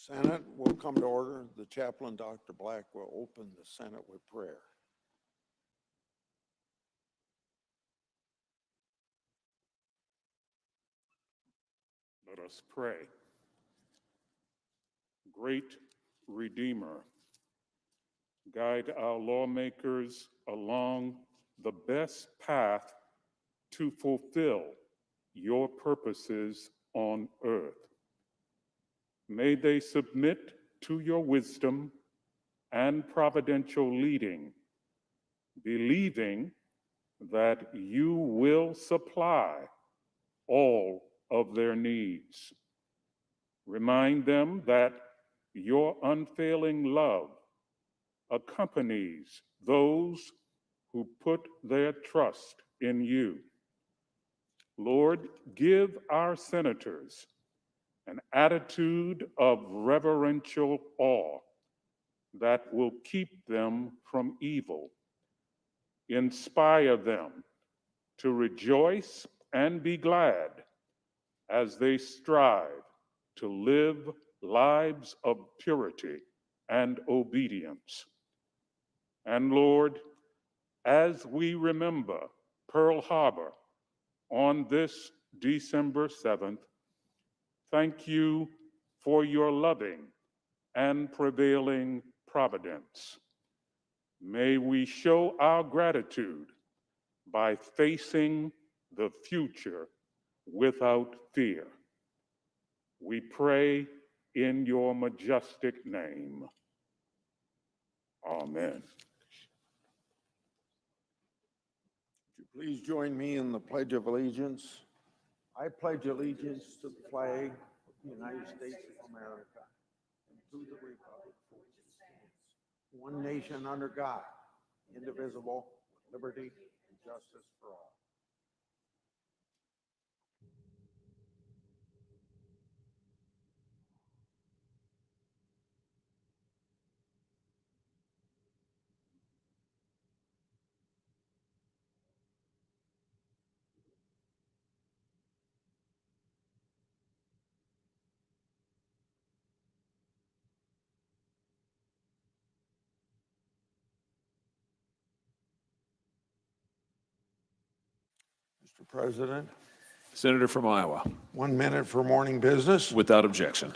Senate will come to order. The chaplain, Dr. Black, will open the Senate with prayer. Let us pray. Great Redeemer, guide our lawmakers along the best path to fulfill your purposes on earth. May they submit to your wisdom and providential leading, believing that you will supply all of their needs. Remind them that your unfailing love accompanies those who put their trust in you. Lord, give our senators an attitude of reverential awe that will keep them from evil. Inspire them to rejoice and be glad as they strive to live lives of purity and obedience. And Lord, as we remember Pearl Harbor on this December 7th, thank you for your loving and prevailing providence. May we show our gratitude by facing the future without fear. We pray in your majestic name. Amen. Would you please join me in the Pledge of Allegiance? I pledge allegiance to the flag of the United States of America and to the republic for which it stands, one nation under God, indivisible, with liberty and justice for all. Mr. President, Senator from Iowa. 1 minute for morning business. Without objection.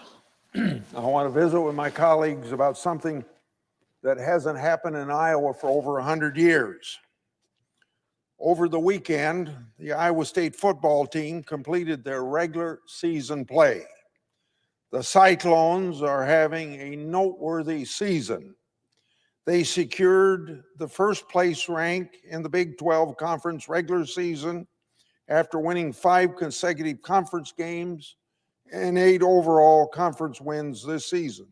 I want to visit with my colleagues about something that hasn't happened in Iowa for over 100 years. Over the weekend, the Iowa State football team completed their regular season play. The Cyclones are having a noteworthy season. They secured the first place rank in the Big 12 Conference regular season after winning 5 consecutive conference games and 8 overall conference wins this season.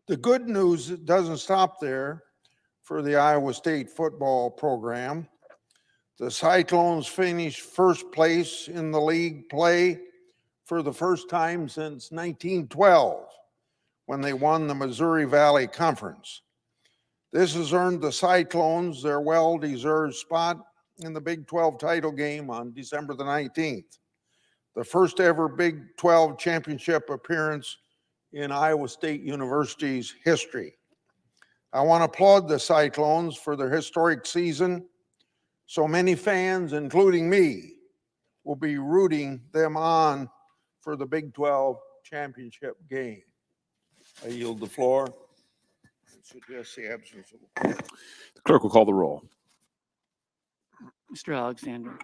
The good news doesn't stop there for the Iowa State football program. The Cyclones finished first place in the league play for the first time since 1912, when they won the Missouri Valley Conference. This has earned the Cyclones their well-deserved spot in the Big 12 title game on December the 19th, the first ever Big 12 championship appearance in Iowa State University's history. I want to applaud the Cyclones for their historic season. So many fans, including me, will be rooting them on for the Big 12 championship game. I yield the floor. I suggest the absence of The clerk will call the roll. Mr. Alexander.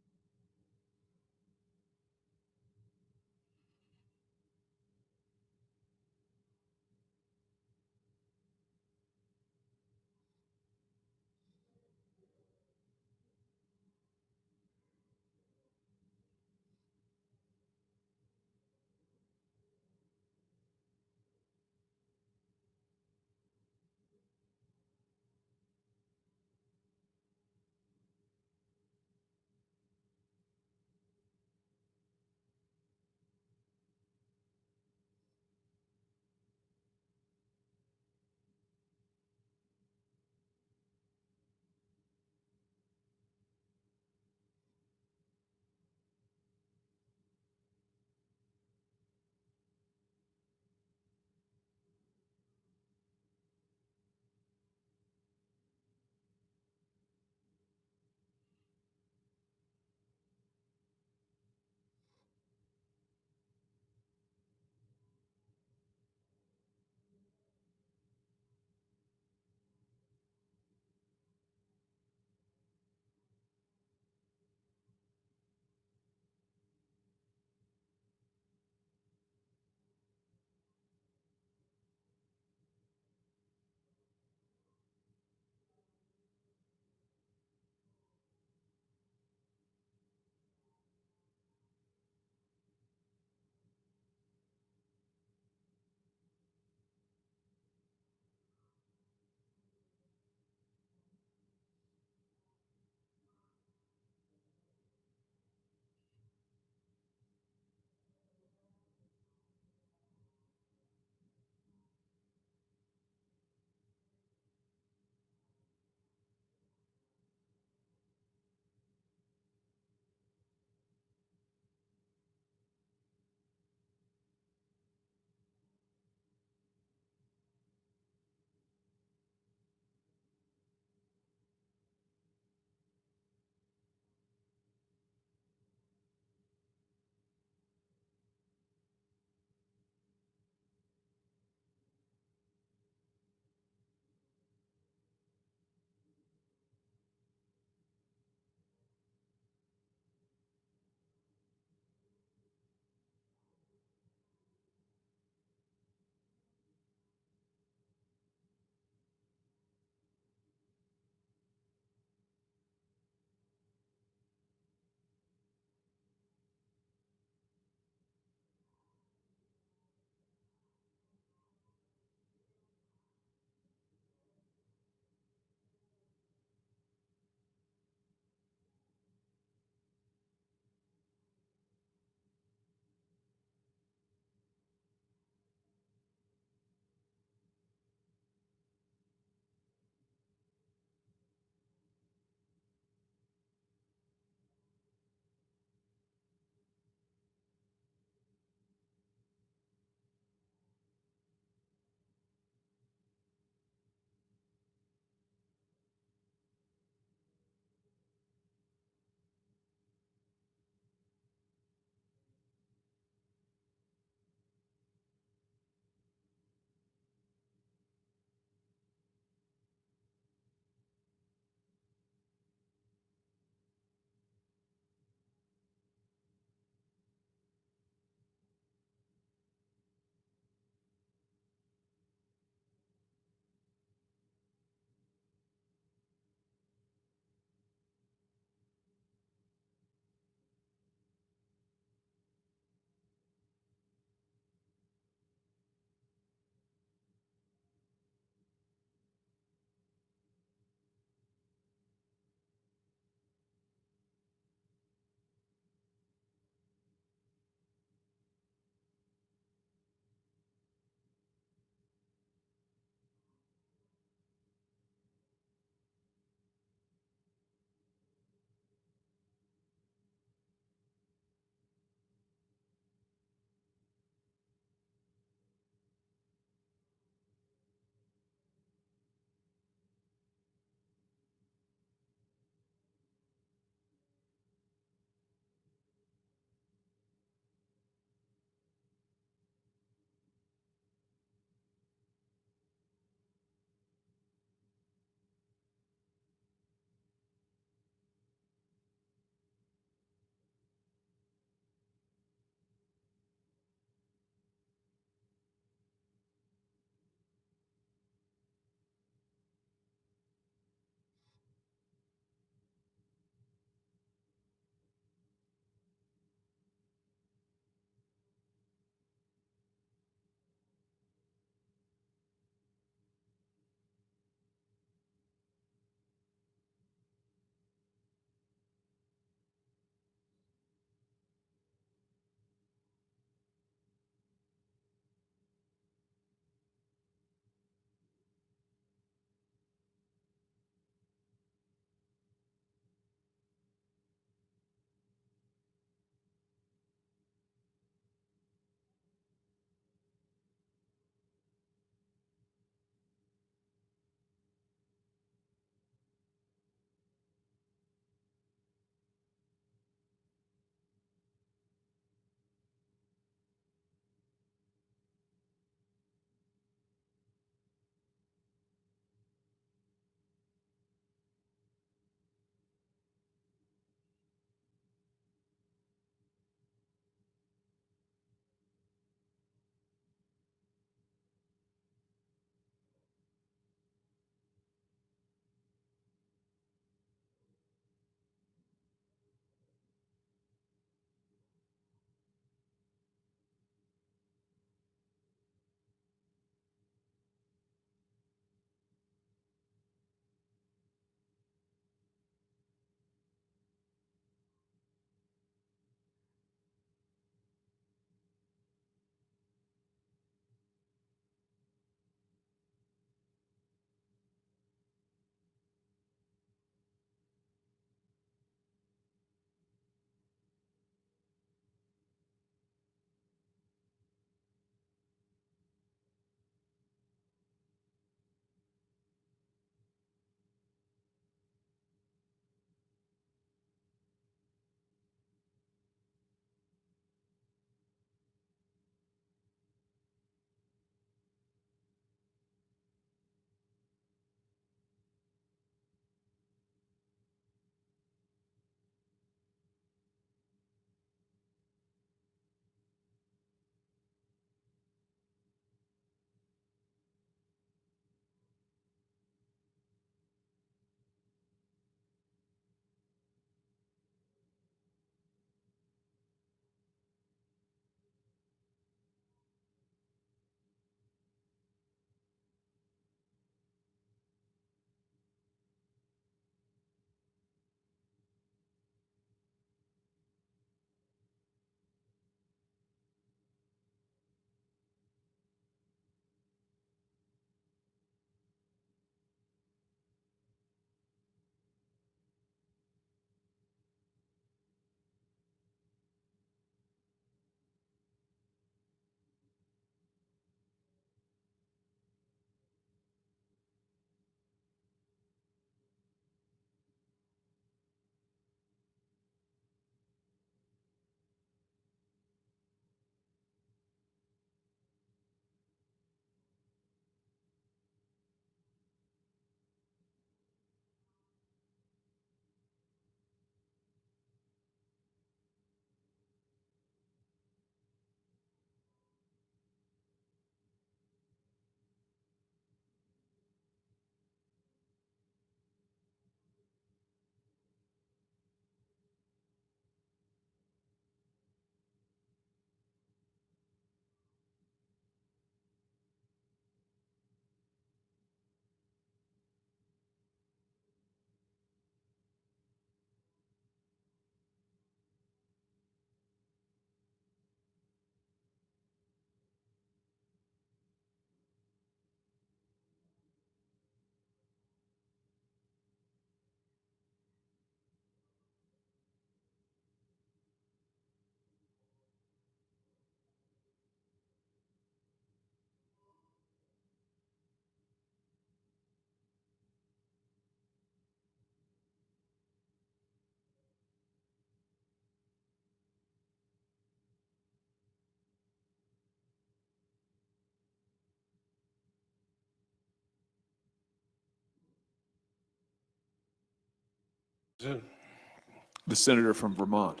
The senator from Vermont.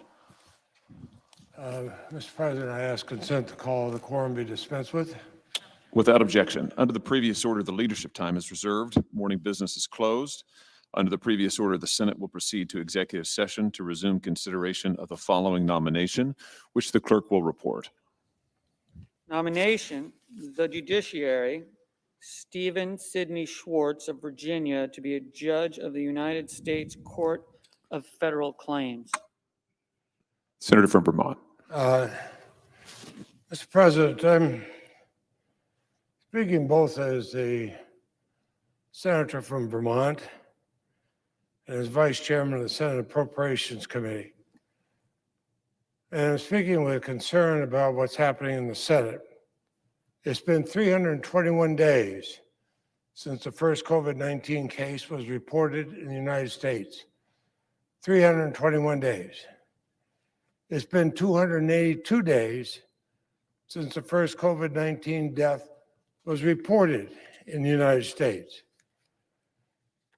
Mr. President, I ask consent to call the quorum be dispensed with. Without objection. Under the previous order, the leadership time is reserved. Morning business is closed. Under the previous order, the Senate will proceed to executive session to resume consideration of the following nomination, which the clerk will report. Nomination, the judiciary, Stephen Sidney Schwartz of Virginia to be a judge of the United States Court of Federal Claims. Senator from Vermont. Mr. President, I'm speaking both as a senator from Vermont and as vice chairman of the Senate Appropriations Committee. And I'm speaking with concern about what's happening in the Senate. It's been 321 days since the first COVID-19 case was reported in the United States. 321 days. It's been 282 days since the first COVID-19 death was reported in the United States.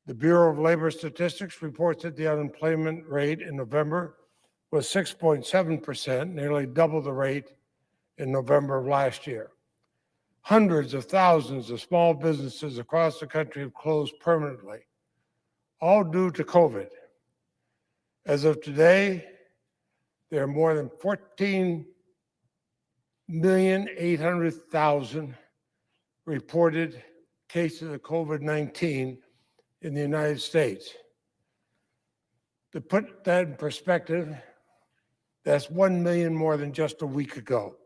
The Bureau of Labor Statistics reports that the unemployment rate in November was 6.7%, nearly double the rate in November of last year. Hundreds of thousands of small businesses across the country have closed permanently, all due to COVID. As of today, there are more than 14,800,000 reported cases of COVID-19 in the United States. To put that in perspective, that's 1 million more than just a week ago.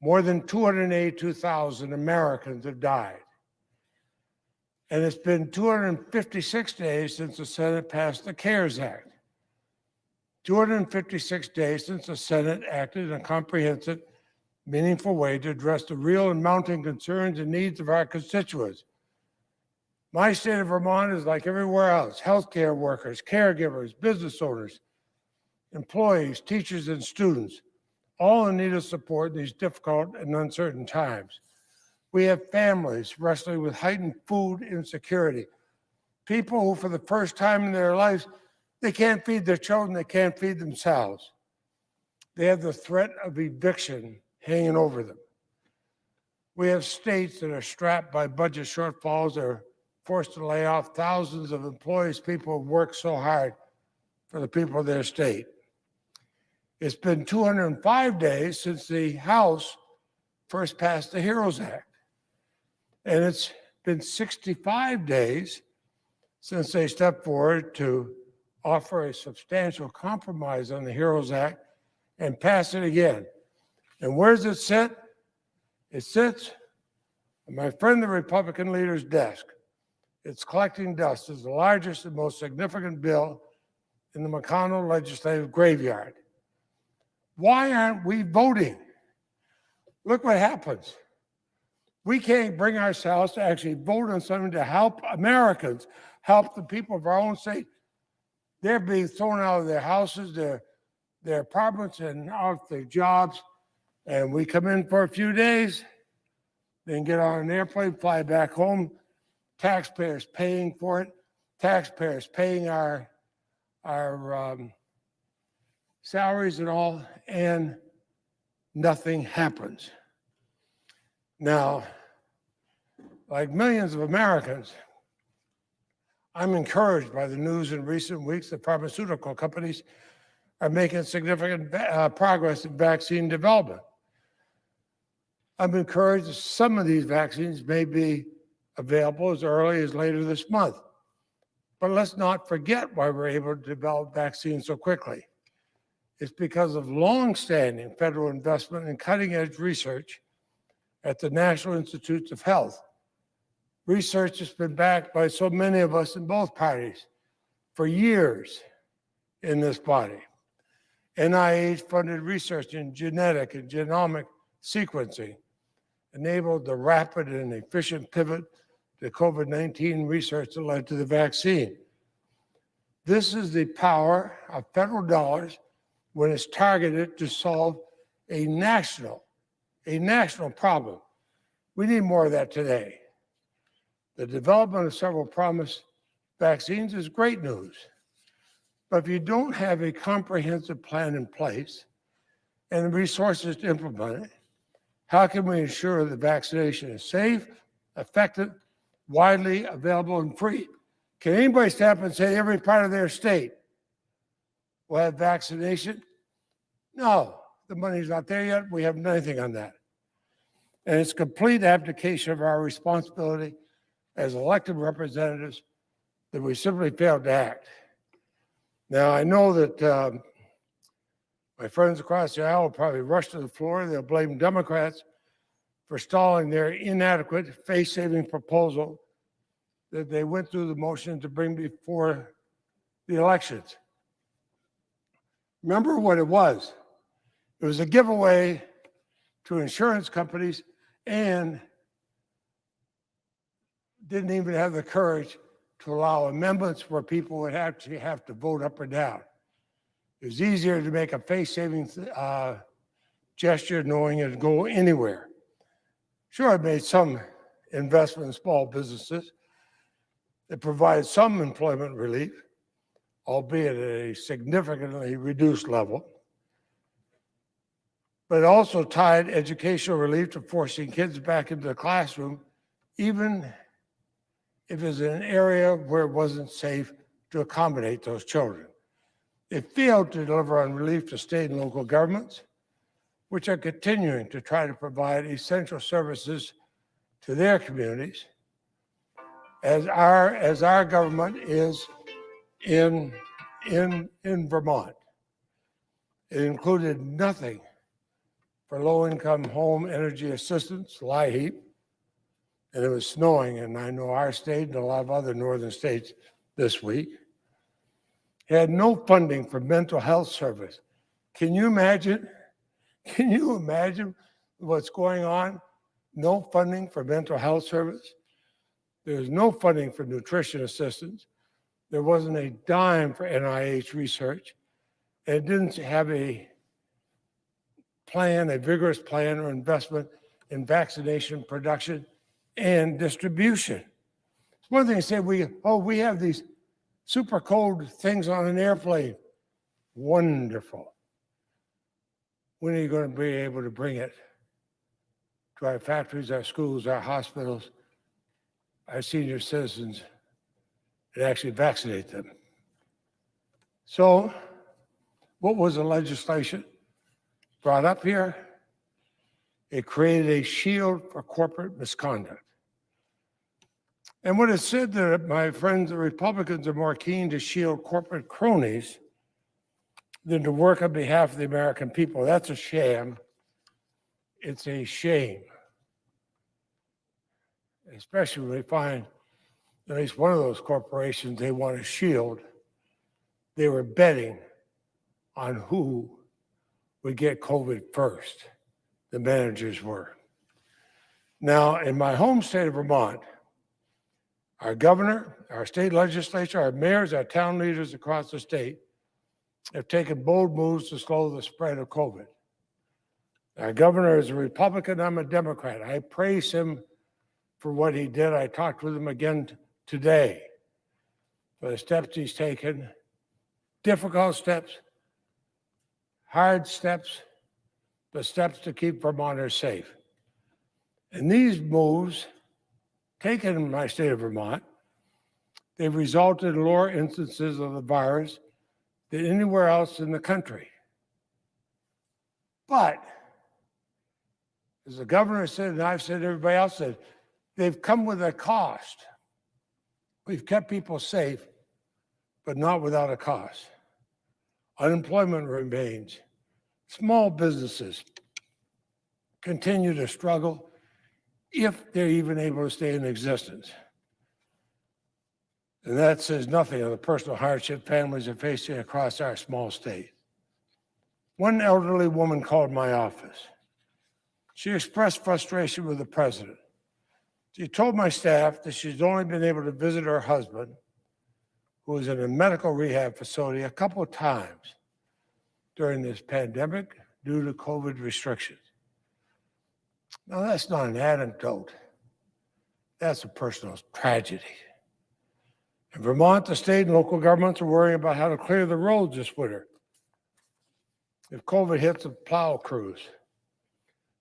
More than 282,000 Americans have died. And it's been 256 days since the Senate passed the CARES Act. 256 days since the Senate acted in a comprehensive, meaningful way to address the real and mounting concerns and needs of our constituents. My state of Vermont is like everywhere else. Healthcare workers, caregivers, business owners, employees, teachers, and students, all in need of support in these difficult and uncertain times. We have families wrestling with heightened food insecurity. People who, for the first time in their lives, they can't feed their children, they can't feed themselves. They have the threat of eviction hanging over them. We have states that are strapped by budget shortfalls. They're forced to lay off thousands of employees, people who work so hard for the people of their state. It's been 205 days since the House first passed the HEROES Act. And it's been 65 days since they stepped forward to offer a substantial compromise on the HEROES Act and pass it again. And where does it sit? It sits on my friend, the Republican leader's desk. It's collecting dust. It's the largest and most significant bill in the McConnell legislative graveyard. Why aren't we voting? Look what happens. We can't bring ourselves to actually vote on something to help Americans, help the people of our own state. They're being thrown out of their houses, their apartments, and off their jobs. And we come in for a few days, then get on an airplane, fly back home, taxpayers paying for it, taxpayers paying our salaries and all, and nothing happens. Now, like millions of Americans, I'm encouraged by the news in recent weeks that pharmaceutical companies are making significant progress in vaccine development. I'm encouraged that some of these vaccines may be available as early as later this month. But let's not forget why we're able to develop vaccines so quickly. It's because of long-standing federal investment in cutting-edge research at the National Institutes of Health. Research has been backed by so many of us in both parties for years in this body. NIH-funded research in genetic and genomic sequencing enabled the rapid and efficient pivot to COVID-19 research that led to the vaccine. This is the power of federal dollars when it's targeted to solve a national problem. We need more of that today. The development of several promised vaccines is great news. But if you don't have a comprehensive plan in place and the resources to implement it, how can we ensure that vaccination is safe, effective, widely available, and free? Can anybody stand up and say every part of their state will have vaccination? No, the money's not there yet. We have nothing on that. And it's complete abdication of our responsibility as elected representatives that we simply failed to act. Now, I know that my friends across the aisle will probably rush to the floor. They'll blame Democrats for stalling their inadequate, face-saving proposal that they went through the motion to bring before the elections. Remember what it was. It was a giveaway to insurance companies and didn't even have the courage to allow amendments where people would actually have to vote up or down. It was easier to make a face-saving gesture knowing it would go anywhere. Sure, it made some investment in small businesses. It provided some employment relief, albeit at a significantly reduced level. But it also tied educational relief to forcing kids back into the classroom, even if it's an area where it wasn't safe to accommodate those children. It failed to deliver on relief to state and local governments, which are continuing to try to provide essential services to their communities, as our government is in Vermont. It included nothing for low-income home energy assistance, LIHEAP, and it was snowing, and I know our state and a lot of other northern states this week. It had no funding for mental health service. Can you imagine? Can you imagine what's going on? No funding for mental health service. There was no funding for nutrition assistance. There wasn't a dime for NIH research. And it didn't have a plan, a vigorous plan or investment in vaccination production and distribution. It's one thing to say we have these super cold things on an airplane. Wonderful. When are you going to be able to bring it to our factories, our schools, our hospitals, our senior citizens, and actually vaccinate them? So, what was the legislation brought up here? It created a shield for corporate misconduct. And what it said that my friends, the Republicans, are more keen to shield corporate cronies than to work on behalf of the American people. That's a sham. It's a shame. Especially when they find at least one of those corporations they want to shield, they were betting on who would get COVID first. The managers were. Now, in my home state of Vermont, our governor, our state legislature, our mayors, our town leaders across the state have taken bold moves to slow the spread of COVID. Our governor is a Republican, I'm a Democrat. I praise him for what he did. I talked with him again today for the steps he's taken, difficult steps, hard steps, but steps to keep Vermonters safe. And these moves taken in my state of Vermont, they've resulted in lower instances of the virus than anywhere else in the country. But, as the governor said, and I've said, everybody else said, they've come with a cost. We've kept people safe, but not without a cost. Unemployment remains. Small businesses continue to struggle if they're even able to stay in existence. And that says nothing of the personal hardship families are facing across our small state. One elderly woman called my office. She expressed frustration with the president. She told my staff that she's only been able to visit her husband, who was in a medical rehab facility, a couple of times during this pandemic due to COVID restrictions. Now, that's not an anecdote. That's a personal tragedy. In Vermont, the state and local governments are worrying about how to clear the roads this winter if COVID hits the plow crews.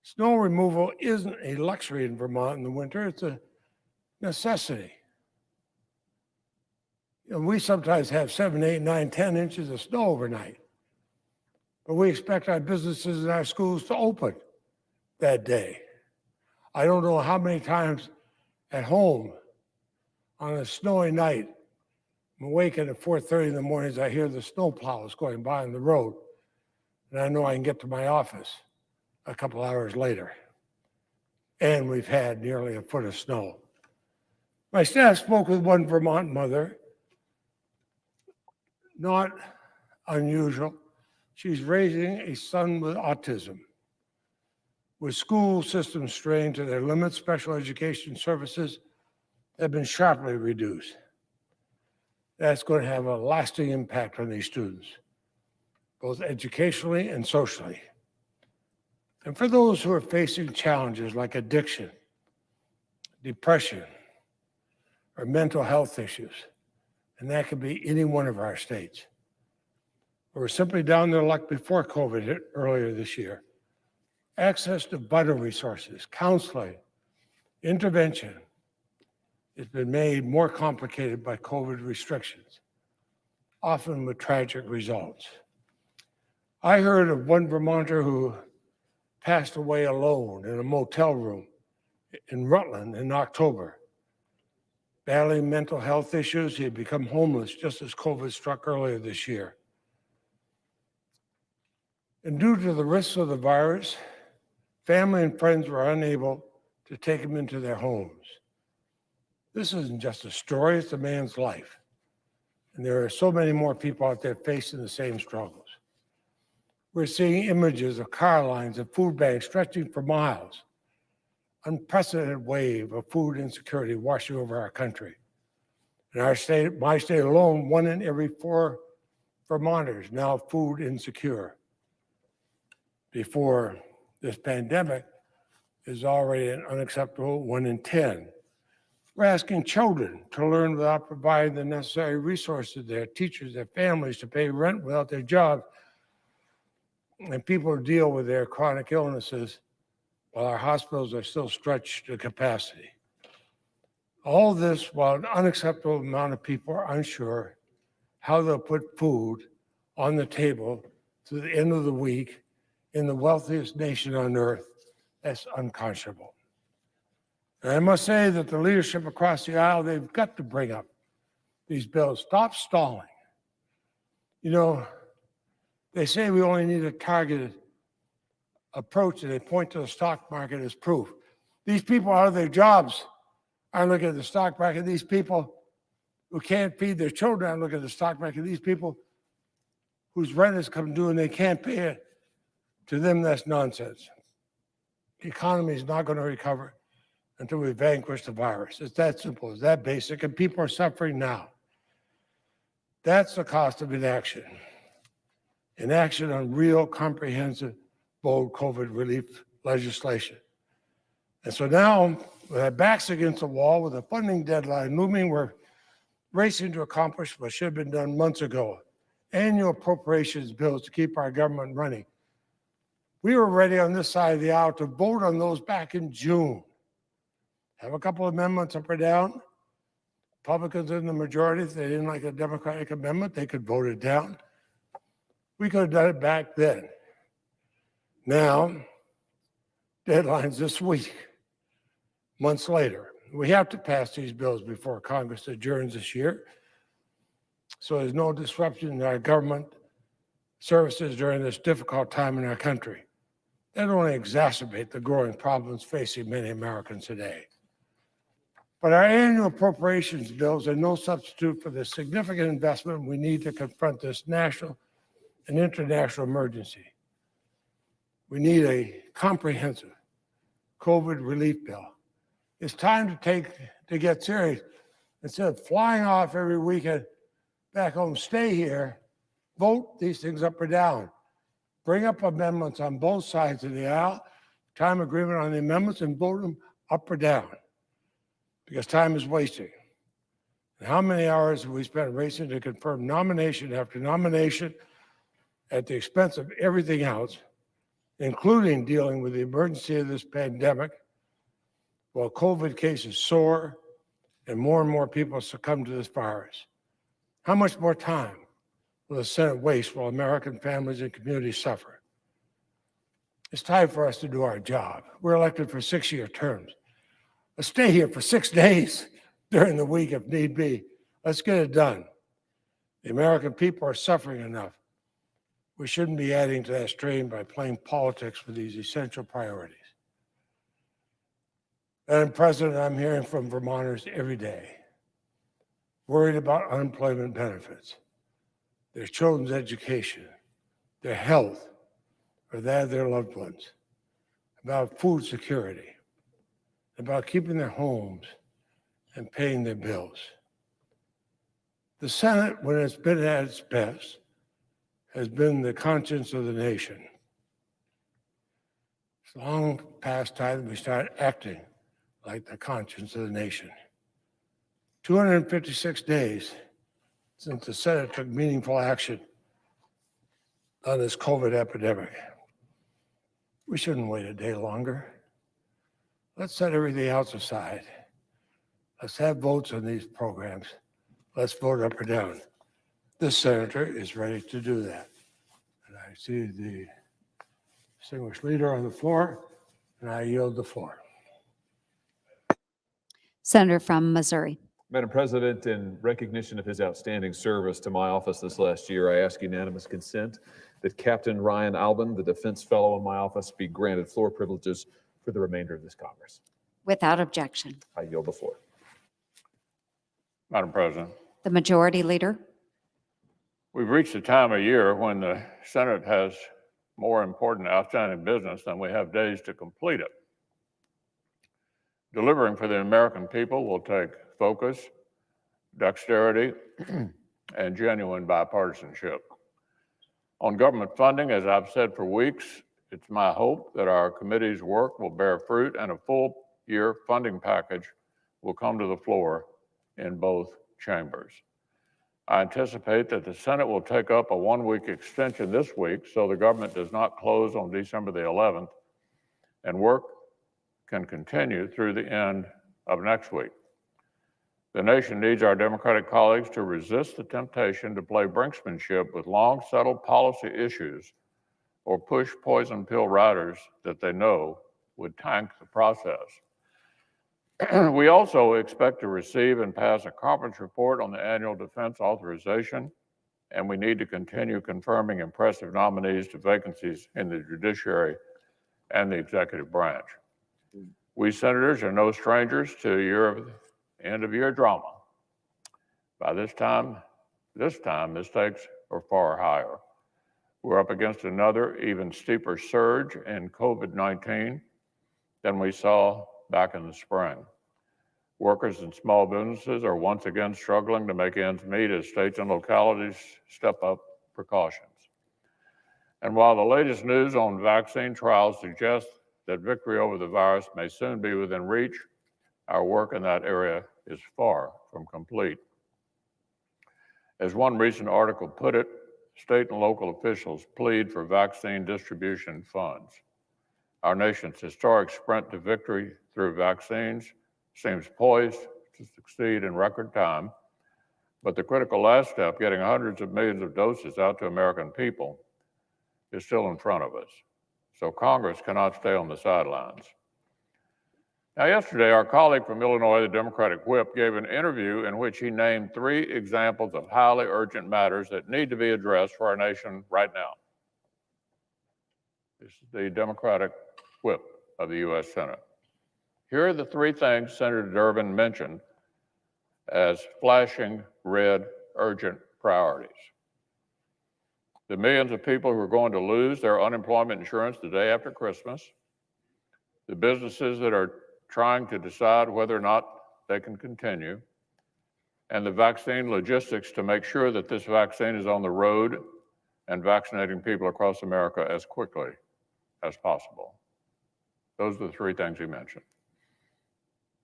Snow removal isn't a luxury in Vermont in the winter, it's a necessity. We sometimes have 7, 8, 9, 10 inches of snow overnight, but we expect our businesses and our schools to open that day. I don't know how many times at home on a snowy night, I'm awakened at 4:30 in the morning as I hear the snow plows going by on the road, and I know I can get to my office a couple hours later. And we've had nearly a foot of snow. My staff spoke with one Vermont mother, not unusual. She's raising a son with autism. With school systems strained to their limits, special education services have been sharply reduced. That's going to have a lasting impact on these students, both educationally and socially. And for those who are facing challenges like addiction, depression, or mental health issues, and that could be any one of our states, or simply down their luck before COVID hit earlier this year, access to vital resources, counseling, intervention has been made more complicated by COVID restrictions, often with tragic results. I heard of one Vermonter who passed away alone in a motel room in Rutland in October. Battling mental health issues, he had become homeless just as COVID struck earlier this year. And due to the risks of the virus, family and friends were unable to take him into their homes. This isn't just a story, it's a man's life. And there are so many more people out there facing the same struggles. We're seeing images of car lines and food banks stretching for miles. Unprecedented wave of food insecurity washing over our country. In our state, my state alone, 1 in every 4 Vermonters now food insecure. Before this pandemic is already an unacceptable 1 in 10. We're asking children to learn without providing the necessary resources to their teachers, their families, to pay rent without their jobs, and people to deal with their chronic illnesses while our hospitals are still stretched to capacity. All this while an unacceptable amount of people are unsure how they'll put food on the table to the end of the week in the wealthiest nation on earth. That's unconscionable. And I must say that the leadership across the aisle, they've got to bring up these bills. Stop stalling. You know, they say we only need a targeted approach, and they point to the stock market as proof. These people out of their jobs aren't looking at the stock market. These people who can't feed their children aren't looking at the stock market. These people whose rent has come due and they can't pay it, to them that's nonsense. The economy is not going to recover until we vanquish the virus. It's that simple, it's that basic, and people are suffering now. That's the cost of inaction. Inaction on real, comprehensive, bold COVID relief legislation. And so now, with our backs against the wall, with a funding deadline looming, we're racing to accomplish what should have been done months ago. Annual appropriations bills to keep our government running. We were ready on this side of the aisle to vote on those back in June. Have a couple of amendments up or down. Republicans in the majority, if they didn't like a Democratic amendment, they could vote it down. We could have done it back then. Now, deadline's this week, months later. We have to pass these bills before Congress adjourns this year, so there's no disruption in our government services during this difficult time in our country. That only exacerbate the growing problems facing many Americans today. But our annual appropriations bills are no substitute for the significant investment we need to confront this national and international emergency. We need a comprehensive COVID relief bill. It's time to get serious. Instead of flying off every weekend back home, stay here, vote these things up or down. Bring up amendments on both sides of the aisle, time agreement on the amendments, and vote them up or down, because time is wasting. And how many hours have we spent racing to confirm nomination after nomination at the expense of everything else, including dealing with the emergency of this pandemic, while COVID cases soar and more people succumb to this virus? How much more time will the Senate waste while American families and communities suffer? It's time for us to do our job. We're elected for 6-year terms. Let's stay here for 6 days during the week if need be. Let's get it done. The American people are suffering enough. We shouldn't be adding to that strain by playing politics with these essential priorities. Madam President, I'm hearing from Vermonters every day, worried about unemployment benefits, their children's education, their health, or that of their loved ones, about food security, about keeping their homes and paying their bills. The Senate, when it's been at its best, has been the conscience of the nation. It's long past time that we start acting like the conscience of the nation. 256 days since the Senate took meaningful action on this COVID epidemic. We shouldn't wait a day longer. Let's set everything else aside. Let's have votes on these programs. Let's vote up or down. This senator is ready to do that. And I see the distinguished leader on the floor, and I yield the floor. Senator from Missouri. Madam President, in recognition of his outstanding service to my office this last year, I ask unanimous consent that Captain Ryan Albin, the Defense Fellow in my office, be granted floor privileges for the remainder of this Congress. Without objection. I yield the floor. Madam President, The Majority Leader. we've reached a time of year when the Senate has more important outstanding business than we have days to complete it. Delivering for the American people will take focus, dexterity, and genuine bipartisanship. On government funding, as I've said for weeks, it's my hope that our committee's work will bear fruit and a full-year funding package will come to the floor in both chambers. I anticipate that the Senate will take up a 1-week extension this week so the government does not close on December the 11th and work can continue through the end of next week. The nation needs our Democratic colleagues to resist the temptation to play brinksmanship with long-settled policy issues or push poison pill riders that they know would tank the process. We also expect to receive and pass a conference report on the annual defense authorization, and we need to continue confirming impressive nominees to vacancies in the judiciary and the executive branch. We senators are no strangers to end-of-year drama. By this time, the stakes are far higher. We're up against another even steeper surge in COVID-19 than we saw back in the spring. Workers and small businesses are once again struggling to make ends meet as states and localities step up precautions. And while the latest news on vaccine trials suggests that victory over the virus may soon be within reach, our work in that area is far from complete. As one recent article put it, state and local officials plead for vaccine distribution funds. Our nation's historic sprint to victory through vaccines seems poised to succeed in record time, but the critical last step, getting hundreds of millions of doses out to American people, is still in front of us. So Congress cannot stay on the sidelines. Now, yesterday, our colleague from Illinois, the Democratic whip, gave an interview in which he named 3 examples of highly urgent matters that need to be addressed for our nation right now. This is the Democratic whip of the U.S. Senate. Here are the 3 things Senator Durbin mentioned as flashing red urgent priorities. The millions of people who are going to lose their unemployment insurance the day after Christmas, the businesses that are trying to decide whether or not they can continue, and the vaccine logistics to make sure that this vaccine is on the road and vaccinating people across America as quickly as possible. Those are the 3 things he mentioned.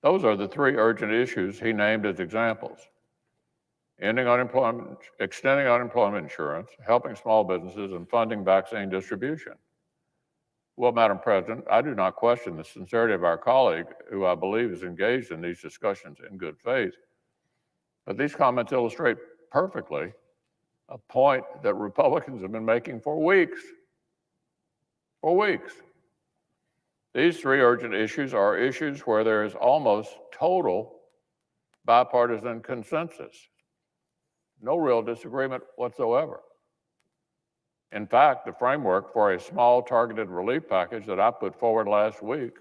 Those are the 3 urgent issues he named as examples. ending unemployment, extending unemployment insurance, helping small businesses, and funding vaccine distribution. Well, Madam President, I do not question the sincerity of our colleague, who I believe is engaged in these discussions in good faith. But these comments illustrate perfectly a point that Republicans have been making for weeks. For weeks. These three urgent issues are issues where there is almost total bipartisan consensus. No real disagreement whatsoever. In fact, the framework for a small targeted relief package that I put forward last week,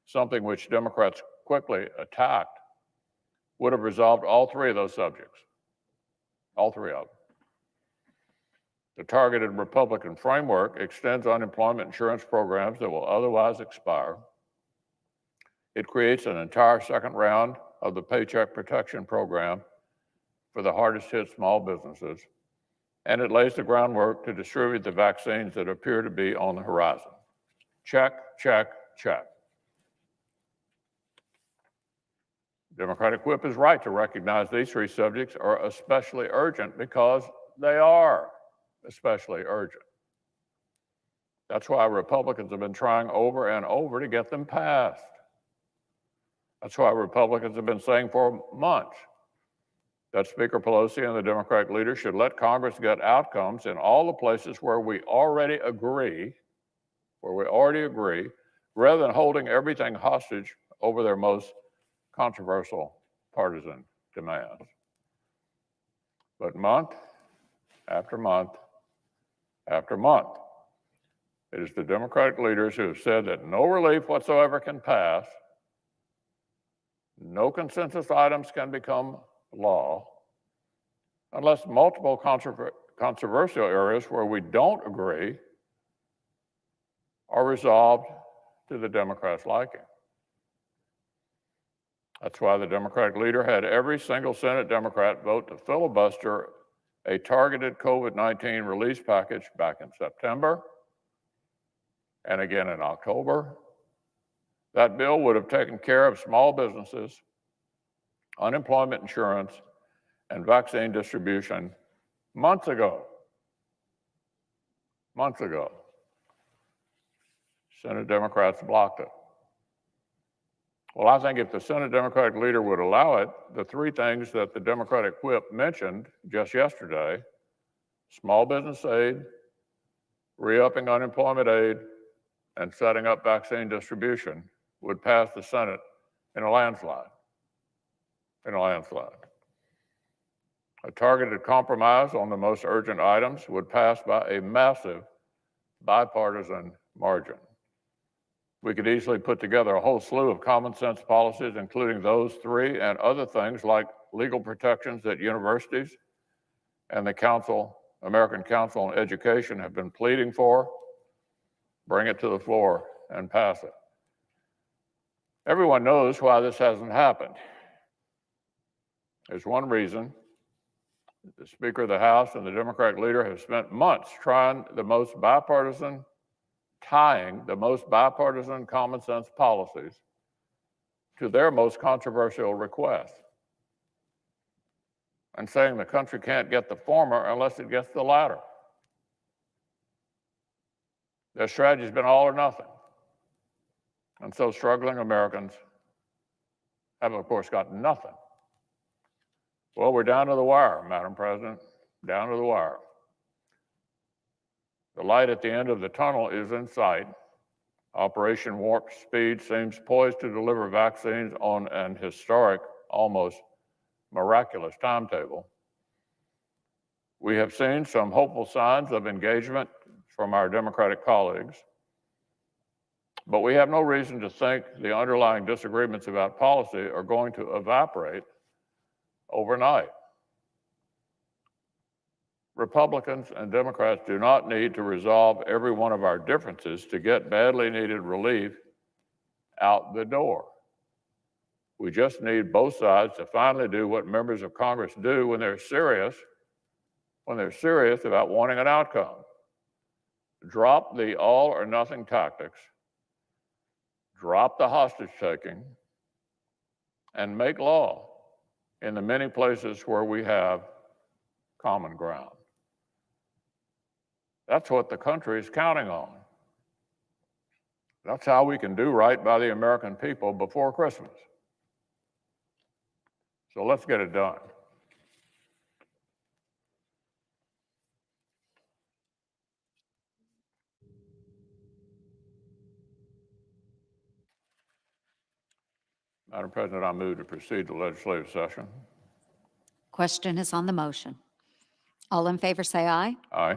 something which Democrats quickly attacked, would have resolved all three of those subjects. All three of them. The targeted Republican framework extends unemployment insurance programs that will otherwise expire. It creates an entire second round of the Paycheck Protection Program for the hardest hit small businesses, and it lays the groundwork to distribute the vaccines that appear to be on the horizon. Check, check, check. Democratic whip is right to recognize these three subjects are especially urgent because they are especially urgent. That's why Republicans have been trying over and over to get them passed. That's why Republicans have been saying for months that Speaker Pelosi and the Democratic leaders should let Congress get outcomes in all the places where we already agree, rather than holding everything hostage over their most controversial partisan demands. But month after month after month, it is the Democratic leaders who have said that no relief whatsoever can pass, no consensus items can become law, unless multiple controversial areas where we don't agree are resolved to the Democrats' liking. That's why the Democratic leader had every single Senate Democrat vote to filibuster a targeted COVID-19 release package back in September and again in October. That bill would have taken care of small businesses, unemployment insurance, and vaccine distribution months ago. Months ago. Senate Democrats blocked it. Well, I think if the Senate Democratic leader would allow it, the three things that the Democratic whip mentioned just yesterday, small business aid, re-upping unemployment aid, and setting up vaccine distribution, would pass the Senate in a landslide. In a landslide. A targeted compromise on the most urgent items would pass by a massive bipartisan margin. We could easily put together a whole slew of common sense policies, including those three and other things like legal protections that universities and the American Council on Education have been pleading for. Bring it to the floor and pass it. Everyone knows why this hasn't happened. There's one reason. The Speaker of the House and the Democratic leader have spent months tying the most bipartisan common sense policies to their most controversial requests and saying the country can't get the former unless it gets the latter. Their strategy has been all or nothing. And so struggling Americans have, of course, got nothing. Well, we're down to the wire, Madam President, down to the wire. The light at the end of the tunnel is in sight. Operation Warp Speed seems poised to deliver vaccines on an historic, almost miraculous timetable. We have seen some hopeful signs of engagement from our Democratic colleagues, but we have no reason to think the underlying disagreements about policy are going to evaporate overnight. Republicans and Democrats do not need to resolve every one of our differences to get badly needed relief out the door. We just need both sides to finally do what members of Congress do when they're serious about wanting an outcome. Drop the all or nothing tactics, drop the hostage taking, and make law. in the many places where we have common ground. That's what the country is counting on. That's how we can do right by the American people before Christmas. So let's get it done. Madam President, I move to proceed to legislative session. Question is on the motion. All in favor, say aye. Aye.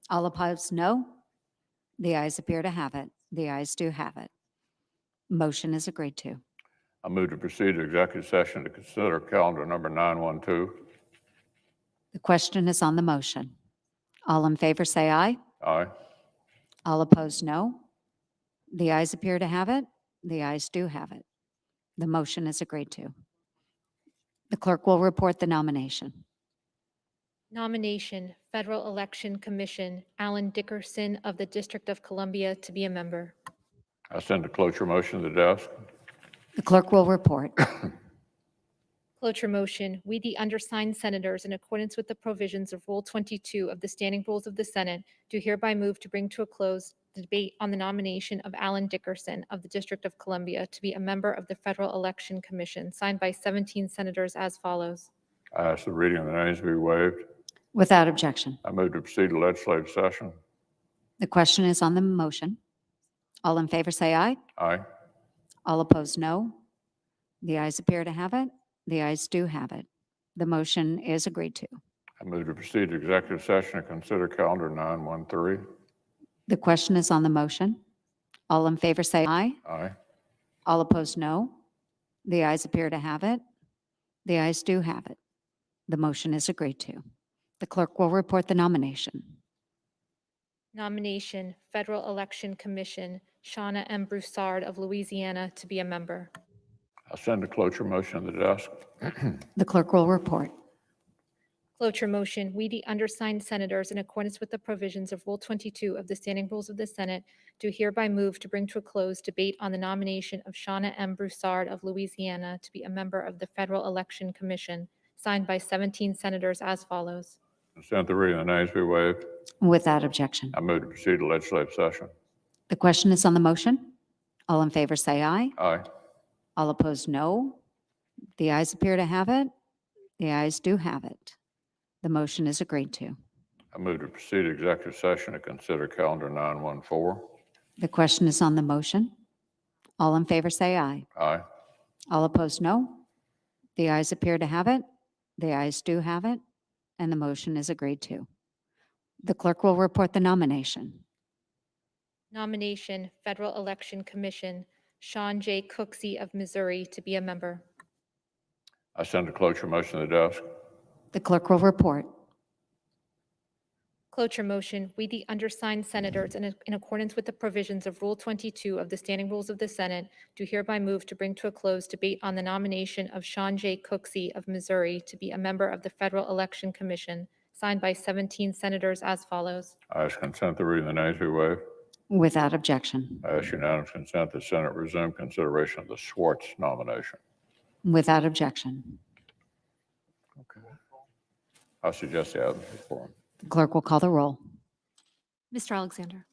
All opposed, no. The ayes appear to have it. The ayes do have it. Motion is agreed to. I move to proceed to executive session to consider calendar number 912. The question is on the motion. All in favor, say aye. Aye. All opposed, no. The ayes appear to have it. The ayes do have it. The motion is agreed to. The clerk will report the nomination. Nomination, Federal Election Commission, Alan Dickerson of the District of Columbia to be a member. I send a cloture motion to the desk. The clerk will report. Cloture motion, we, the undersigned senators, in accordance with the provisions of Rule 22 of the Standing Rules of the Senate, do hereby move to bring to a close the debate on the nomination of Alan Dickerson of the District of Columbia to be a member of the Federal Election Commission, signed by 17 senators as follows. I ask the reading of the names be waived. Without objection. I move to proceed to legislative session. The question is on the motion. All in favor, say aye. Aye. All opposed, no. The ayes appear to have it. The ayes do have it. The motion is agreed to. I move to proceed to executive session to consider calendar 913. The question is on the motion. All in favor, say aye. Aye. All opposed, no. The ayes appear to have it. The ayes do have it. The motion is agreed to. The clerk will report the nomination. Nomination, Federal Election Commission, Shauna M. Broussard of Louisiana to be a member. I send a cloture motion to the desk. The clerk will report. Cloture motion, we, the undersigned senators, in accordance with the provisions of Rule 22 of the Standing Rules of the Senate, do hereby move to bring to a close debate on the nomination of Shauna M. Broussard of Louisiana to be a member of the Federal Election Commission, signed by 17 senators as follows. I send the reading of the names be waived. Without objection. I move to proceed to legislative session. The question is on the motion. All in favor, say aye. Aye. All opposed, no. The ayes appear to have it. The ayes do have it. The motion is agreed to. I move to proceed to executive session to consider calendar 914. The question is on the motion. All in favor, say aye. Aye. All opposed, no. The ayes appear to have it. The ayes do have it, and the motion is agreed to. The clerk will report the nomination. Nomination, Federal Election Commission, Sean J. Cooksey of Missouri to be a member. I send a cloture motion to the desk. The clerk will report. Cloture motion, we, the undersigned senators, in accordance with the provisions of Rule 22 of the Standing Rules of the Senate, do hereby move to bring to a close debate on the nomination of Sean J. Cooksey of Missouri to be a member of the Federal Election Commission, signed by 17 senators as follows. I ask consent the reading of the names be waived. Without objection. I ask unanimous consent the Senate resume consideration of the Schwartz nomination. Without objection. I suggest the items before him. The clerk will call the roll. Mr. Alexander.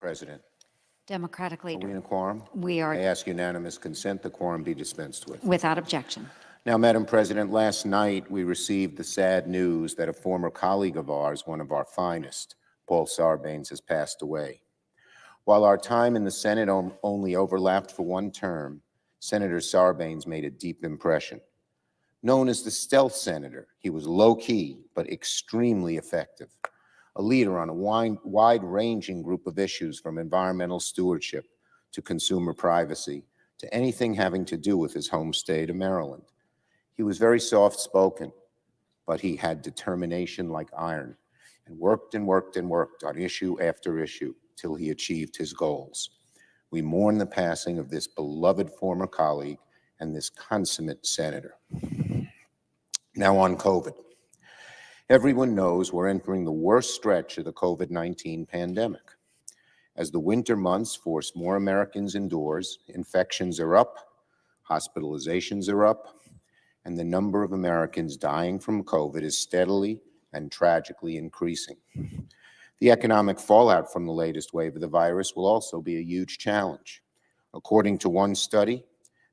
President, Democratic are we in leader. a quorum? We I are ask unanimous consent the quorum be dispensed with. without objection. Now, Madam President, last night we received the sad news that a former colleague of ours, one of our finest, Paul Sarbanes, has passed away. While our time in the Senate only overlapped for one term, Senator Sarbanes made a deep impression. Known as the stealth senator, he was low-key but extremely effective, a leader on a wide-ranging group of issues from environmental stewardship to consumer privacy to anything having to do with his home state of Maryland. He was very soft-spoken, but he had determination like iron and worked and worked and worked on issue after issue till he achieved his goals. We mourn the passing of this beloved former colleague and this consummate senator. Now on COVID. Everyone knows we're entering the worst stretch of the COVID-19 pandemic. As the winter months force more Americans indoors, infections are up, hospitalizations are up, and the number of Americans dying from COVID is steadily and tragically increasing. The economic fallout from the latest wave of the virus will also be a huge challenge. According to one study,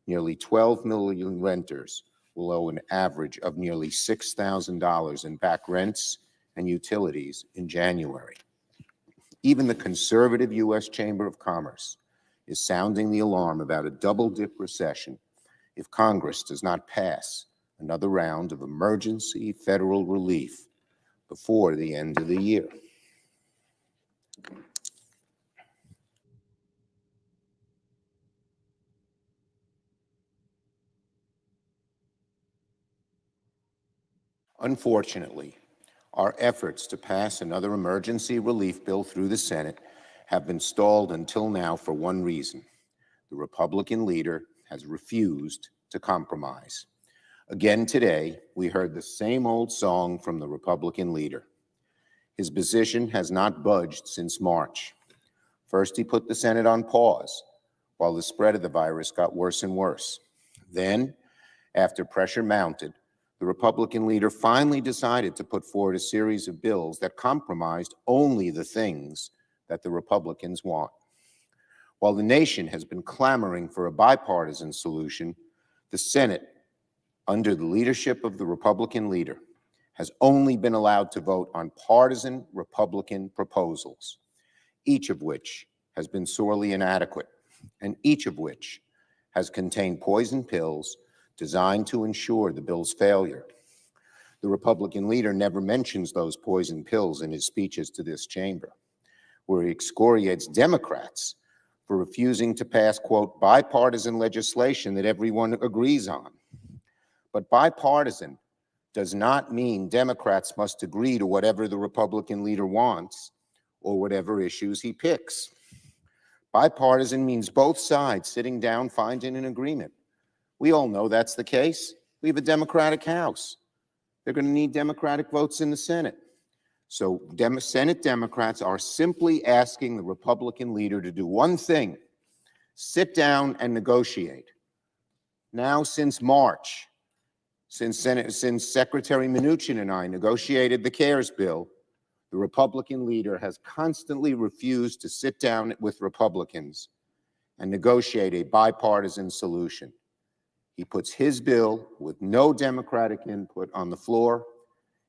nearly 12 million renters will owe an average of nearly $6,000 in back rents and utilities in January. Even the conservative U.S. Chamber of Commerce is sounding the alarm about a double-dip recession if Congress does not pass another round of emergency federal relief before the end of the year. Unfortunately, our efforts to pass another emergency relief bill through the Senate have been stalled until now for one reason. The Republican leader has refused to compromise. Again today, we heard the same old song from the Republican leader. His position has not budged since March. First, he put the Senate on pause while the spread of the virus got worse and worse. Then, after pressure mounted, the Republican leader finally decided to put forward a series of bills that compromised only the things that the Republicans want. While the nation has been clamoring for a bipartisan solution, the Senate, under the leadership of the Republican leader, has only been allowed to vote on partisan Republican proposals, each of which has been sorely inadequate, and each of which has contained poison pills designed to ensure the bill's failure. The Republican leader never mentions those poison pills in his speeches to this chamber, where he excoriates Democrats for refusing to pass, quote, bipartisan legislation that everyone agrees on. But bipartisan does not mean Democrats must agree to whatever the Republican leader wants or whatever issues he picks. Bipartisan means both sides sitting down, finding an agreement. We all know that's the case. We have a Democratic House. They're going to need Democratic votes in the Senate. So Senate Democrats are simply asking the Republican leader to do one thing: sit down and negotiate. Now, since March, since Secretary Mnuchin and I negotiated the CARES bill, the Republican leader has constantly refused to sit down with Republicans and negotiate a bipartisan solution. He puts his bill with no Democratic input on the floor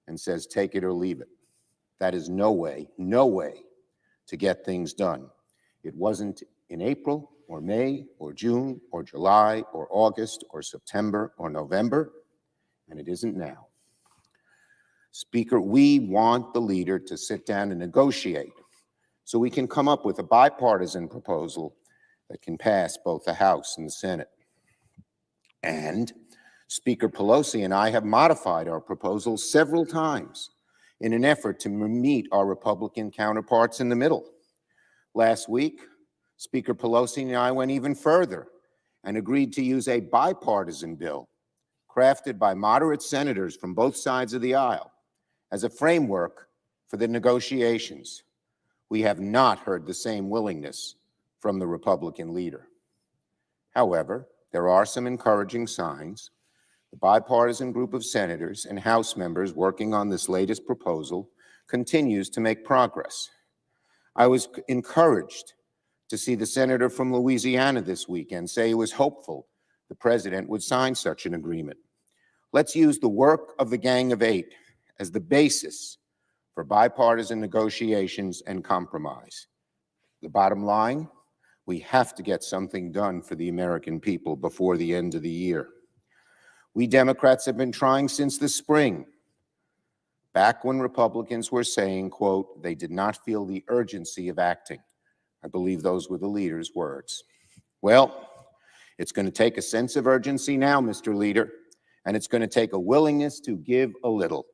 and says, take it or leave it. That is no way to get things done. It wasn't in April or May or June or July or August or September or November, and it isn't now. Speaker, we want the leader to sit down and negotiate so we can come up with a bipartisan proposal that can pass both the House and the Senate. And Speaker Pelosi and I have modified our proposal several times in an effort to meet our Republican counterparts in the middle. Last week, Speaker Pelosi and I went even further and agreed to use a bipartisan bill crafted by moderate senators from both sides of the aisle as a framework for the negotiations. We have not heard the same willingness from the Republican leader. However, there are some encouraging signs. The bipartisan group of senators and House members working on this latest proposal continues to make progress. I was encouraged to see the senator from Louisiana this weekend say he was hopeful the president would sign such an agreement. Let's use the work of the Gang of Eight as the basis for bipartisan negotiations and compromise. The bottom line, we have to get something done for the American people before the end of the year. We Democrats have been trying since the spring, back when Republicans were saying, quote, they did not feel the urgency of acting. I believe those were the leader's words. Well, it's going to take a sense of urgency now, Mr. Leader, and it's going to take a willingness to give a little,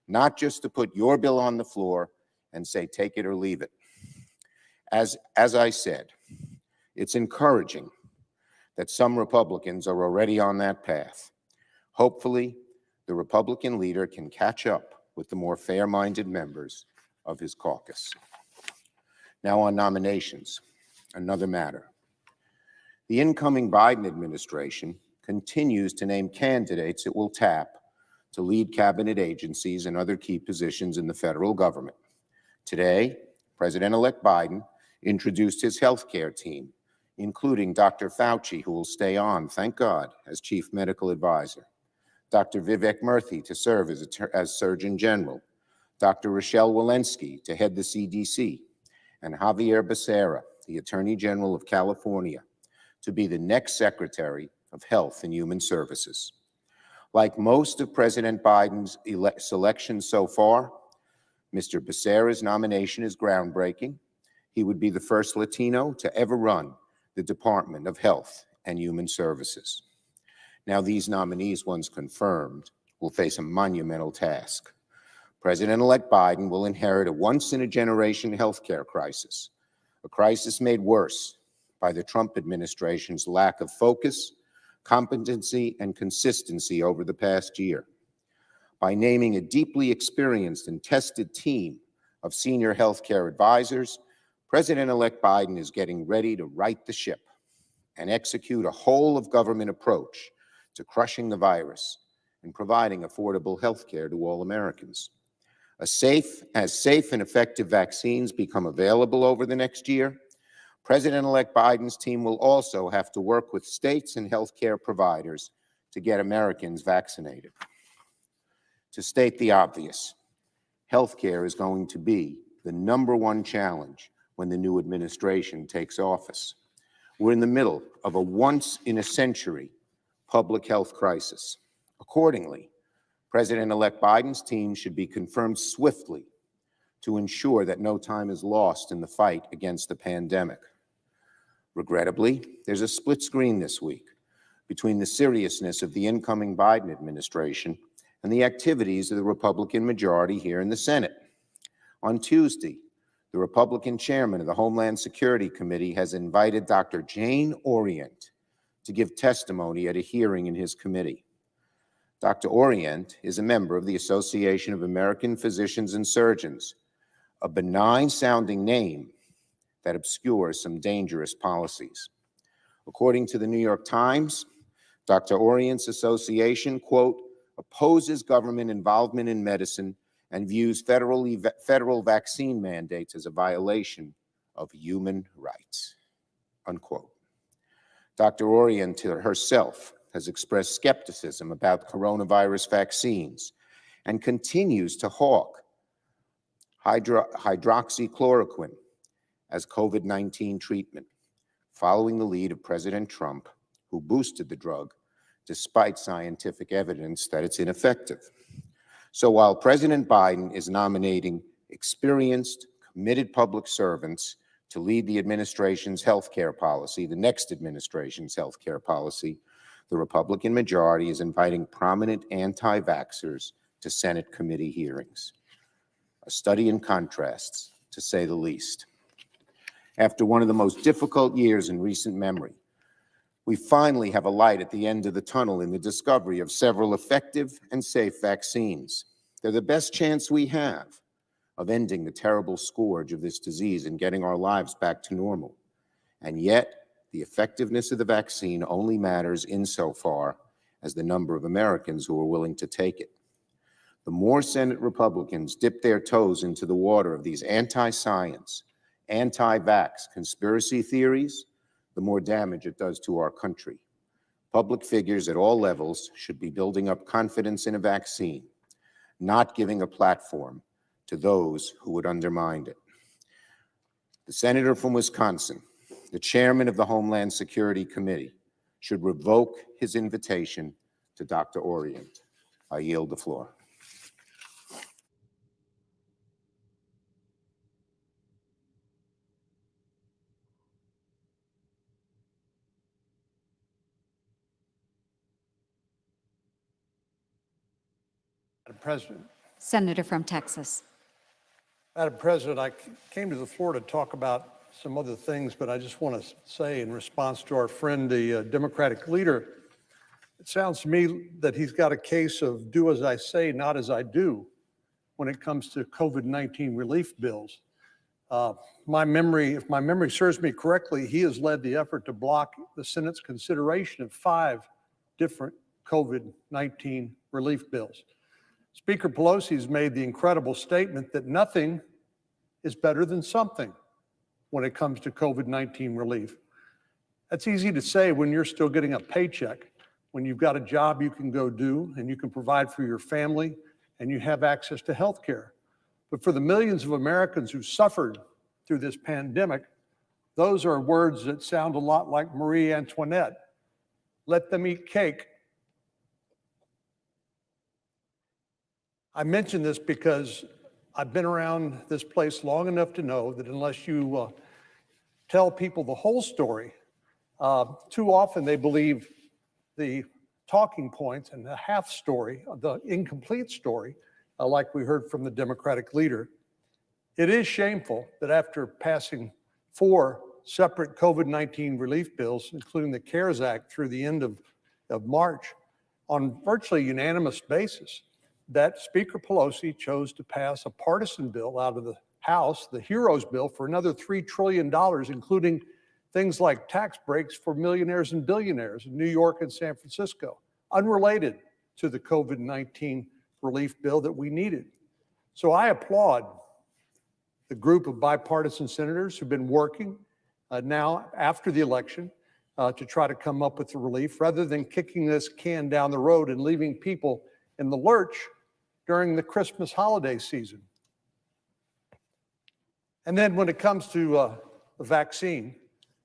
not just to put your bill on the floor and say, take it or leave it. As I said, it's encouraging that some Republicans are already on that path. Hopefully, the Republican leader can catch up with the more fair-minded members of his caucus. Now on nominations, another matter. The incoming Biden administration continues to name candidates it will tap to lead cabinet agencies and other key positions in the federal government. Today, President-elect Biden introduced his healthcare team, including Dr. Fauci, who will stay on, thank God, as chief medical advisor, Dr. Vivek Murthy to serve as Surgeon General, Dr. Rochelle Walensky to head the CDC, and Javier Becerra, the Attorney General of California, to be the next Secretary of Health and Human Services. Like most of President Biden's selections so far, Mr. Becerra's nomination is groundbreaking. He would be the first Latino to ever run the Department of Health and Human Services. Now, these nominees, once confirmed, will face a monumental task. President-elect Biden will inherit a once-in-a-generation healthcare crisis, a crisis made worse by the Trump administration's lack of focus, competency, and consistency over the past year. By naming a deeply experienced and tested team of senior healthcare advisors, President-elect Biden is getting ready to right the ship and execute a whole-of-government approach to crushing the virus and providing affordable health care to all Americans. As safe and effective vaccines become available over the next year, President-elect Biden's team will also have to work with states and healthcare providers to get Americans vaccinated. To state the obvious, healthcare is going to be the #1 challenge when the new administration takes office. We're in the middle of a once-in-a-century public health crisis. Accordingly, President-elect Biden's team should be confirmed swiftly to ensure that no time is lost in the fight against the pandemic. Regrettably, there's a split screen this week between the seriousness of the incoming Biden administration and the activities of the Republican majority here in the Senate. On Tuesday, the Republican chairman of the Homeland Security Committee has invited Dr. Jane Orient to give testimony at a hearing in his committee. Dr. Orient is a member of the Association of American Physicians and Surgeons, a benign-sounding name that obscures some dangerous policies. According to the New York Times, Dr. Orient's association, quote, opposes government involvement in medicine and views federal vaccine mandates as a violation of human rights, unquote. Dr. Orient herself has expressed skepticism about coronavirus vaccines and continues to hawk hydroxychloroquine as COVID-19 treatment, following the lead of President Trump, who boosted the drug despite scientific evidence that it's ineffective. So while President Biden is nominating experienced, committed public servants to lead the administration's healthcare policy, the next administration's healthcare policy, the Republican majority is inviting prominent anti-vaxxers to Senate committee hearings. A study in contrasts, to say the least. After one of the most difficult years in recent memory, we finally have a light at the end of the tunnel in the discovery of several effective and safe vaccines. They're the best chance we have of ending the terrible scourge of this disease and getting our lives back to normal. And yet, the effectiveness of the vaccine only matters insofar as the number of Americans who are willing to take it. The more Senate Republicans dip their toes into the water of these anti-science, anti-vax conspiracy theories, the more damage it does to our country. Public figures at all levels should be building up confidence in a vaccine, not giving a platform to those who would undermine it. The senator from Wisconsin, the chairman of the Homeland Security Committee, should revoke his invitation to Dr. Orient. I yield the floor. Madam President. Senator from Texas. Madam President, I came to the floor to talk about some other things, but I just want to say in response to our friend, the Democratic leader, it sounds to me that he's got a case of do as I say, not as I do when it comes to COVID-19 relief bills. If my memory serves me correctly, he has led the effort to block the Senate's consideration of 5 different COVID-19 relief bills. Speaker Pelosi has made the incredible statement that nothing is better than something when it comes to COVID-19 relief. That's easy to say when you're still getting a paycheck, when you've got a job you can go do and you can provide for your family and you have access to health care. But for the millions of Americans who suffered through this pandemic, those are words that sound a lot like Marie Antoinette. Let them eat cake. I mention this because I've been around this place long enough to know that unless you tell people the whole story, too often they believe the talking points and the half story, the incomplete story, like we heard from the Democratic leader. It is shameful that after passing 4 separate COVID-19 relief bills, including the CARES Act through the end of March, on virtually unanimous basis, that Speaker Pelosi chose to pass a partisan bill out of the House, the HEROES bill, for another $3 trillion, including things like tax breaks for millionaires and billionaires in New York and San Francisco, unrelated to the COVID-19 relief bill that we needed. So I applaud the group of bipartisan senators who've been working now after the election to try to come up with the relief rather than kicking this can down the road and leaving people in the lurch during the Christmas holiday season. And then when it comes to the vaccine,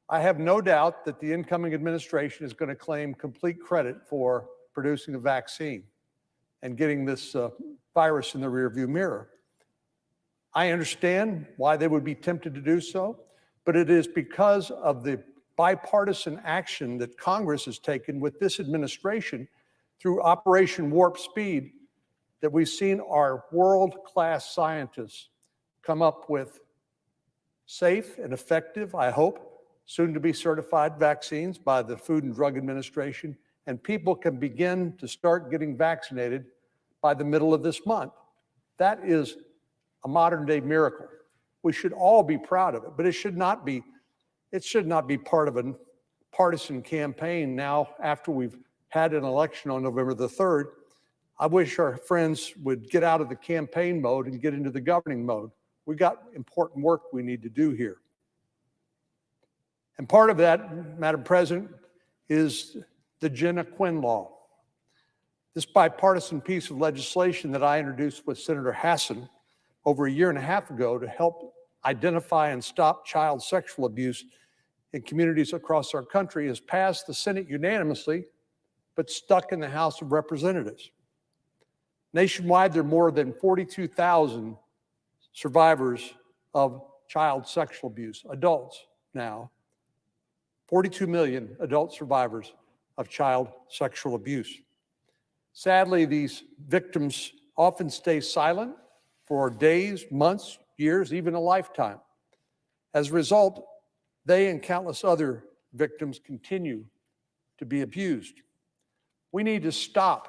I have no doubt that the incoming administration is going to claim complete credit for producing a vaccine and getting this virus in the rearview mirror. I understand why they would be tempted to do so, but it is because of the bipartisan action that Congress has taken with this administration through Operation Warp Speed that we've seen our world-class scientists come up with safe and effective, I hope, soon to be certified vaccines by the Food and Drug Administration, and people can begin to start getting vaccinated by the middle of this month. That is a modern day miracle. We should all be proud of it, but it should not be part of a partisan campaign now after we've had an election on November the 3rd. I wish our friends would get out of the campaign mode and get into the governing mode. We got important work we need to do here. And part of that, Madam President, is the Jenna Quinn Law. This bipartisan piece of legislation that I introduced with Senator Hassan over a year and a half ago to help identify and stop child sexual abuse in communities across our country has passed the Senate unanimously, but stuck in the House of Representatives. Nationwide, there are more than 42,000 survivors of child sexual abuse, adults now. 42 million adult survivors of child sexual abuse. Sadly, these victims often stay silent for days, months, years, even a lifetime. As a result, they and countless other victims continue to be abused. We need to stop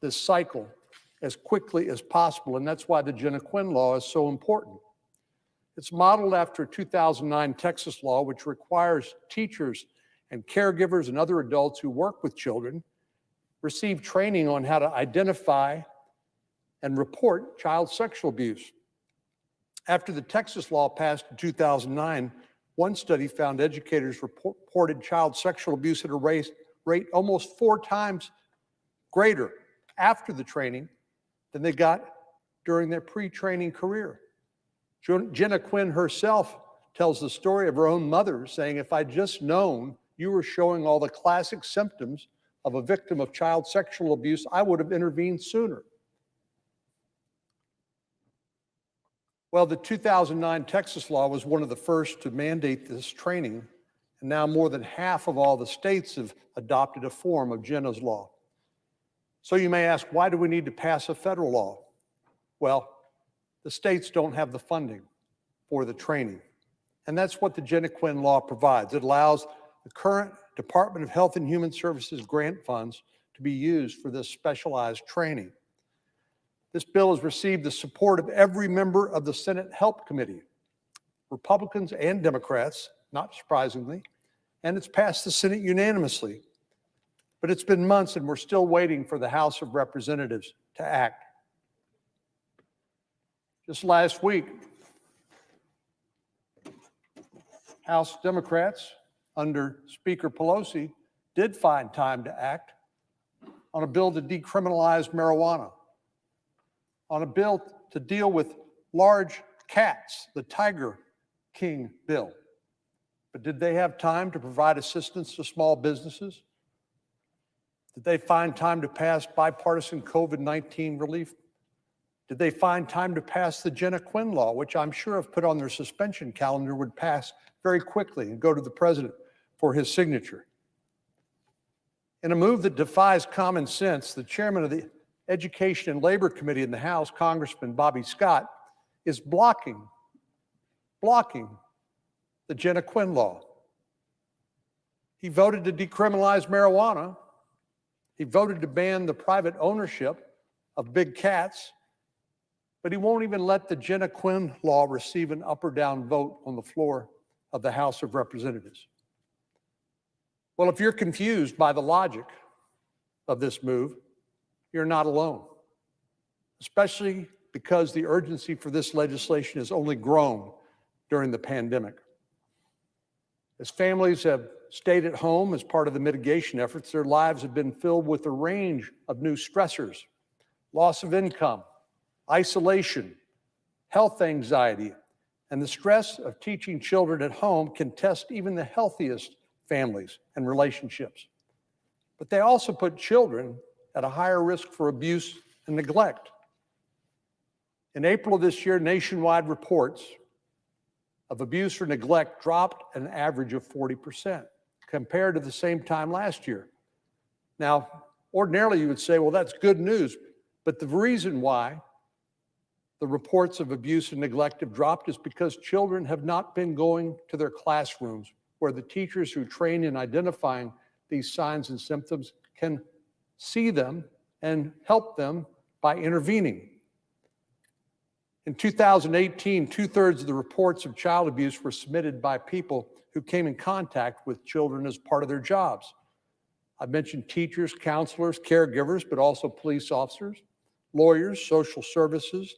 this cycle as quickly as possible, and that's why the Jenna Quinn Law is so important. It's modeled after a 2009 Texas law, which requires teachers and caregivers and other adults who work with children receive training on how to identify and report child sexual abuse. After the Texas law passed in 2009, one study found educators reported child sexual abuse at a rate almost 4 times greater after the training than they got during their pre-training career. Jenna Quinn herself tells the story of her own mother saying, "If I'd just known you were showing all the classic symptoms of a victim of child sexual abuse, I would have intervened sooner." Well, the 2009 Texas law was one of the first to mandate this training, and now more than half of all the states have adopted a form of Jenna's law. So you may ask, why do we need to pass a federal law? Well, the states don't have the funding for the training, and that's what the Jenna Quinn law provides. It allows the current Department of Health and Human Services grant funds to be used for this specialized training. This bill has received the support of every member of the Senate Help Committee, Republicans and Democrats, not surprisingly, and it's passed the Senate unanimously. But it's been months and we're still waiting for the House of Representatives to act. Just last week, House Democrats under Speaker Pelosi did find time to act on a bill to decriminalize marijuana, on a bill to deal with large cats, the Tiger King bill. But did they have time to provide assistance to small businesses? Did they find time to pass bipartisan COVID-19 relief? Did they find time to pass the Jenna Quinn law, which I'm sure if put on their suspension calendar would pass very quickly and go to the president for his signature? In a move that defies common sense, the chairman of the Education and Labor Committee in the House, Congressman Bobby Scott, is blocking the Jenna Quinn law. He voted to decriminalize marijuana. He voted to ban the private ownership of big cats, but he won't even let the Jenna Quinn law receive an up or down vote on the floor of the House of Representatives. Well, if you're confused by the logic of this move, you're not alone, especially because the urgency for this legislation has only grown during the pandemic. As families have stayed at home as part of the mitigation efforts, their lives have been filled with a range of new stressors: loss of income, isolation, health anxiety, and the stress of teaching children at home can test even the healthiest families and relationships. But they also put children at a higher risk for abuse and neglect. In April of this year, nationwide reports of abuse or neglect dropped an average of 40% compared to the same time last year. Now, ordinarily you would say, well, that's good news, but the reason why the reports of abuse and neglect have dropped is because children have not been going to their classrooms where the teachers who train in identifying these signs and symptoms can see them and help them by intervening. In 2018, 2/3 of the reports of child abuse were submitted by people who came in contact with children as part of their jobs. I mentioned teachers, counselors, caregivers, but also police officers, lawyers, social services,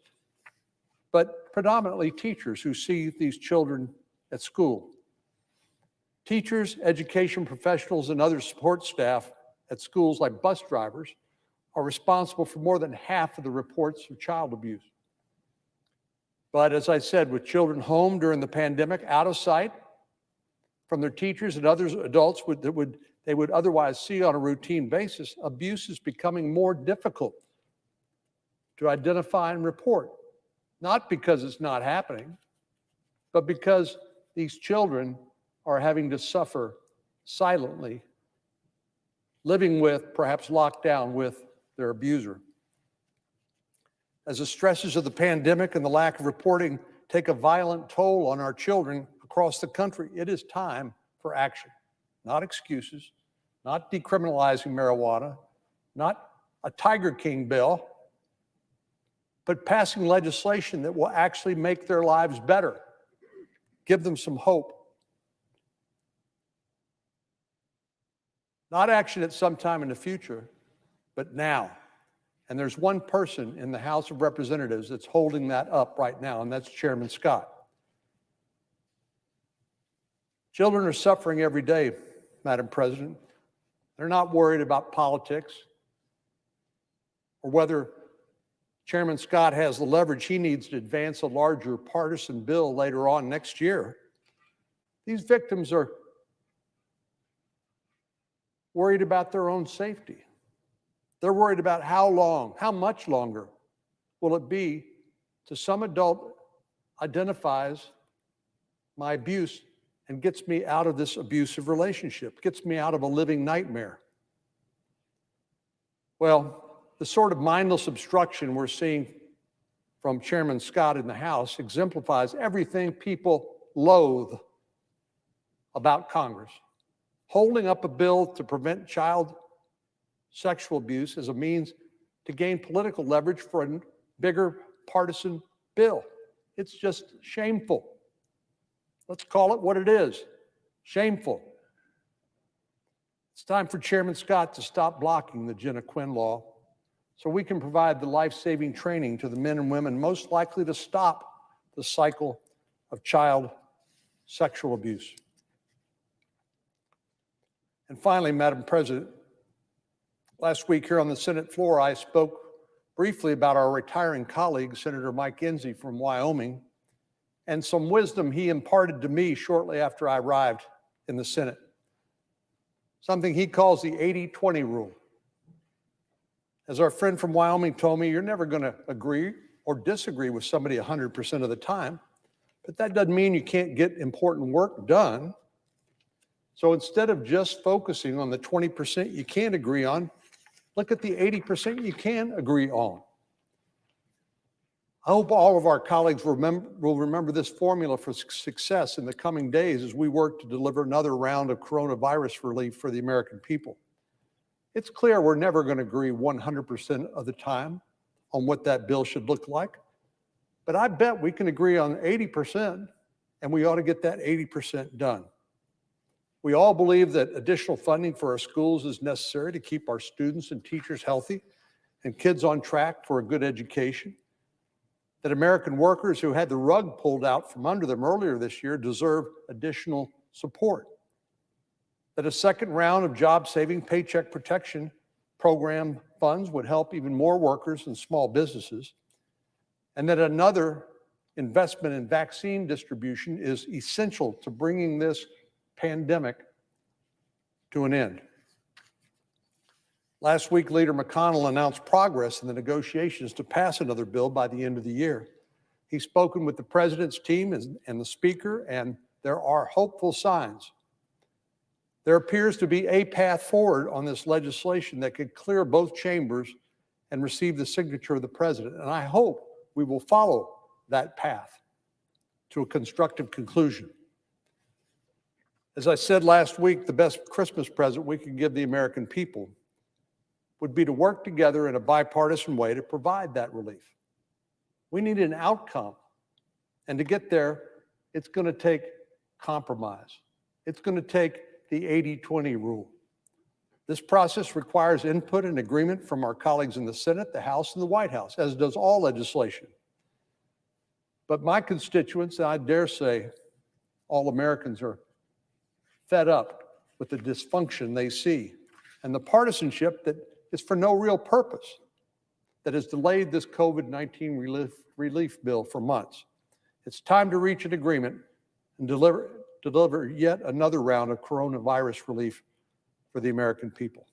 but predominantly teachers who see these children at school. Teachers, education professionals, and other support staff at schools like bus drivers are responsible for more than half of the reports of child abuse. But as I said, with children home during the pandemic, out of sight from their teachers and other adults they would otherwise see on a routine basis, abuse is becoming more difficult to identify and report. Not because it's not happening, but because these children are having to suffer silently, living with, perhaps locked down with their abuser. As the stresses of the pandemic and the lack of reporting take a violent toll on our children across the country, it is time for action. Not excuses, not decriminalizing marijuana, not a Tiger King bill, but passing legislation that will actually make their lives better, give them some hope. Not action at some time in the future, but now. And there's one person in the House of Representatives that's holding that up right now, and that's Chairman Scott. Children are suffering every day, Madam President. They're not worried about politics or whether Chairman Scott has the leverage he needs to advance a larger partisan bill later on next year. These victims are worried about their own safety. They're worried about how long, how much longer will it be till some adult identifies my abuse and gets me out of this abusive relationship, gets me out of a living nightmare. Well, the sort of mindless obstruction we're seeing from Chairman Scott in the House exemplifies everything people loathe about Congress. Holding up a bill to prevent child sexual abuse as a means to gain political leverage for a bigger partisan bill. It's just shameful. Let's call it what it is, shameful. It's time for Chairman Scott to stop blocking the Jenna Quinn law so we can provide the life-saving training to the men and women most likely to stop the cycle of child sexual abuse. And finally, Madam President, last week here on the Senate floor, I spoke briefly about our retiring colleague, Senator Mike Enzi from Wyoming, and some wisdom he imparted to me shortly after I arrived in the Senate. Something he calls the 80-20 rule. As our friend from Wyoming told me, you're never going to agree or disagree with somebody 100% of the time, but that doesn't mean you can't get important work done. So instead of just focusing on the 20% you can't agree on, look at the 80% you can agree on. I hope all of our colleagues will remember this formula for success in the coming days as we work to deliver another round of coronavirus relief for the American people. It's clear we're never going to agree 100% of the time on what that bill should look like, but I bet we can agree on 80%, and we ought to get that 80% done. We all believe that additional funding for our schools is necessary to keep our students and teachers healthy and kids on track for a good education. That American workers who had the rug pulled out from under them earlier this year deserve additional support. That a second round of job-saving Paycheck Protection Program funds would help even more workers and small businesses. And that another investment in vaccine distribution is essential to bringing this pandemic to an end. Last week, Leader McConnell announced progress in the negotiations to pass another bill by the end of the year. He's spoken with the president's team and the speaker, and there are hopeful signs. There appears to be a path forward on this legislation that could clear both chambers and receive the signature of the president. And I hope we will follow that path to a constructive conclusion. As I said last week, the best Christmas present we could give the American people would be to work together in a bipartisan way to provide that relief. We need an outcome. And to get there, it's going to take compromise. It's going to take the 80-20 rule. This process requires input and agreement from our colleagues in the Senate, the House, and the White House, as does all legislation. But my constituents, and I dare say all Americans, are fed up with the dysfunction they see and the partisanship that is for no real purpose that has delayed this COVID-19 relief bill for months. It's time to reach an agreement and deliver yet another round of coronavirus relief for the American people.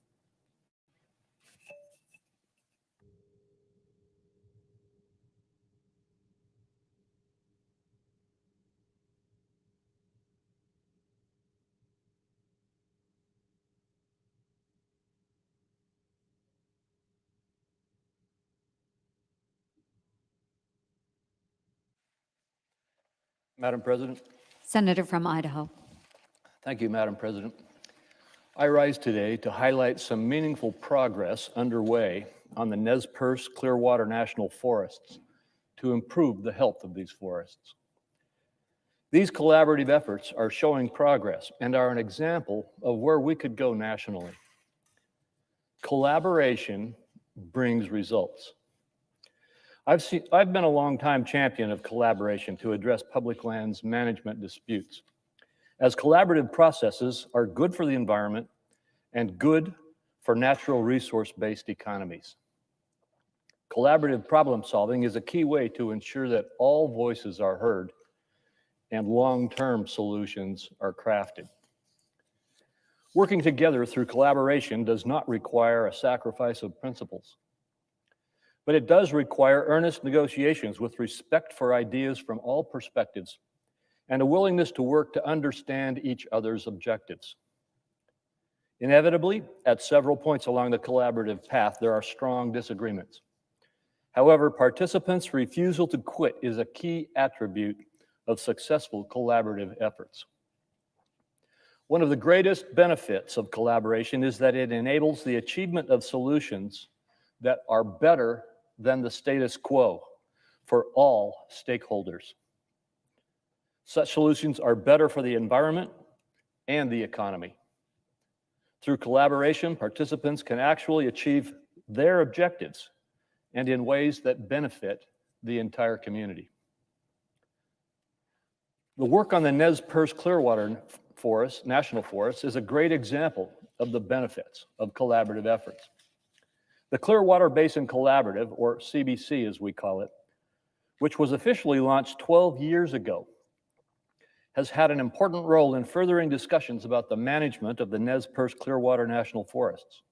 Madam President. Senator from Idaho. Thank you, Madam President. I rise today to highlight some meaningful progress underway on the Nez Perce Clearwater National Forests to improve the health of these forests. These collaborative efforts are showing progress and are an example of where we could go nationally. Collaboration brings results. I've been a longtime champion of collaboration to address public lands management disputes, as collaborative processes are good for the environment and good for natural resource-based economies. Collaborative problem solving is a key way to ensure that all voices are heard and long-term solutions are crafted. Working together through collaboration does not require a sacrifice of principles, but it does require earnest negotiations with respect for ideas from all perspectives and a willingness to work to understand each other's objectives. Inevitably, at several points along the collaborative path, there are strong disagreements. However, participants' refusal to quit is a key attribute of successful collaborative efforts. One of the greatest benefits of collaboration is that it enables the achievement of solutions that are better than the status quo for all stakeholders. Such solutions are better for the environment and the economy. Through collaboration, participants can actually achieve their objectives and in ways that benefit the entire community. The work on the Nez Perce Clearwater National Forest is a great example of the benefits of collaborative efforts. The Clearwater Basin Collaborative, or CBC as we call it, which was officially launched 12 years ago, has had an important role in furthering discussions about the management of the Nez Perce Clearwater National Forests.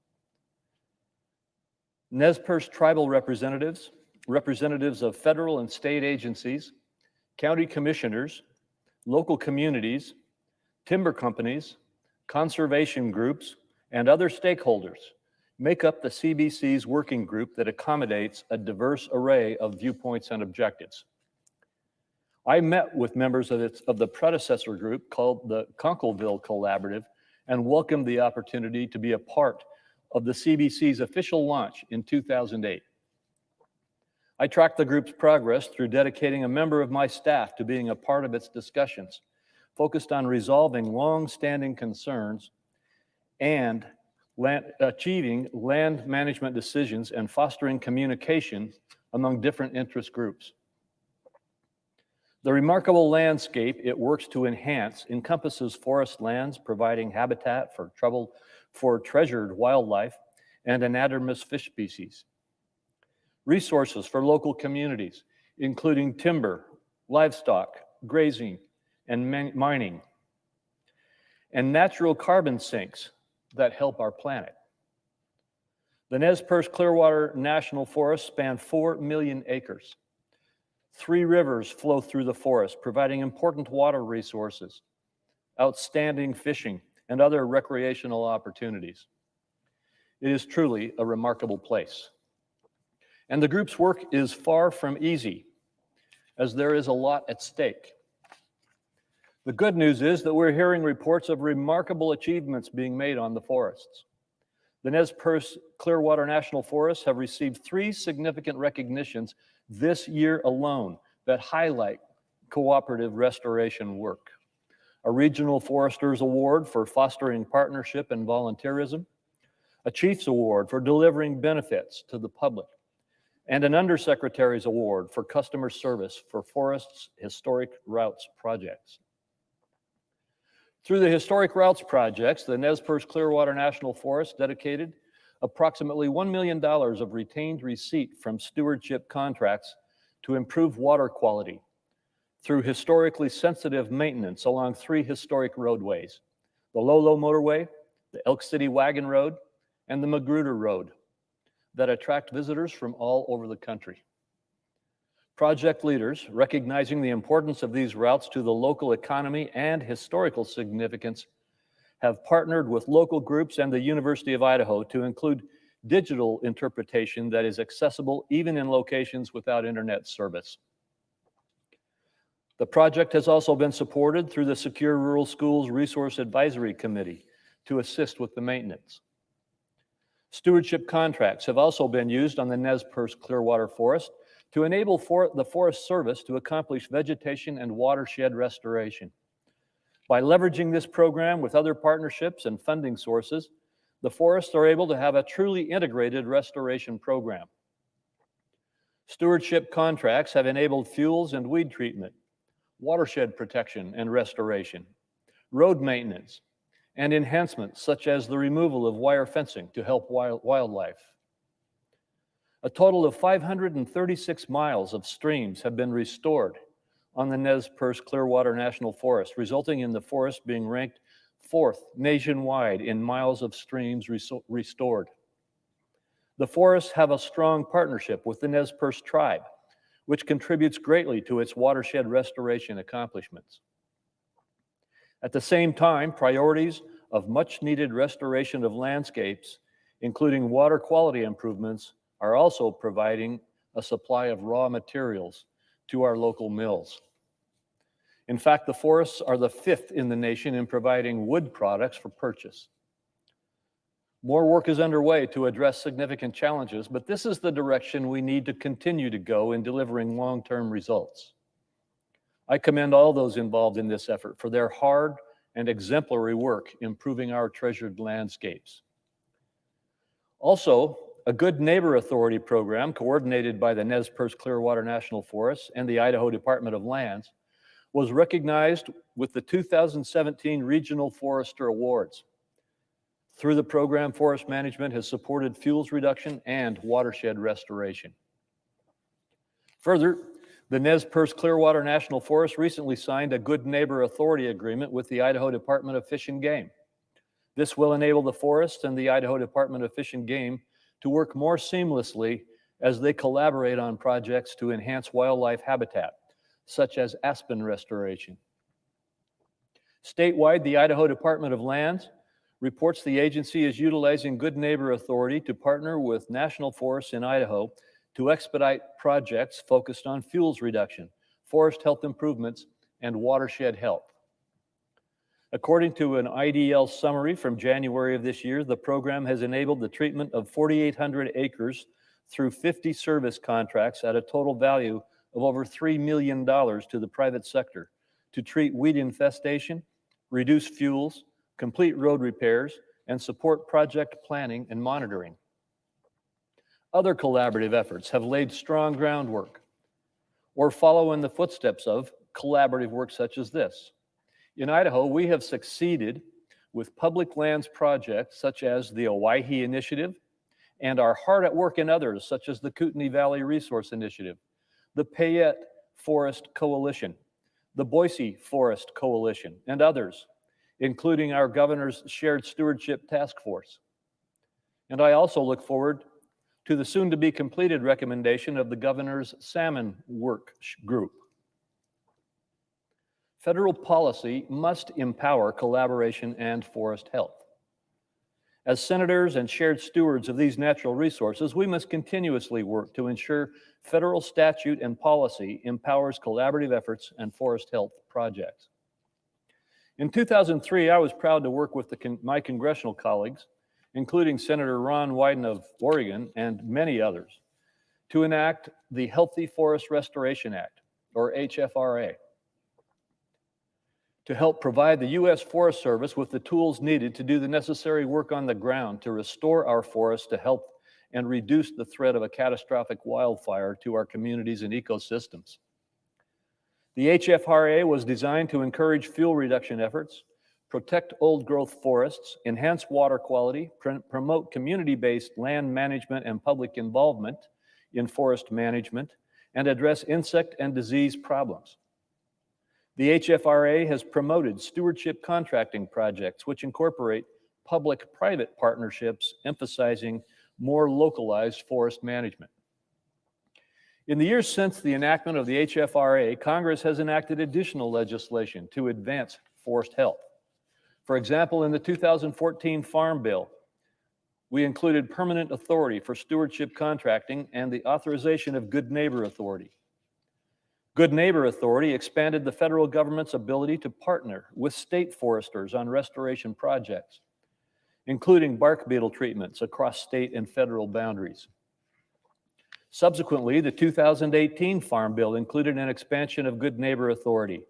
Nez Perce tribal representatives, representatives of federal and state agencies, county commissioners, local communities, timber companies, conservation groups, and other stakeholders make up the CBC's working group that accommodates a diverse array of viewpoints and objectives. I met with members of the predecessor group called the Conkleville Collaborative and welcomed the opportunity to be a part of the CBC's official launch in 2008. I tracked the group's progress through dedicating a member of my staff to being a part of its discussions, focused on resolving long-standing concerns and achieving land management decisions and fostering communication among different interest groups. The remarkable landscape it works to enhance encompasses forest lands providing habitat for treasured wildlife and anadromous fish species, resources for local communities, including timber, livestock, grazing, and mining, and natural carbon sinks that help our planet. The Nez Perce Clearwater National Forest span 4 million acres. 3 rivers flow through the forest, providing important water resources, outstanding fishing, and other recreational opportunities. It is truly a remarkable place. And the group's work is far from easy, as there is a lot at stake. The good news is that we're hearing reports of remarkable achievements being made on the forests. The Nez Perce Clearwater National Forests have received 3 significant recognitions this year alone that highlight cooperative restoration work. A Regional Foresters Award for fostering partnership and volunteerism, a Chiefs Award for delivering benefits to the public, and an Undersecretary's Award for customer service for Forests Historic Routes projects. Through the Historic Routes projects, the Nez Perce Clearwater National Forest dedicated approximately $1 million of retained receipt from stewardship contracts to improve water quality through historically sensitive maintenance along 3 historic roadways, the Lolo Motorway, the Elk City Wagon Road, and the Magruder Road, that attract visitors from all over the country. Project leaders, recognizing the importance of these routes to the local economy and historical significance, have partnered with local groups and the University of Idaho to include digital interpretation that is accessible even in locations without internet service. The project has also been supported through the Secure Rural Schools Resource Advisory Committee to assist with the maintenance. Stewardship contracts have also been used on the Nez Perce Clearwater Forest to enable the Forest Service to accomplish vegetation and watershed restoration. By leveraging this program with other partnerships and funding sources, the forests are able to have a truly integrated restoration program. Stewardship contracts have enabled fuels and weed treatment, watershed protection and restoration, road maintenance, and enhancements such as the removal of wire fencing to help wildlife. A total of 536 miles of streams have been restored on the Nez Perce Clearwater National Forest, resulting in the forest being ranked 4th nationwide in miles of streams restored. The forests have a strong partnership with the Nez Perce tribe, which contributes greatly to its watershed restoration accomplishments. At the same time, priorities of much-needed restoration of landscapes, including water quality improvements, are also providing a supply of raw materials to our local mills. In fact, the forests are the 5th in the nation in providing wood products for purchase. More work is underway to address significant challenges, but this is the direction we need to continue to go in delivering long-term results. I commend all those involved in this effort for their hard and exemplary work improving our treasured landscapes. Also, a Good Neighbor Authority program coordinated by the Nez Perce Clearwater National Forest and the Idaho Department of Lands was recognized with the 2017 Regional Forester Awards. Through the program, forest management has supported fuels reduction and watershed restoration. Further, the Nez Perce Clearwater National Forest recently signed a Good Neighbor Authority agreement with the Idaho Department of Fish and Game. This will enable the forest and the Idaho Department of Fish and Game to work more seamlessly as they collaborate on projects to enhance wildlife habitat, such as aspen restoration. Statewide, the Idaho Department of Lands reports the agency is utilizing Good Neighbor Authority to partner with national forests in Idaho to expedite projects focused on fuels reduction, forest health improvements, and watershed health. According to an IDL summary from January of this year, the program has enabled the treatment of 4,800 acres through 50 service contracts at a total value of over $3 million to the private sector to treat weed infestation, reduce fuels, complete road repairs, and support project planning and monitoring. Other collaborative efforts have laid strong groundwork or follow in the footsteps of collaborative work such as this. In Idaho, we have succeeded with public lands projects such as the Owyhee Initiative and are hard at work in others such as the Kootenai Valley Resource Initiative, the Payette Forest Coalition, the Boise Forest Coalition, and others, including our governor's Shared Stewardship Task Force. And I also look forward to the soon-to-be completed recommendation of the governor's Salmon Work Group. Federal policy must empower collaboration and forest health. As senators and shared stewards of these natural resources, we must continuously work to ensure federal statute and policy empowers collaborative efforts and forest health projects. In 2003, I was proud to work with my congressional colleagues, including Senator Ron Wyden of Oregon and many others, to enact the Healthy Forest Restoration Act, or HFRA, to help provide the U.S. Forest Service with the tools needed to do the necessary work on the ground to restore our forests to help and reduce the threat of a catastrophic wildfire to our communities and ecosystems. The HFRA was designed to encourage fuel reduction efforts, protect old-growth forests, enhance water quality, promote community-based land management and public involvement in forest management, and address insect and disease problems. The HFRA has promoted stewardship contracting projects which incorporate public-private partnerships emphasizing more localized forest management. In the years since the enactment of the HFRA, Congress has enacted additional legislation to advance forest health. For example, in the 2014 Farm Bill, we included permanent authority for stewardship contracting and the authorization of Good Neighbor Authority. Good Neighbor Authority expanded the federal government's ability to partner with state foresters on restoration projects, including bark beetle treatments across state and federal boundaries. Subsequently, the 2018 Farm Bill included an expansion of Good Neighbor Authority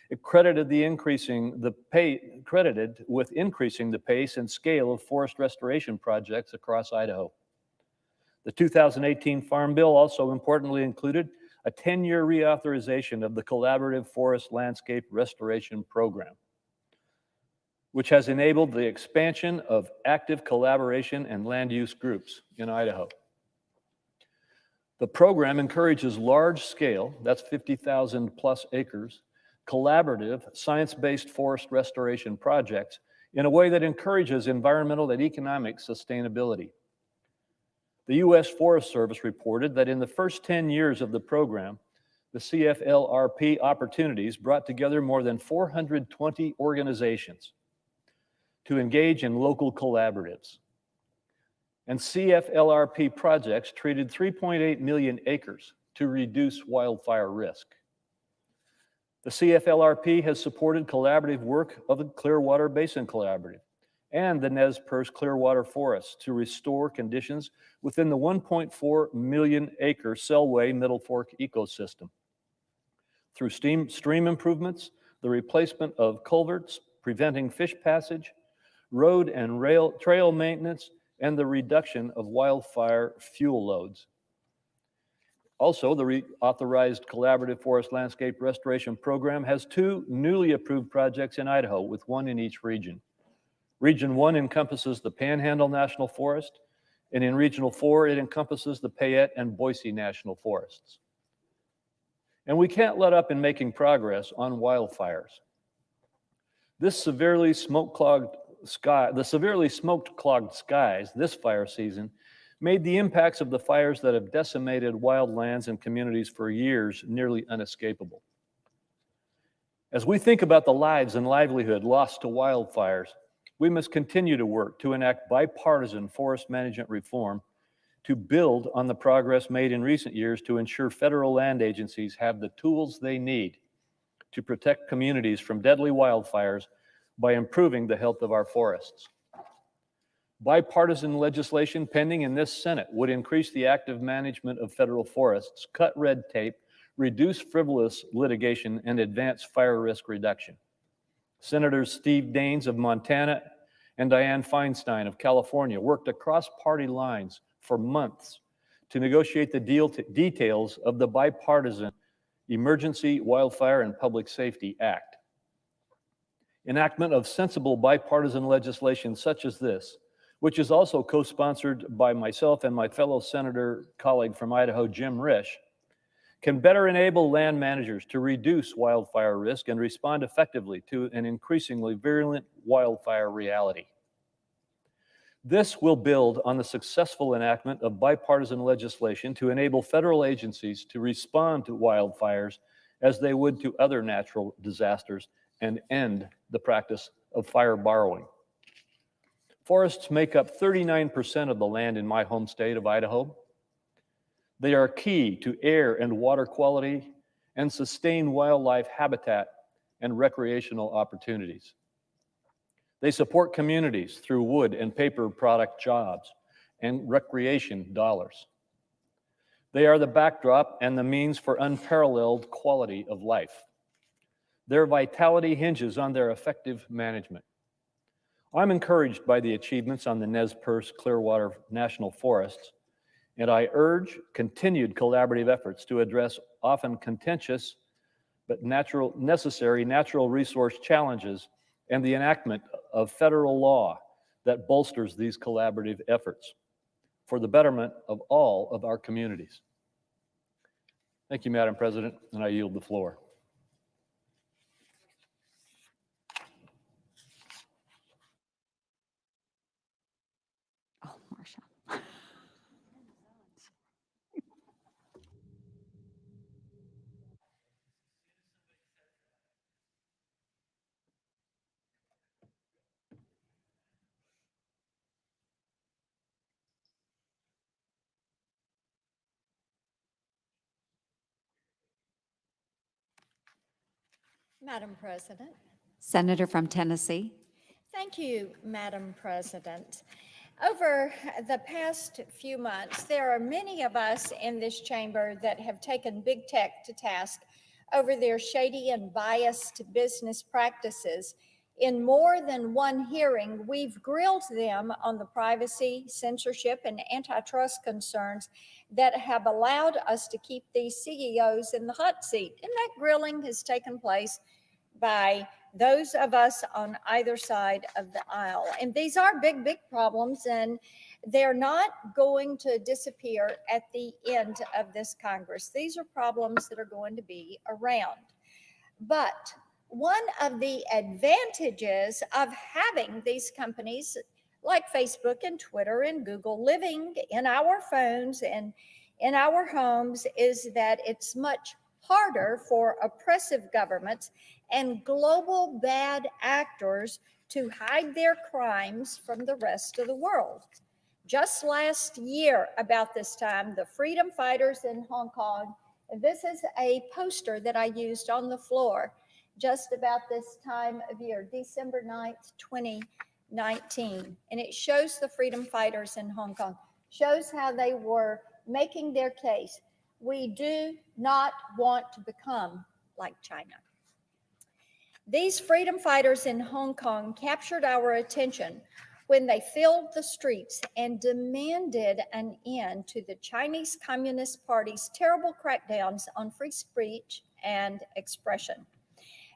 It credited with increasing the pace and scale of forest restoration projects across Idaho. The 2018 Farm Bill also importantly included a 10-year reauthorization of the Collaborative Forest Landscape Restoration Program, which has enabled the expansion of active collaboration and land use groups in Idaho. The program encourages large-scale, that's 50,000 plus acres, collaborative, science-based forest restoration projects in a way that encourages environmental and economic sustainability. The U.S. Forest Service reported that in the first 10 years of the program, the CFLRP opportunities brought together more than 420 organizations to engage in local collaboratives. And CFLRP projects treated 3.8 million acres to reduce wildfire risk. The CFLRP has supported collaborative work of the Clearwater Basin Collaborative and the Nez Perce Clearwater Forest to restore conditions within the 1.4 million acre Selway Middle Fork ecosystem. Through stream improvements, the replacement of culverts, preventing fish passage, road and trail maintenance, and the reduction of wildfire fuel loads. Also, the reauthorized Collaborative Forest Landscape Restoration Program has 2 newly approved projects in Idaho, with 1 in each region. Region 1 encompasses the Panhandle National Forest, and in Regional 4, it encompasses the Payette and Boise National Forests. And we can't let up in making progress on wildfires. The severely smoke-clogged skies this fire season made the impacts of the fires that have decimated wild lands and communities for years nearly unescapable. As we think about the lives and livelihood lost to wildfires, we must continue to work to enact bipartisan forest management reform to build on the progress made in recent years to ensure federal land agencies have the tools they need to protect communities from deadly wildfires by improving the health of our forests. Bipartisan legislation pending in this Senate would increase the active management of federal forests, cut red tape, reduce frivolous litigation, and advance fire risk reduction. Senators Steve Daines of Montana and Dianne Feinstein of California worked across party lines for months to negotiate the details of the bipartisan Emergency Wildfire and Public Safety Act. Enactment of sensible bipartisan legislation such as this, which is also co-sponsored by myself and my fellow senator colleague from Idaho, Jim Risch, can better enable land managers to reduce wildfire risk and respond effectively to an increasingly virulent wildfire reality. This will build on the successful enactment of bipartisan legislation to enable federal agencies to respond to wildfires as they would to other natural disasters and end the practice of fire borrowing. Forests make up 39% of the land in my home state of Idaho. They are key to air and water quality and sustain wildlife habitat and recreational opportunities. They support communities through wood and paper product jobs and recreation dollars. They are the backdrop and the means for unparalleled quality of life. Their vitality hinges on their effective management. I'm encouraged by the achievements on the Nez Perce Clearwater National Forests, and I urge continued collaborative efforts to address often contentious but necessary natural resource challenges and the enactment of federal law that bolsters these collaborative efforts for the betterment of all of our communities. Thank you, Madam President, and I yield the floor. Oh, Marcia. Madam President. Senator from Tennessee. Thank you, Madam President. Over the past few months, there are many of us in this chamber that have taken big tech to task over their shady and biased business practices. In more than one hearing, we've grilled them on the privacy, censorship, and antitrust concerns that have allowed us to keep these CEOs in the hot seat. And that grilling has taken place by those of us on either side of the aisle. And these are big, big problems, and they're not going to disappear at the end of this Congress. These are problems that are going to be around. But one of the advantages of having these companies like Facebook and Twitter and Google living in our phones and in our homes is that it's much harder for oppressive governments and global bad actors to hide their crimes from the rest of the world. Just last year, about this time, the freedom fighters in Hong Kong, and this is a poster that I used on the floor just about this time of year, December 9th, 2019. And it shows the freedom fighters in Hong Kong, shows how they were making their case. We do not want to become like China. These freedom fighters in Hong Kong captured our attention when they filled the streets and demanded an end to the Chinese Communist Party's terrible crackdowns on free speech and expression.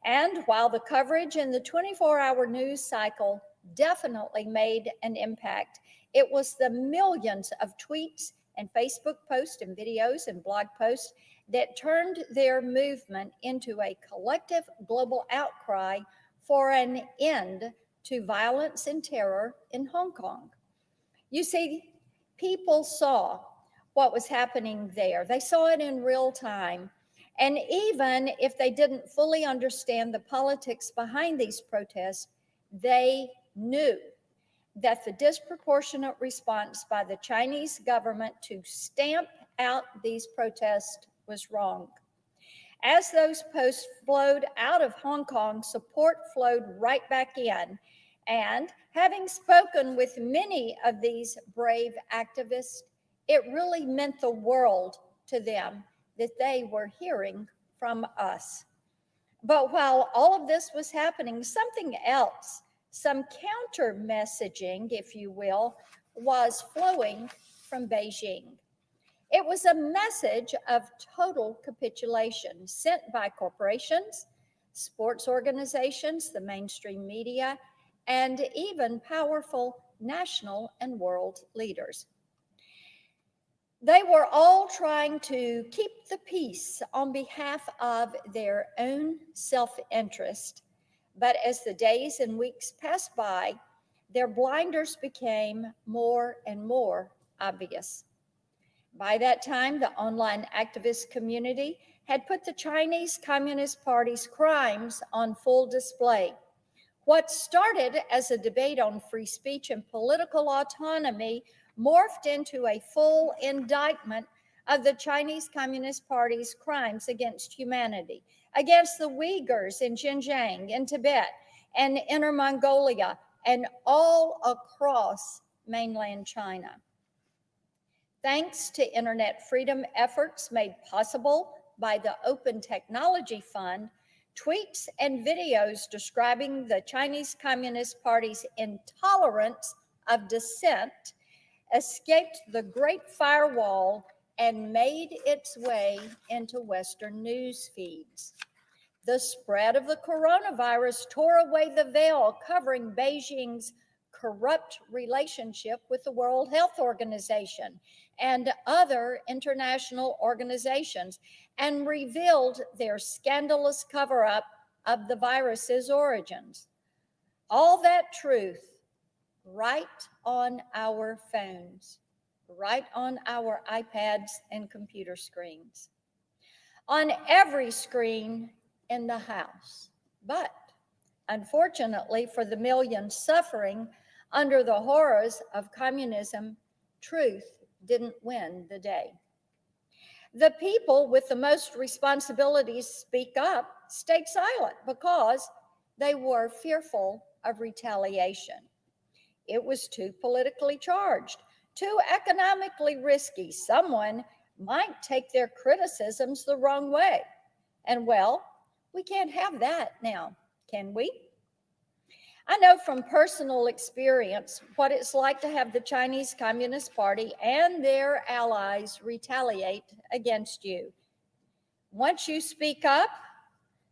And while the coverage in the 24-hour news cycle definitely made an impact, it was the millions of tweets and Facebook posts and videos and blog posts that turned their movement into a collective global outcry for an end to violence and terror in Hong Kong. You see, people saw what was happening there. They saw it in real time. And even if they didn't fully understand the politics behind these protests, they knew that the disproportionate response by the Chinese government to stamp out these protests was wrong. As those posts flowed out of Hong Kong, support flowed right back in. And having spoken with many of these brave activists, it really meant the world to them that they were hearing from us. But while all of this was happening, something else, some counter messaging, if you will, was flowing from Beijing. It was a message of total capitulation sent by corporations, sports organizations, the mainstream media, and even powerful national and world leaders. They were all trying to keep the peace on behalf of their own self-interest. But as the days and weeks passed by, their blinders became more and more obvious. By that time, the online activist community had put the Chinese Communist Party's crimes on full display. What started as a debate on free speech and political autonomy morphed into a full indictment of the Chinese Communist Party's crimes against humanity, against the Uyghurs in Xinjiang, in Tibet, and Inner Mongolia, and all across mainland China. Thanks to internet freedom efforts made possible by the Open Technology Fund, tweets and videos describing the Chinese Communist Party's intolerance of dissent escaped the Great Firewall and made its way into Western news feeds. The spread of the coronavirus tore away the veil covering Beijing's corrupt relationship with the World Health Organization and other international organizations and revealed their scandalous cover-up of the virus's origins. All that truth right on our phones, right on our iPads and computer screens, on every screen in the house. But unfortunately for the millions suffering under the horrors of communism, truth didn't win the day. The people with the most responsibilities to speak up stayed silent because they were fearful of retaliation. It was too politically charged, too economically risky. Someone might take their criticisms the wrong way. And well, we can't have that now, can we? I know from personal experience what it's like to have the Chinese Communist Party and their allies retaliate against you. Once you speak up,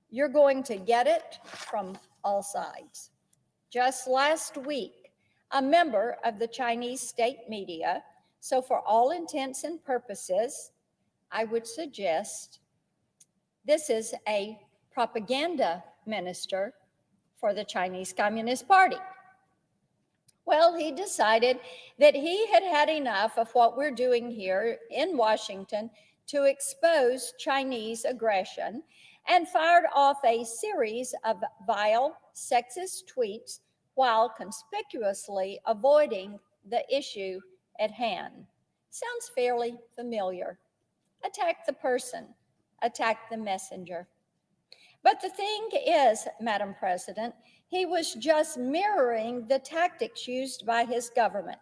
you're going to get it from all sides. Just last week, a member of the Chinese state media, so for all intents and purposes, I would suggest this is a propaganda minister for the Chinese Communist Party. Well, he decided that he had had enough of what we're doing here in Washington to expose Chinese aggression and fired off a series of vile, sexist tweets while conspicuously avoiding the issue at hand. Sounds fairly familiar. Attack the person, attack the messenger. But the thing is, Madam President, he was just mirroring the tactics used by his government.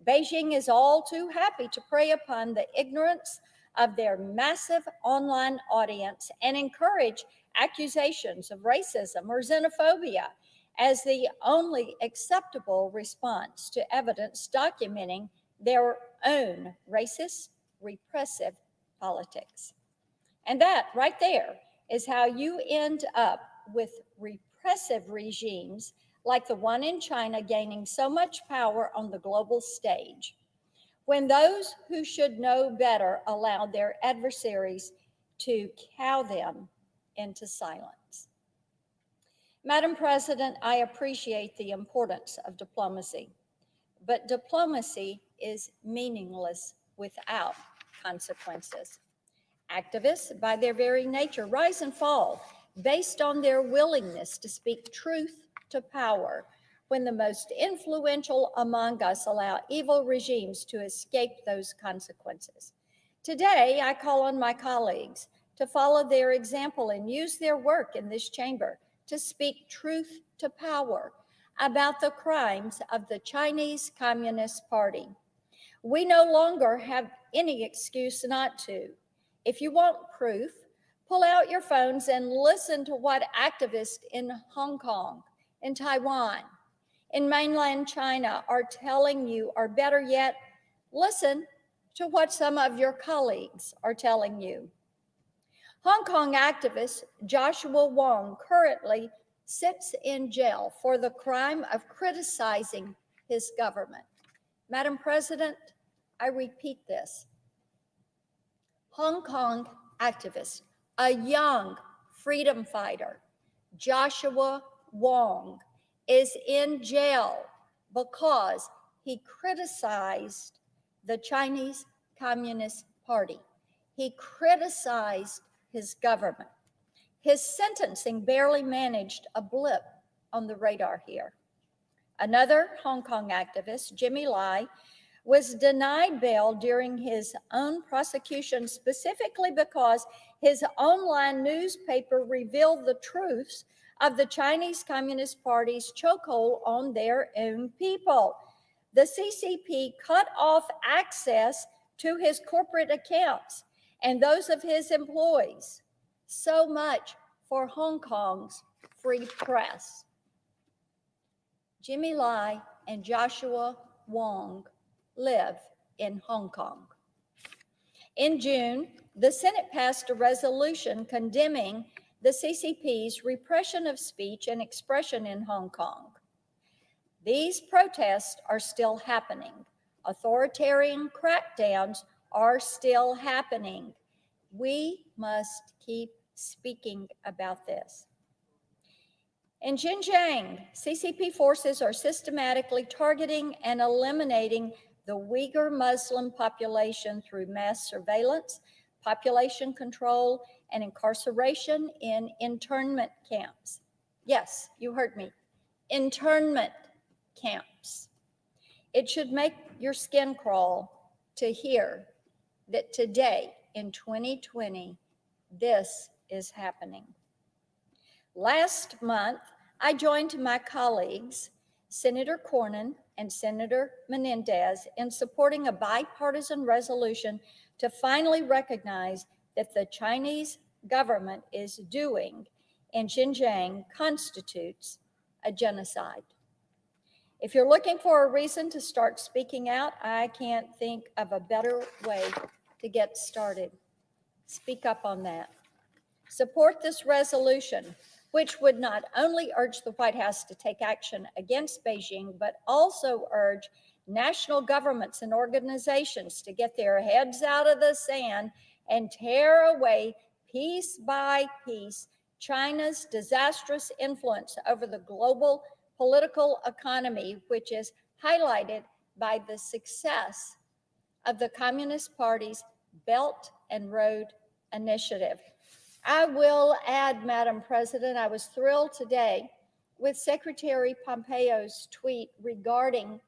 Beijing is all too happy to prey upon the ignorance of their massive online audience and encourage accusations of racism or xenophobia as the only acceptable response to evidence documenting their own racist, repressive politics. And that right there is how you end up with repressive regimes like the one in China gaining so much power on the global stage, when those who should know better allow their adversaries to cow them into silence. Madam President, I appreciate the importance of diplomacy, but diplomacy is meaningless without consequences. Activists, by their very nature, rise and fall based on their willingness to speak truth to power when the most influential among us allow evil regimes to escape those consequences. Today, I call on my colleagues to follow their example and use their work in this chamber to speak truth to power about the crimes of the Chinese Communist Party. We no longer have any excuse not to. If you want proof, pull out your phones and listen to what activists in Hong Kong, in Taiwan, in mainland China are telling you, or better yet, listen to what some of your colleagues are telling you. Hong Kong activist Joshua Wong currently sits in jail for the crime of criticizing his government. Madam President, I repeat this. Hong Kong activist, a young freedom fighter, Joshua Wong, is in jail because he criticized the Chinese Communist Party. He criticized his government. His sentencing barely managed a blip on the radar here. Another Hong Kong activist, Jimmy Lai, was denied bail during his own prosecution specifically because his online newspaper revealed the truths of the Chinese Communist Party's chokehold on their own people. The CCP cut off access to his corporate accounts and those of his employees. So much for Hong Kong's free press. Jimmy Lai and Joshua Wong live in Hong Kong. In June, the Senate passed a resolution condemning the CCP's repression of speech and expression in Hong Kong. These protests are still happening. Authoritarian crackdowns are still happening. We must keep speaking about this. In Xinjiang, CCP forces are systematically targeting and eliminating the Uyghur Muslim population through mass surveillance, population control, and incarceration in internment camps. Yes, you heard me, internment camps. It should make your skin crawl to hear that today in 2020, this is happening. Last month, I joined my colleagues, Senator Cornyn and Senator Menendez, in supporting a bipartisan resolution to finally recognize that the Chinese government is doing in Xinjiang constitutes a genocide. If you're looking for a reason to start speaking out, I can't think of a better way to get started. Speak up on that. Support this resolution, which would not only urge the White House to take action against Beijing, but also urge national governments and organizations to get their heads out of the sand and tear away piece by piece China's disastrous influence over the global political economy, which is highlighted by the success of the Communist Party's Belt and Road Initiative. I will add, Madam President, I was thrilled today with Secretary Pompeo's tweet regarding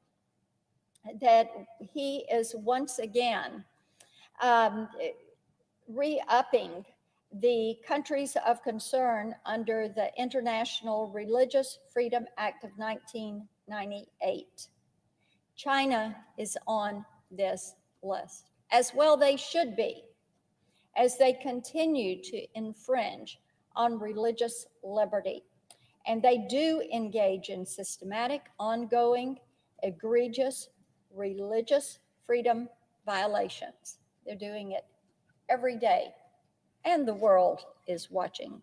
that he is once again re-upping the countries of concern under the International Religious Freedom Act of 1998. China is on this list, as well they should be, as they continue to infringe on religious liberty. And they do engage in systematic, ongoing, egregious religious freedom violations. They're doing it every day, and the world is watching.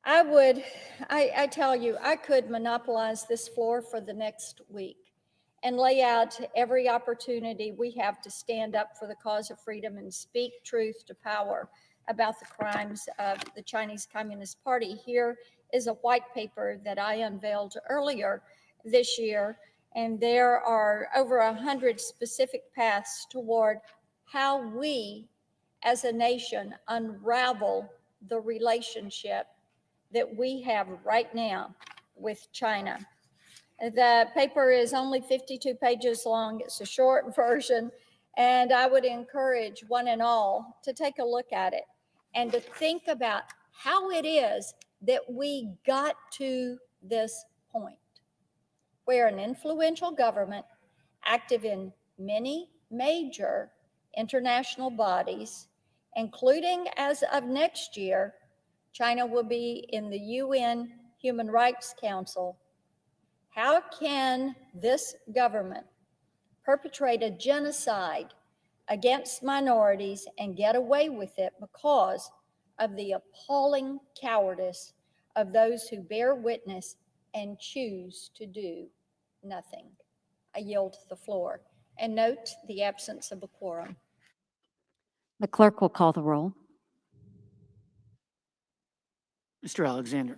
I tell you, I could monopolize this floor for the next week and lay out every opportunity we have to stand up for the cause of freedom and speak truth to power about the crimes of the Chinese Communist Party. Here is a white paper that I unveiled earlier this year, and there are over 100 specific paths toward how we as a nation unravel the relationship that we have right now with China. The paper is only 52 pages long. It's a short version, and I would encourage one and all to take a look at it and to think about how it is that we got to this point where an influential government active in many major international bodies, including as of next year, China will be in the UN Human Rights Council. How can this government perpetrate a genocide against minorities and get away with it because of the appalling cowardice of those who bear witness and choose to do nothing? I yield the floor. And note the absence of a quorum. The clerk will call the roll. Mr. Alexander.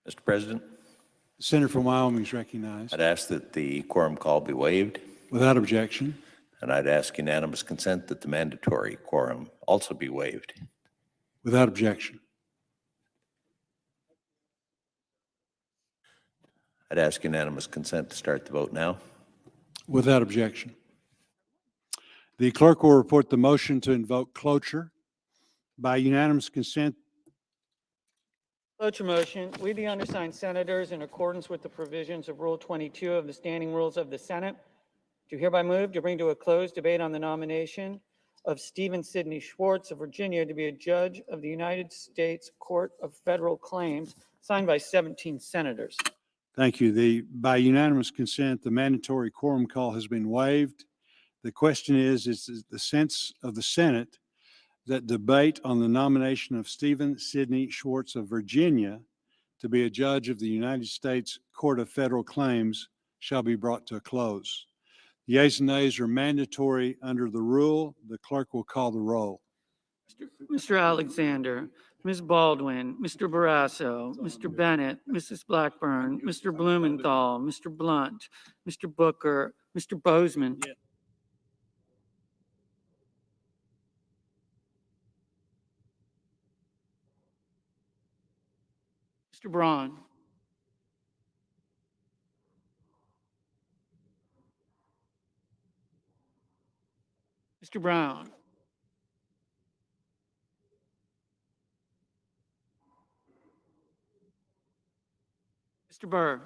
Mr. President, The senator from Wyoming is recognized. I'd ask that the quorum call be waived, Without objection. and I'd ask unanimous consent that the mandatory quorum also be waived. Without objection. I'd ask unanimous consent to start the vote now. Without objection. The clerk will report the motion to invoke cloture. By unanimous consent, Cloture motion, we, the undersigned senators, in accordance with the provisions of Rule 22 of the Standing Rules of the Senate, do hereby move to bring to a close debate on the nomination of Stephen Sidney Schwartz of Virginia to be a judge of the United States Court of Federal Claims, signed by 17 senators. thank you. By unanimous consent, the mandatory quorum call has been waived. The question is the sense of the Senate that debate on the nomination of Stephen Sidney Schwartz of Virginia to be a judge of the United States Court of Federal Claims shall be brought to a close. The yeas and nays are mandatory under the rule. The clerk will call the roll. Mr. Alexander, Ms. Baldwin, Mr. Barrasso, Mr. Bennett, Mrs. Blackburn, Mr. Blumenthal, Mr. Blunt, Mr. Booker, Mr. Bozeman. Mr. Braun. Mr. Brown. Mr. Burr.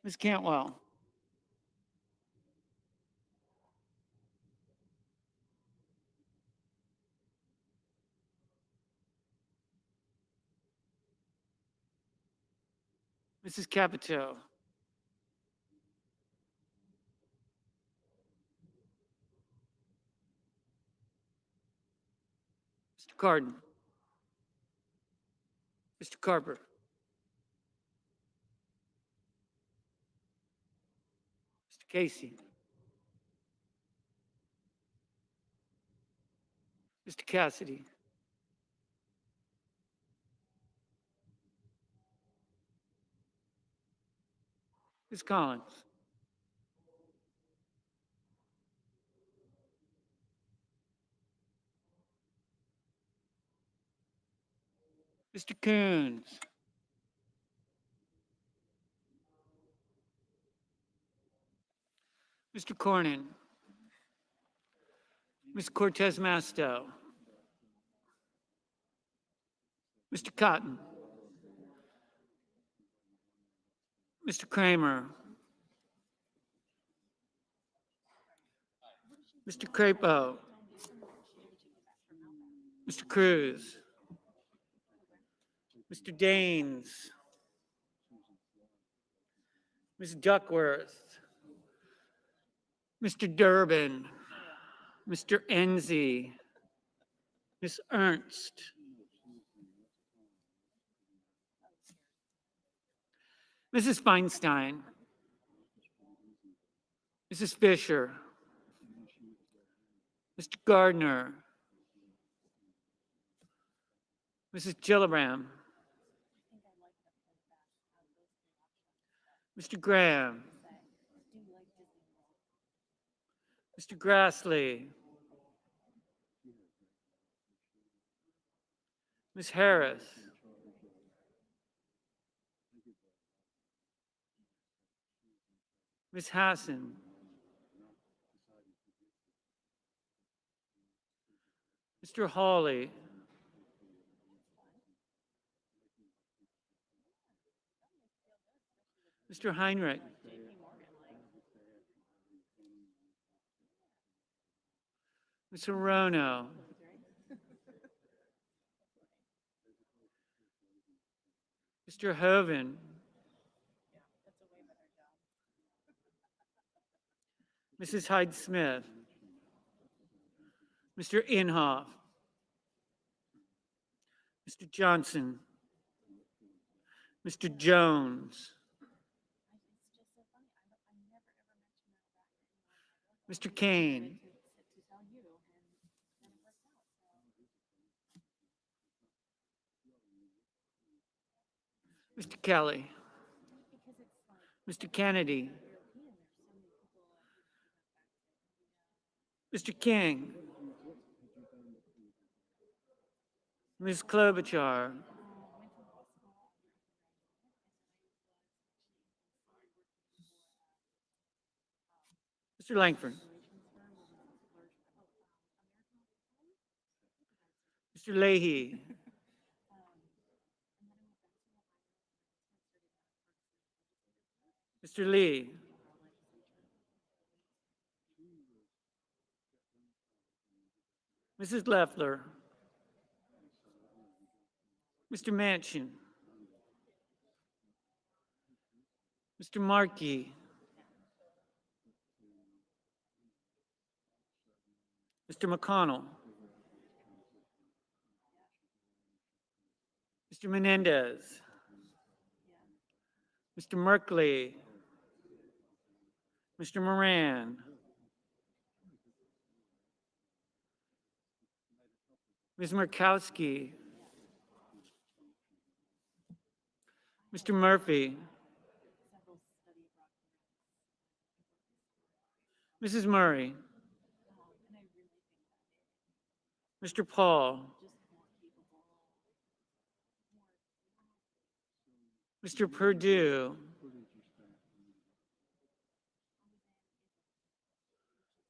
Ms. Cantwell. Mrs. Capito. Mr. Cardin. Mr. Carper. Mr. Casey. Mr. Cassidy. Ms. Collins. Mr. Coons. Mr. Cornyn. Ms. Cortez Masto. Mr. Cotton. Mr. Kramer. Mr. Crapo. Mr. Cruz. Mr. Daines. Ms. Duckworth. Mr. Durbin. Mr. Enzi. Ms. Ernst. Mrs. Feinstein. Mrs. Fisher. Mr. Gardner. Mrs. Gillibrand. Mr. Graham. Mr. Grassley. Ms. Harris. Ms. Hassan. Mr. Hawley. Mr. Heinrich. Mr. Rono. Mr. Hoven. Mrs. Hyde-Smith. Mr. Inhofe. Mr. Johnson. Mr. Jones. Mr. Kane. Mr. Kelly. Mr. Kennedy. Mr. King. Ms. Klobuchar. Mr. Langford. Mr. Leahy. Mr. Lee. Mrs. Leffler. Mr. Manchin. Mr. Markey. Mr. McConnell. Mr. Menendez. Mr. Merkley. Mr. Moran. Ms. Murkowski. Mr. Murphy. Mrs. Murray. Mr. Paul. Mr. Perdue.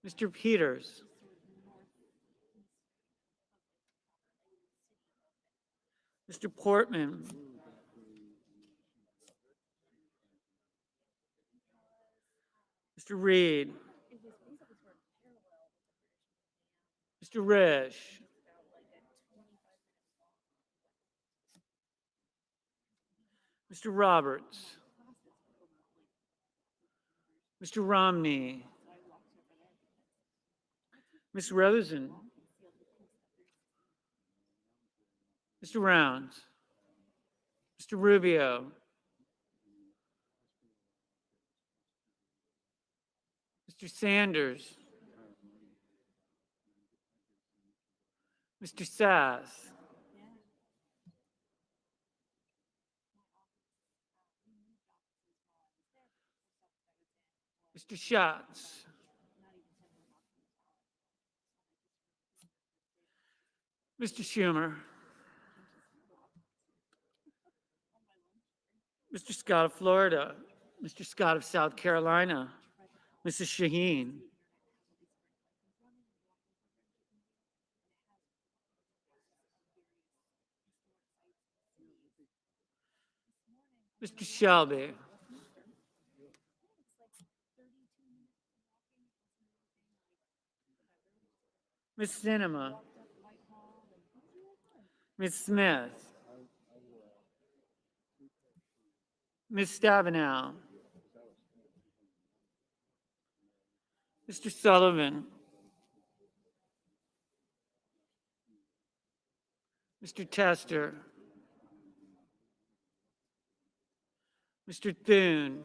Mr. Peters. Mr. Portman. Mr. Reed. Mr. Risch. Mr. Roberts. Mr. Romney. Ms. Rosen. Mr. Rounds. Mr. Rubio. Mr. Sanders. Mr. Sass. Mr. Schatz. Mr. Schumer. Mr. Scott of Florida. Mr. Scott of South Carolina. Mrs. Shaheen. Mr. Shelby. Ms. Sinema. Ms. Smith. Ms. Stabenow. Mr. Sullivan. Mr. Tester. Mr. Thune.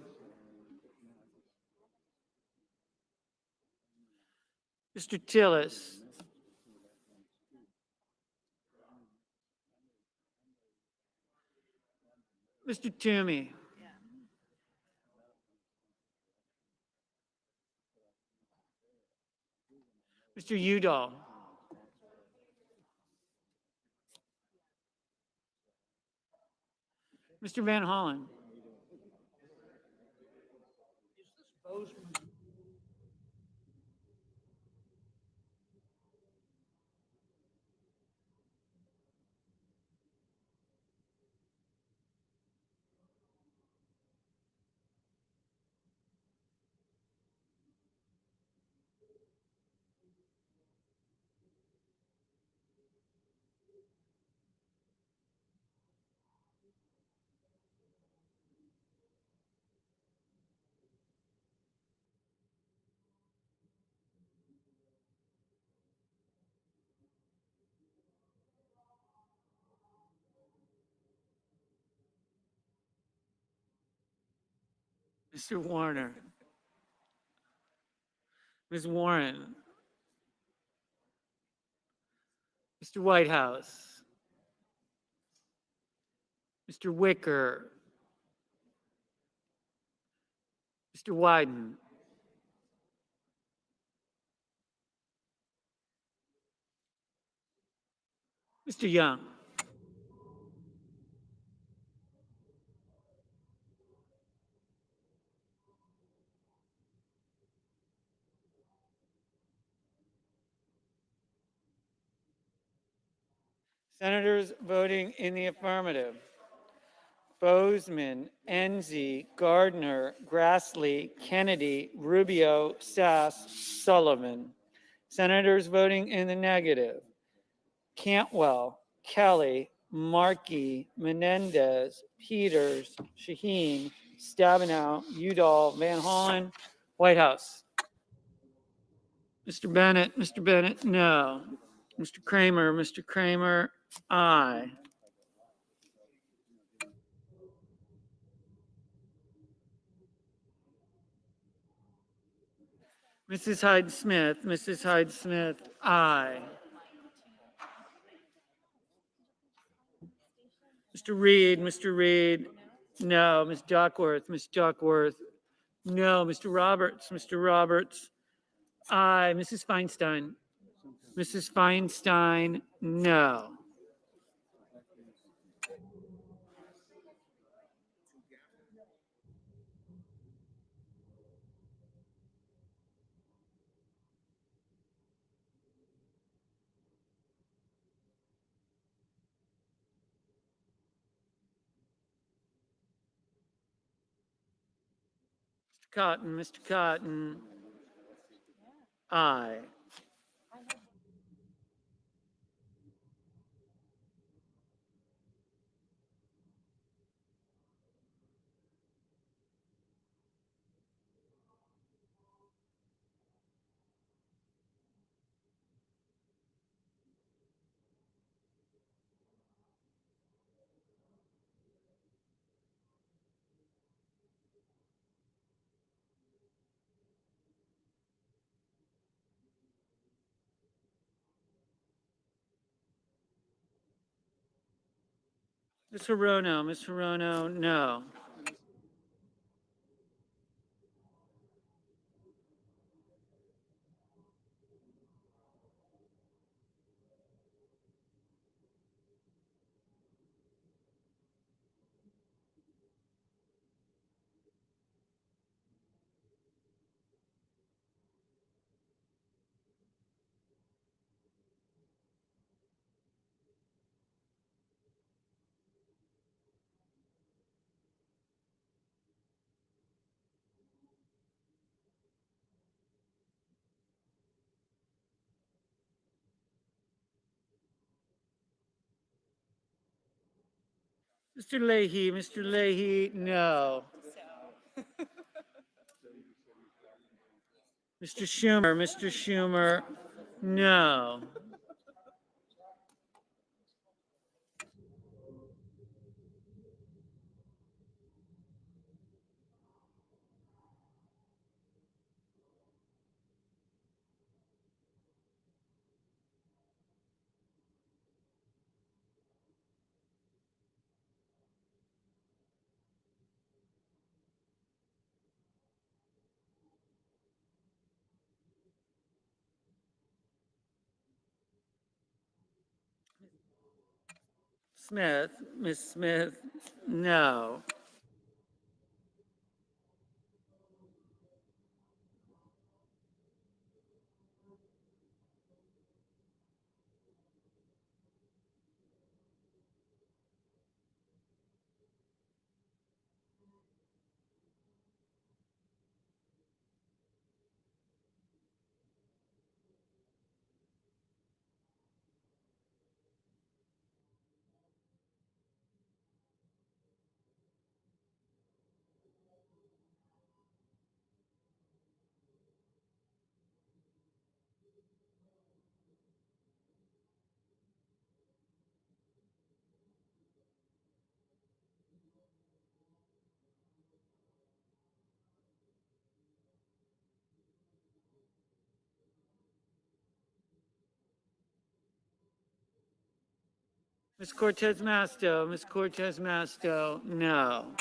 Mr. Tillis. Mr. Toomey. Mr. Udall. Mr. Van Hollen. Mr. Warner. Ms. Warren. Mr. Whitehouse. Mr. Wicker. Mr. Wyden. Mr. Young. Senators voting in the affirmative: Bozeman, Enzi, Gardner, Grassley, Kennedy, Rubio, Sass, Sullivan. Senators voting in the negative: Cantwell, Kelly, Markey, Menendez, Peters, Shaheen, Stabenow, Udall, Van Hollen, Whitehouse. Mr. Bennett, no. Mr. Kramer, aye. Mrs. Hyde Smith, aye. Mr. Reed, no. Ms. Duckworth, no. Mr. Roberts, aye. Mrs. Feinstein, no. Mr. Cotton, aye. Ms. Hirono, no. Mr. Leahy, no. Mr. Schumer, no. Ms. Smith, no. Ms. Cortez Masto, no.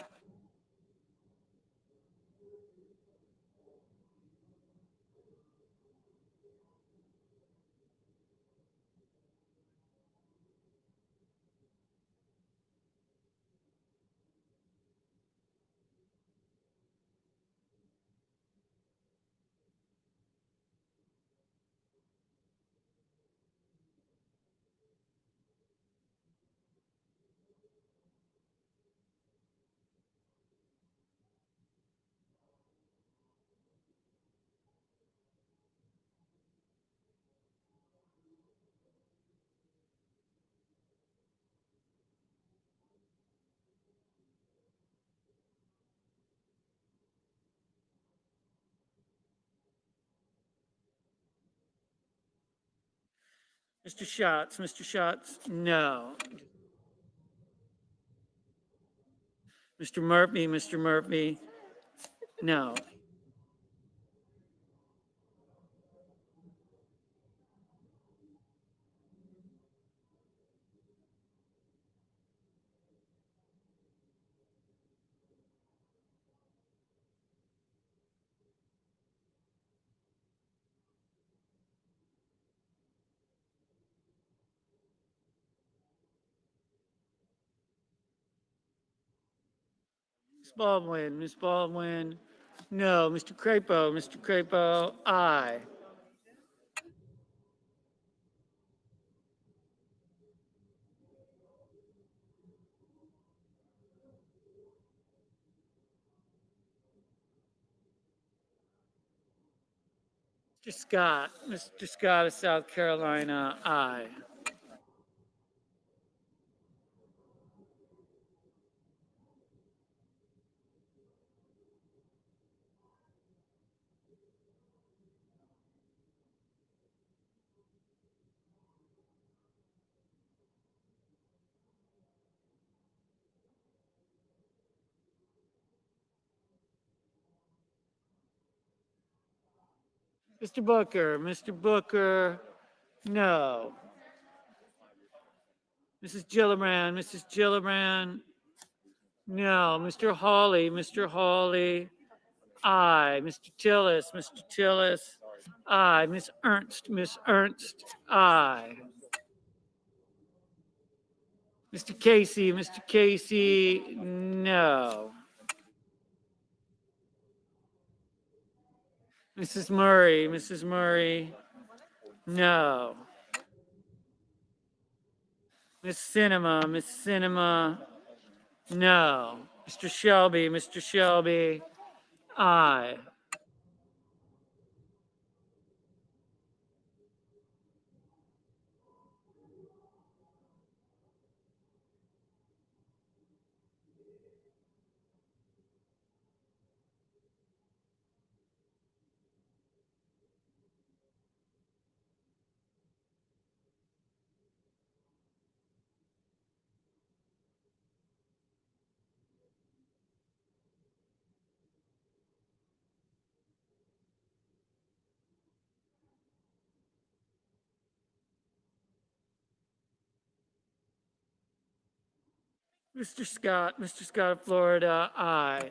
Mr. Schatz, no. Mr. Murphy, no. Ms. Baldwin, no. Mr. Crapo, aye. Mr. Scott of South Carolina, aye. Mr. Booker, no. Mrs. Gillibrand, no. Mr. Hawley, aye. Mr. Tillis, aye. Miss Ernst, aye. Mr. Casey, no. Mrs. Murray, no. Miss Cinema, no. Mr. Shelby, aye. Mr. Scott of Florida, aye.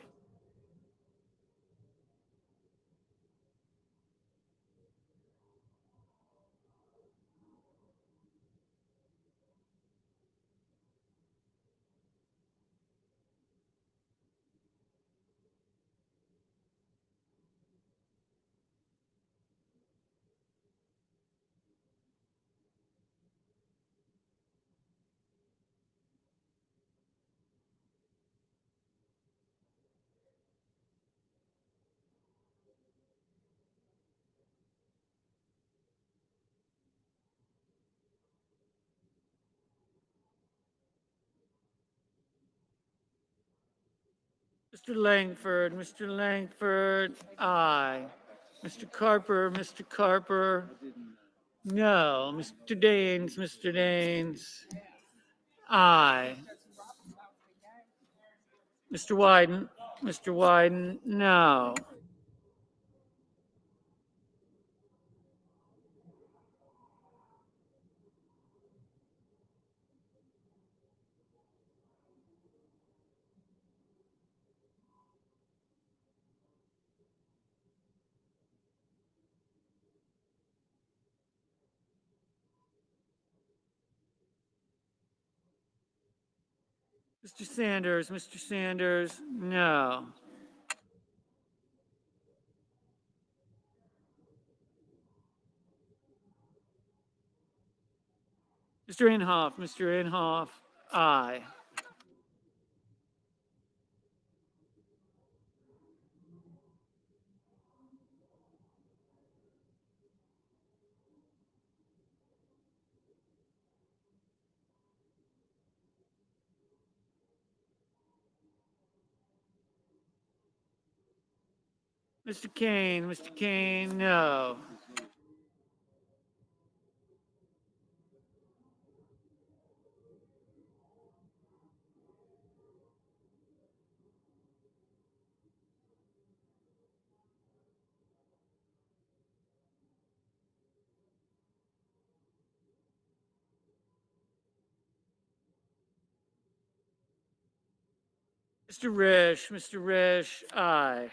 Mr. Langford, aye. Mr. Carper, no. Mr. Daines, aye. Mr. Wyden, no. Mr. Sanders, no. Mr. Inhofe, aye. Mr. Kane, no. Mr. Risch, aye.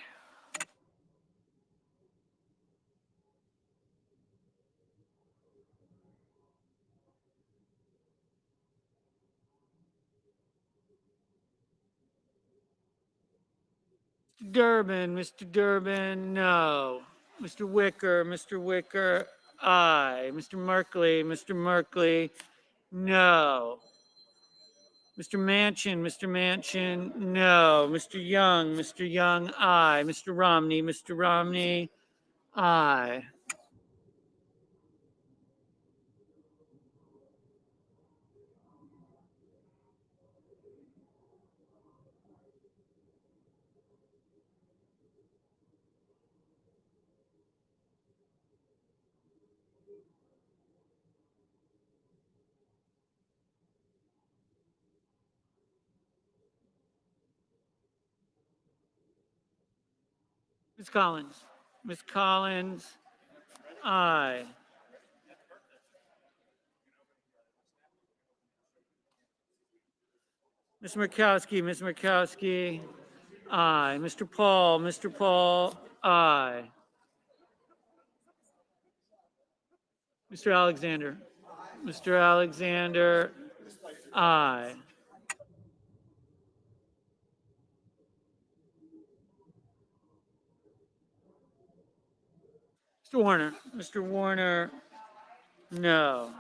Mr. Durbin, no. Mr. Wicker, aye. Mr. Merkley, no. Mr. Manchin, no. Mr. Young, aye. Mr. Romney, aye. Ms. Collins, aye. Ms. Murkowski, aye. Mr. Paul, aye. Mr. Alexander, aye. Mr. Warner, no.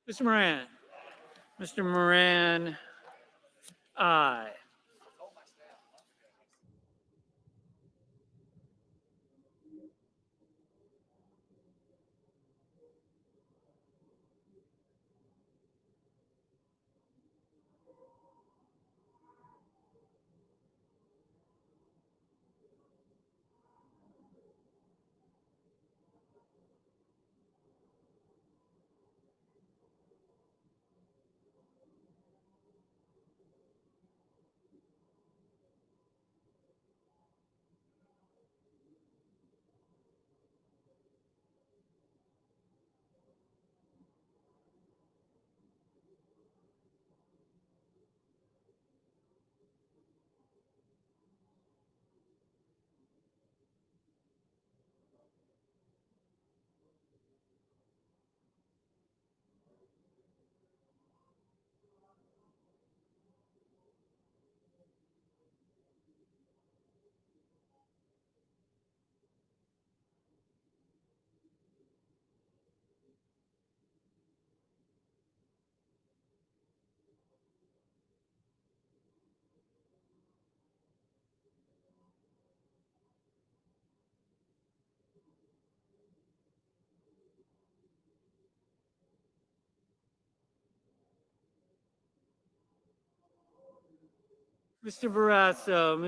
Mr. Moran, aye. Mr. Barrasso,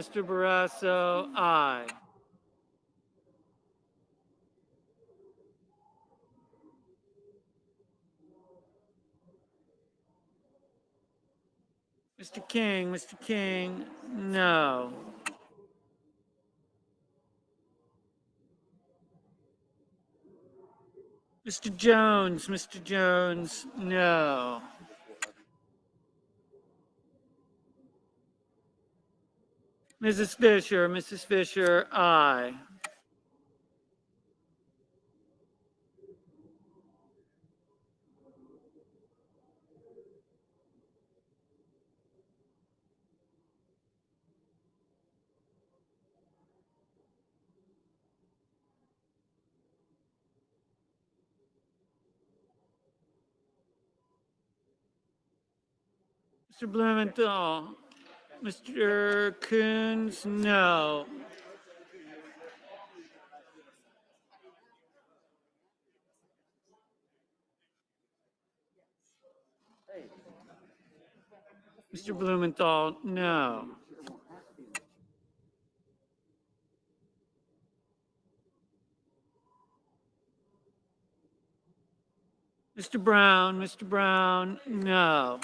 aye. Mr. King, no. Mr. Jones, no. Mrs. Fisher, aye. Mr. Blumenthal, Mr. Coons, no. Mr. Blumenthal, no. Mr. Brown, no.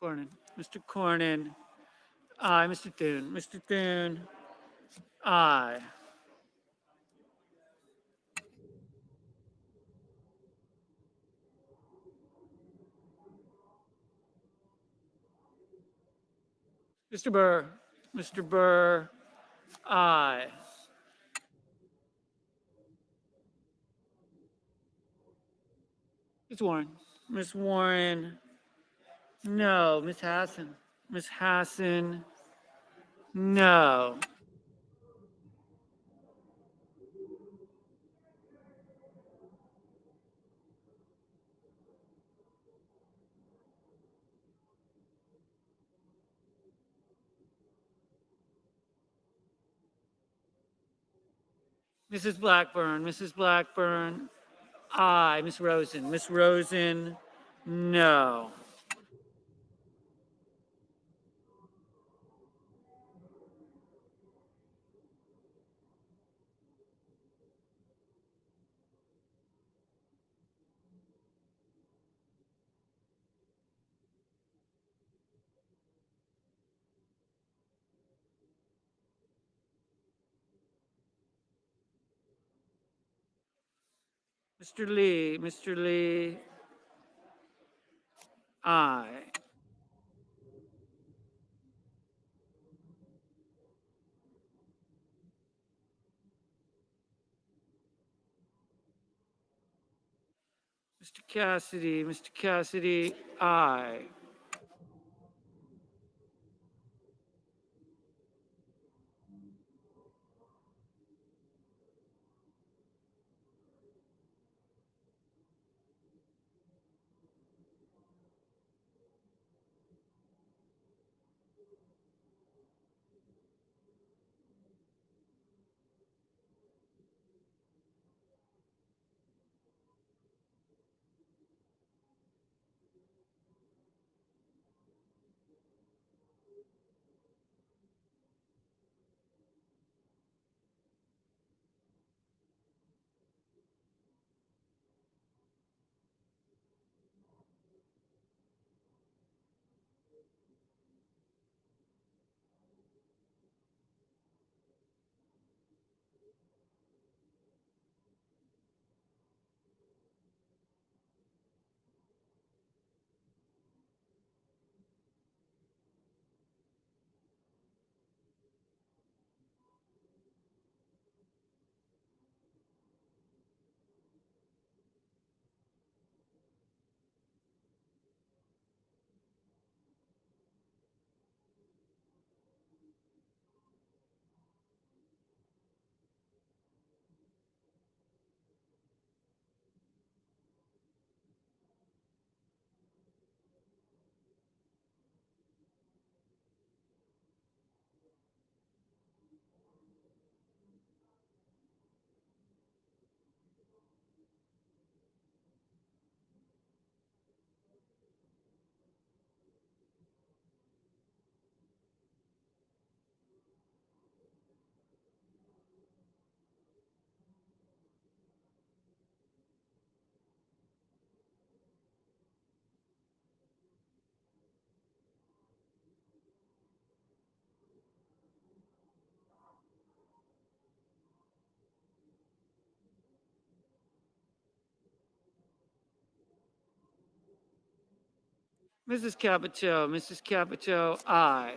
Cornyn. Mr. Cornyn. Aye. Mr. Thune. Mr. Thune. Aye. Mr. Burr. Mr. Burr. Aye. Ms. Warren. Ms. Warren. No. Ms. Hassan. Ms. Hassan. No. Mrs. Blackburn. Mrs. Blackburn. Aye. Ms. Rosen. Ms. Rosen. No. Mr. Lee. Mr. Lee. Aye. Mr. Cassidy. Mr. Cassidy. Aye. Mrs. Capito. Mrs. Capito. Aye.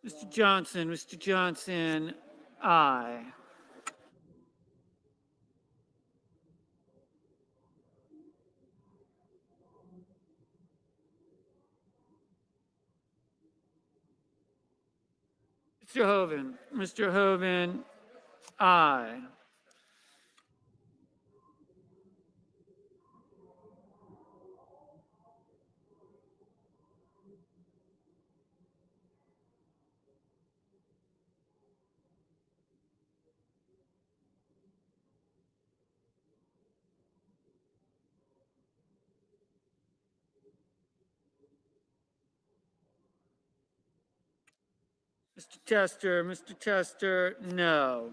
Mr. Johnson. Mr. Johnson. Aye. Mr. Hoven. Mr. Hoven. Aye. Mr. Tester, no.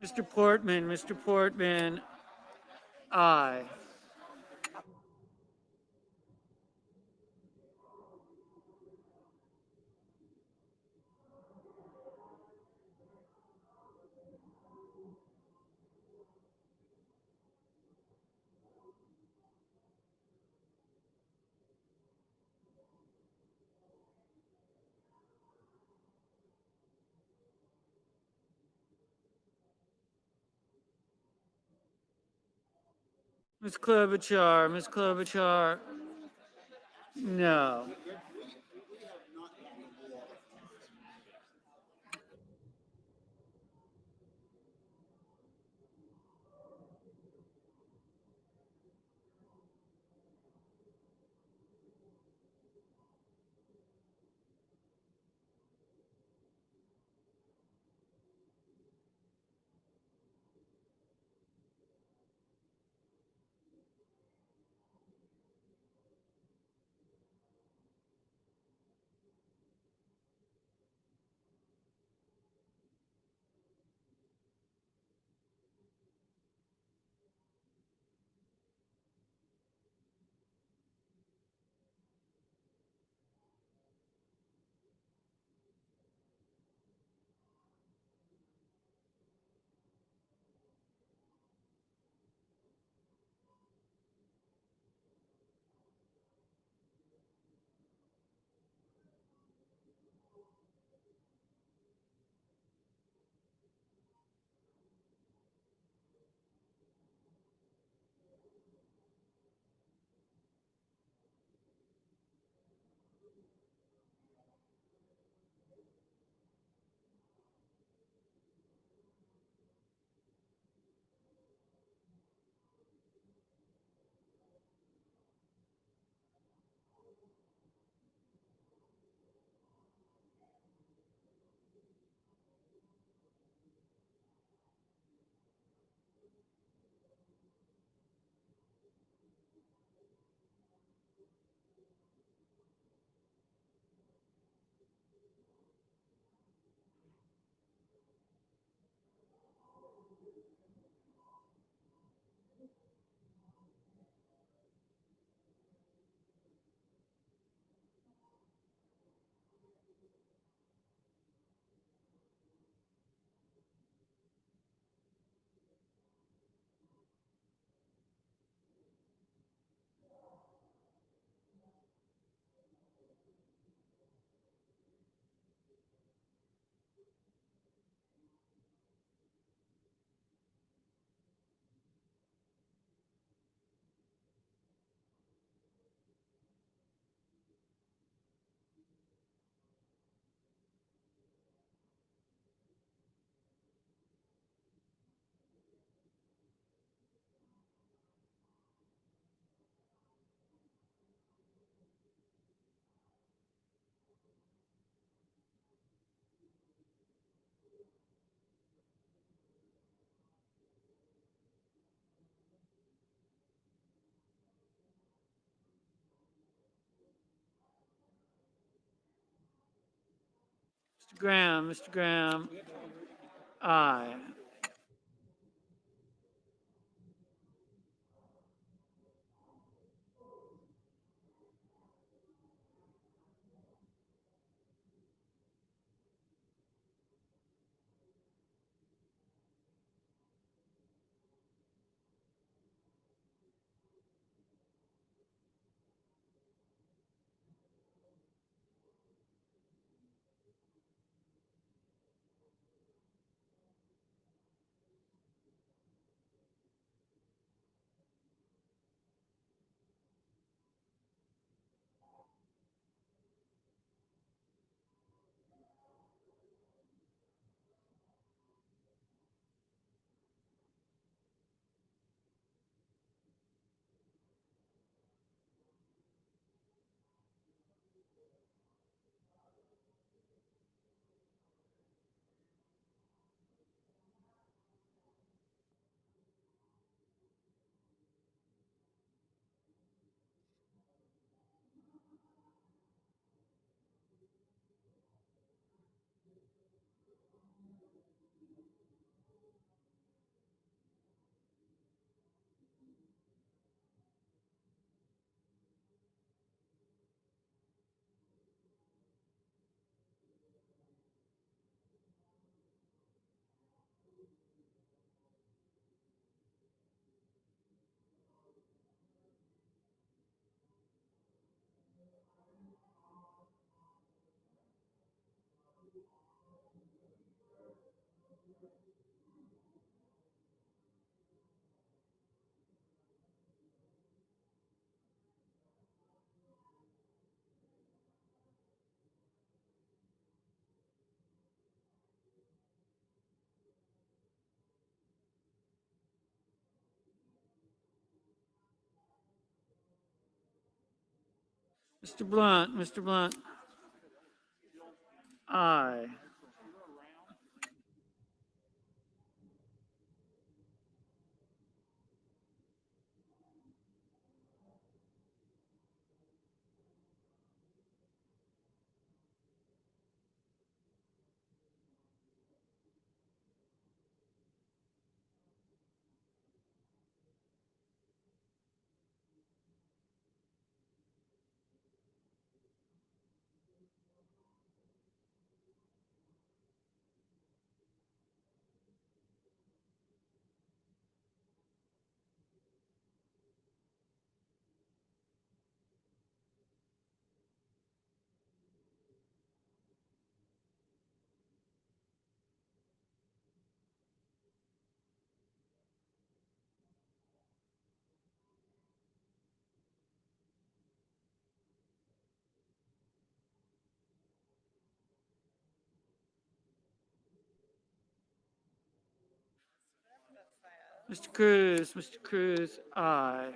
Mr. Portman, aye. Ms. Klobuchar, no. Graham, aye. Mr. Blunt, aye. Mr. Cruz, aye.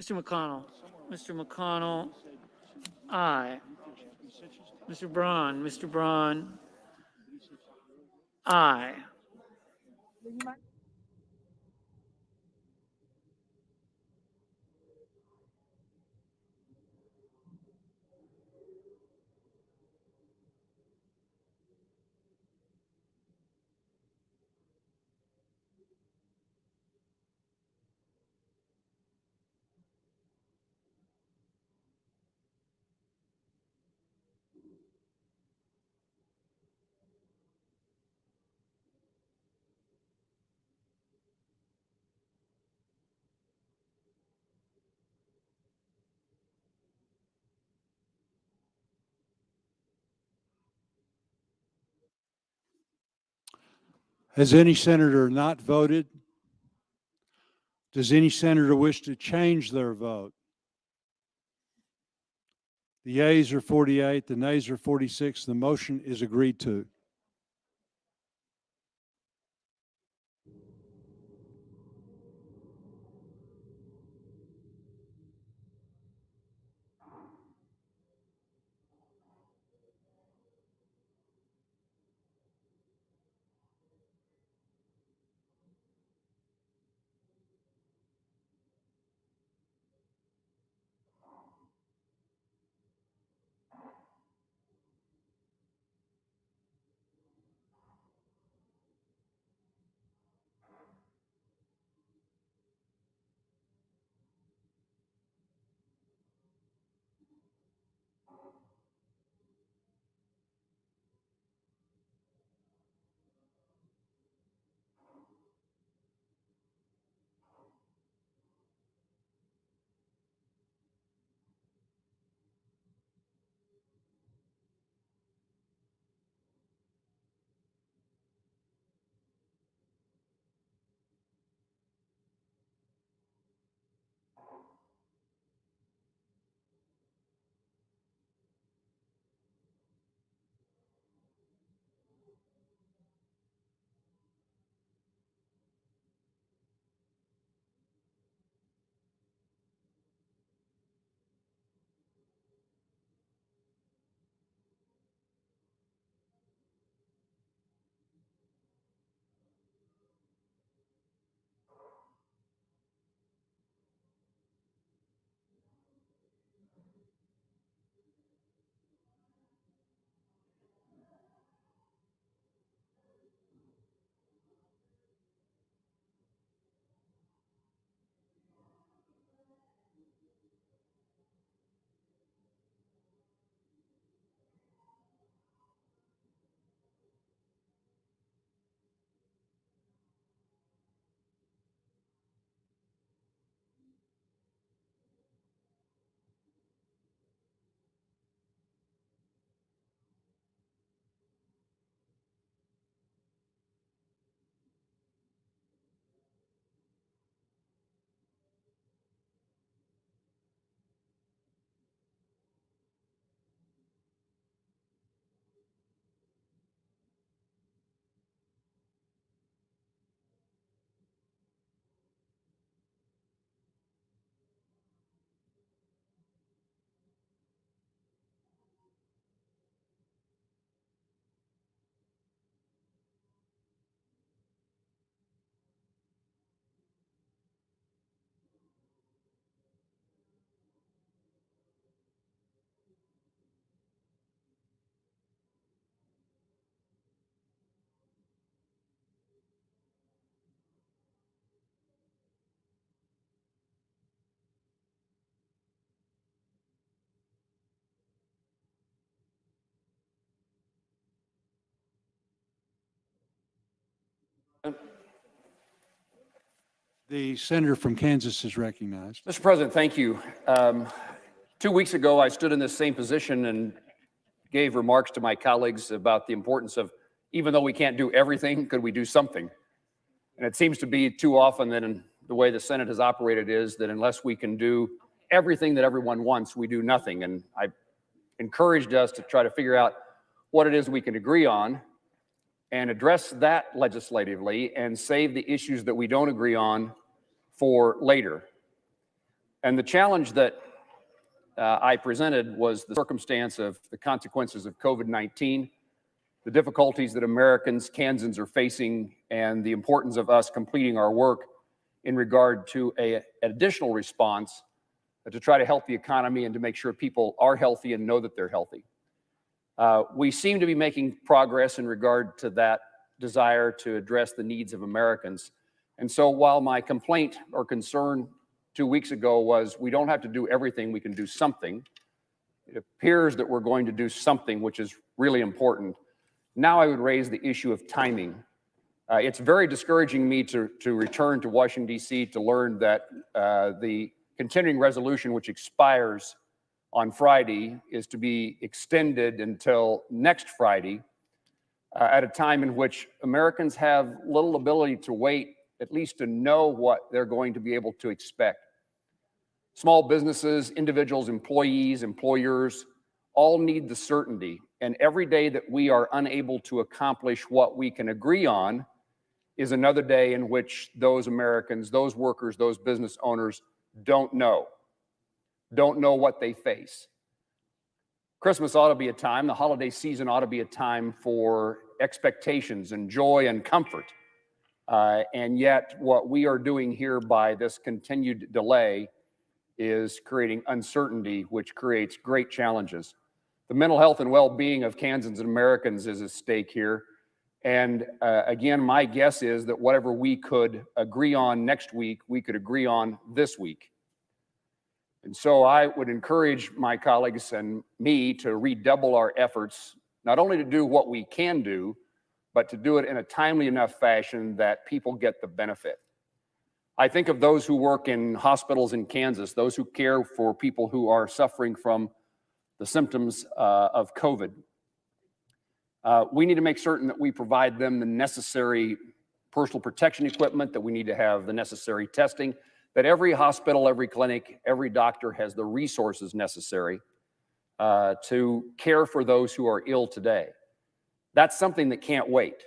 Mr. McConnell. Mr. McConnell, aye. Mr. Braun, aye. Has any senator not voted? Does any senator wish to change their vote? The yeas are 48, the nays are 46. The motion is agreed to. The senator from Kansas is recognized. Mr. President, thank you. 2 weeks ago, I stood in this same position and gave remarks to my colleagues about the importance of, even though we can't do everything, could we do something? And it seems to be too often that in the way the Senate has operated is that unless we can do everything that everyone wants, we do nothing. And I encouraged us to try to figure out what it is we can agree on and address that legislatively and save the issues that we don't agree on for later. And the challenge that I presented was the circumstance of the consequences of COVID-19, the difficulties that Americans, Kansans are facing, and the importance of us completing our work in regard to an additional response to try to help the economy and to make sure people are healthy and know that they're healthy. We seem to be making progress in regard to that desire to address the needs of Americans. And so while my complaint or concern 2 weeks ago was we don't have to do everything, we can do something, it appears that we're going to do something which is really important. Now I would raise the issue of timing. It's very discouraging me to return to Washington, D.C. to learn that the continuing resolution, which expires on Friday, is to be extended until next Friday, at a time in which Americans have little ability to wait, at least to know what they're going to be able to expect. Small businesses, individuals, employees, employers, all need the certainty. And every day that we are unable to accomplish what we can agree on is another day in which those Americans, those workers, those business owners don't know what they face. Christmas ought to be a time, the holiday season ought to be a time for expectations and joy and comfort. And yet what we are doing here by this continued delay is creating uncertainty, which creates great challenges. The mental health and well-being of Kansans and Americans is at stake here. And again, my guess is that whatever we could agree on next week, we could agree on this week. And so I would encourage my colleagues and me to redouble our efforts, not only to do what we can do, but to do it in a timely enough fashion that people get the benefit. I think of those who work in hospitals in Kansas, those who care for people who are suffering from the symptoms of COVID. We need to make certain that we provide them the necessary personal protection equipment, that we need to have the necessary testing, that every hospital, every clinic, every doctor has the resources necessary to care for those who are ill today. That's something that can't wait.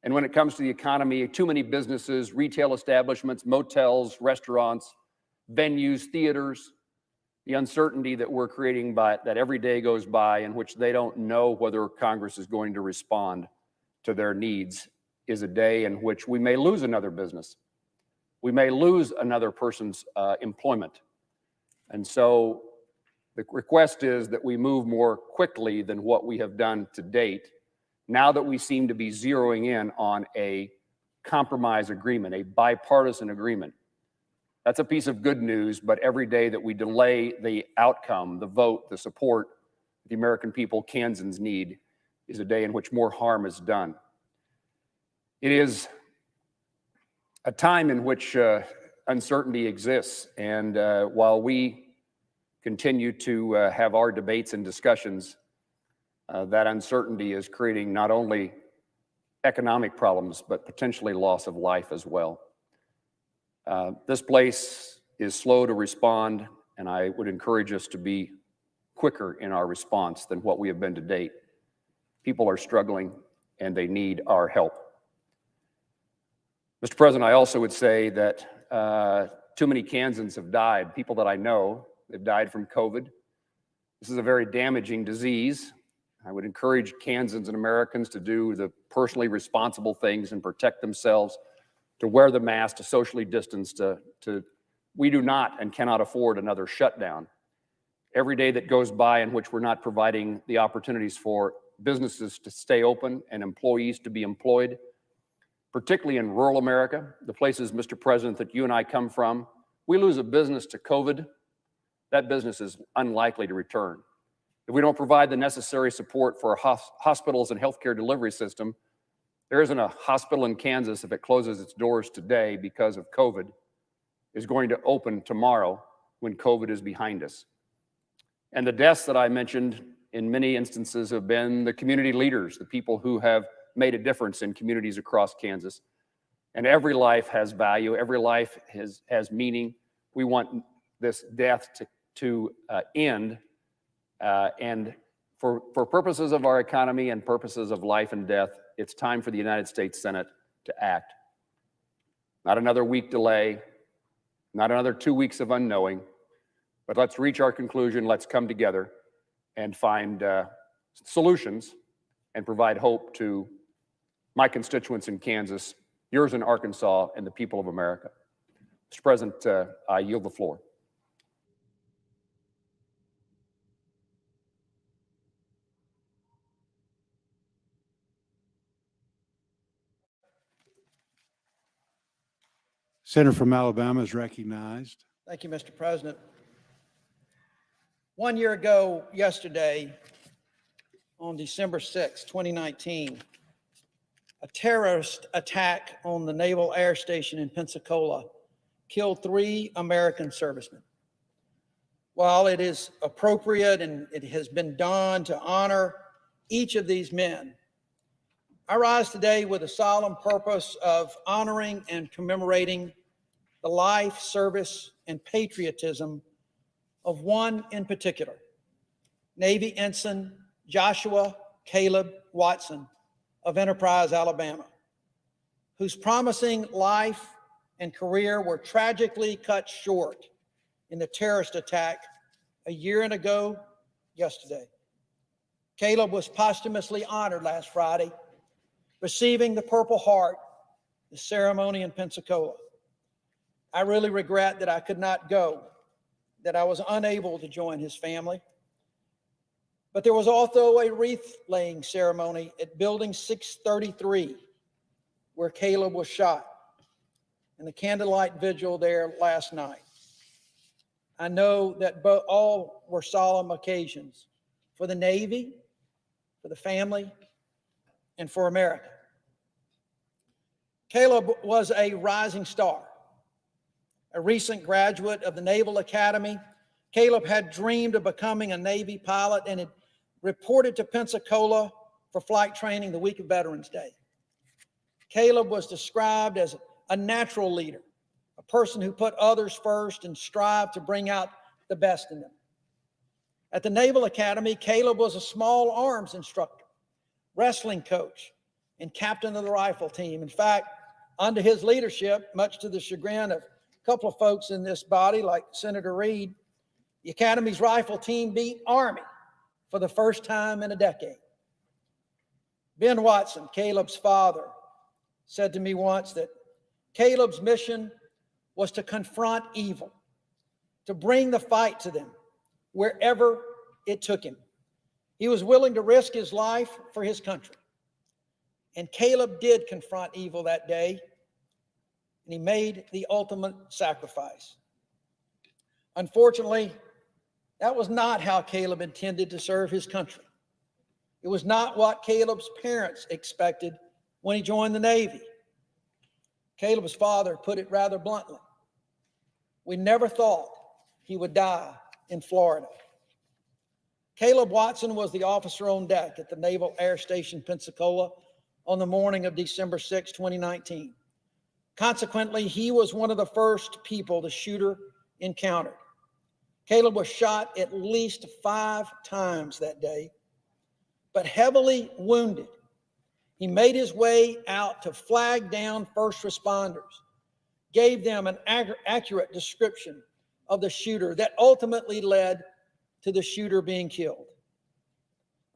And when it comes to the economy, too many businesses, retail establishments, motels, restaurants, venues, theaters, the uncertainty that we're creating by that every day goes by in which they don't know whether Congress is going to respond to their needs is a day in which we may lose another business. We may lose another person's employment. And so the request is that we move more quickly than what we have done to date, now that we seem to be zeroing in on a compromise agreement, a bipartisan agreement. That's a piece of good news, but every day that we delay the outcome, the vote, the support the American people, Kansans need, is a day in which more harm is done. It is a time in which uncertainty exists, and while we continue to have our debates and discussions, that uncertainty is creating not only economic problems, but potentially loss of life as well. This place is slow to respond, and I would encourage us to be quicker in our response than what we have been to date. People are struggling, and they need our help. Mr. President, I also would say that too many Kansans have died, people that I know, they've died from COVID. This is a very damaging disease. I would encourage Kansans and Americans to do the personally responsible things and protect themselves, to wear the mask, to socially distance, we do not and cannot afford another shutdown. Every day that goes by in which we're not providing the opportunities for businesses to stay open and employees to be employed, particularly in rural America, the places, Mr. President, that you and I come from, we lose a business to COVID, that business is unlikely to return. If we don't provide the necessary support for our hospitals and healthcare delivery system, there isn't a hospital in Kansas, if it closes its doors today because of COVID, is going to open tomorrow when COVID is behind us. And the deaths that I mentioned in many instances have been the community leaders, the people who have made a difference in communities across Kansas. And every life has value, every life has meaning. We want this death to end. And for purposes of our economy and purposes of life and death, it's time for the United States Senate to act. Not another week delay, not another 2 weeks of unknowing, but let's reach our conclusion. Let's come together and find solutions and provide hope to my constituents in Kansas, yours in Arkansas, and the people of America. Mr. President, I yield the floor. Senator from Alabama is recognized. Thank you, Mr. President. 1 year ago yesterday, on December 6, 2019, a terrorist attack on the Naval Air Station in Pensacola killed 3 American servicemen. While it is appropriate and it has been done to honor each of these men, I rise today with a solemn purpose of honoring and commemorating the life, service, and patriotism of one in particular, Navy Ensign Joshua Caleb Watson of Enterprise, Alabama, whose promising life and career were tragically cut short in the terrorist attack a year ago yesterday. Caleb was posthumously honored last Friday, receiving the Purple Heart, the ceremony in Pensacola. I really regret that I could not go, that I was unable to join his family. But there was also a wreath-laying ceremony at Building 633, where Caleb was shot, and the candlelight vigil there last night. I know that all were solemn occasions for the Navy, for the family, and for America. Caleb was a rising star. A recent graduate of the Naval Academy, Caleb had dreamed of becoming a Navy pilot and had reported to Pensacola for flight training the week of Veterans Day. Caleb was described as a natural leader, a person who put others first and strived to bring out the best in them. At the Naval Academy, Caleb was a small arms instructor, wrestling coach, and captain of the rifle team. In fact, under his leadership, much to the chagrin of a couple of folks in this body, like Senator Reed, the Academy's rifle team beat Army for the first time in a decade. Ben Watson, Caleb's father, said to me once that Caleb's mission was to confront evil, to bring the fight to them wherever it took him. He was willing to risk his life for his country. And Caleb did confront evil that day, and he made the ultimate sacrifice. Unfortunately, that was not how Caleb intended to serve his country. It was not what Caleb's parents expected when he joined the Navy. Caleb's father put it rather bluntly. We never thought he would die in Florida. Caleb Watson was the officer on deck at the Naval Air Station Pensacola on the morning of December 6, 2019. Consequently, he was one of the first people the shooter encountered. Caleb was shot at least 5 times that day, but heavily wounded. He made his way out to flag down first responders, gave them an accurate description of the shooter that ultimately led to the shooter being killed.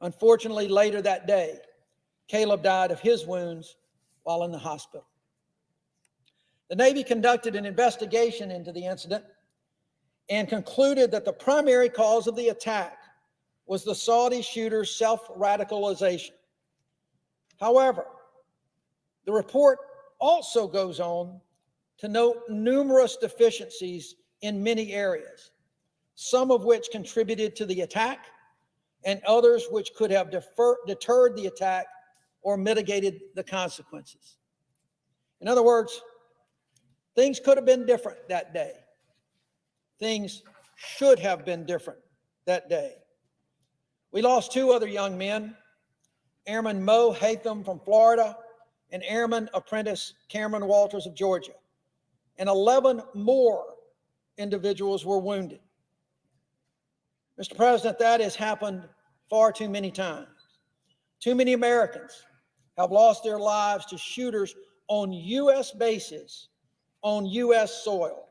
Unfortunately, later that day, Caleb died of his wounds while in the hospital. The Navy conducted an investigation into the incident and concluded that the primary cause of the attack was the Saudi shooter's self-radicalization. However, the report also goes on to note numerous deficiencies in many areas, some of which contributed to the attack and others which could have deterred the attack or mitigated the consequences. In other words, things could have been different that day. Things should have been different that day. We lost 2 other young men, Airman Mo Hatham from Florida and Airman Apprentice Cameron Walters of Georgia. And 11 more individuals were wounded. Mr. President, that has happened far too many times. Too many Americans have lost their lives to shooters on U.S. bases, on U.S. soil.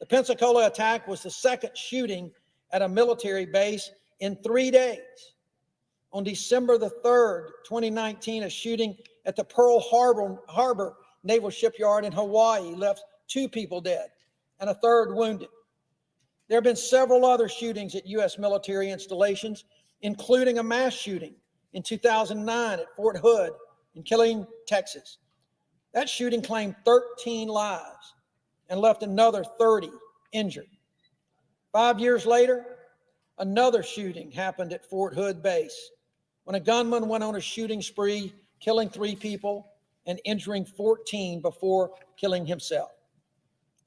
The Pensacola attack was the second shooting at a military base in 3 days. On December the 3rd, 2019, a shooting at the Pearl Harbor Naval Shipyard in Hawaii left 2 people dead and a 3rd wounded. There have been several other shootings at U.S. military installations, including a mass shooting in 2009 at Fort Hood in Killeen, Texas. That shooting claimed 13 lives and left another 30 injured. 5 years later, another shooting happened at Fort Hood Base when a gunman went on a shooting spree, killing 3 people and injuring 14 before killing himself.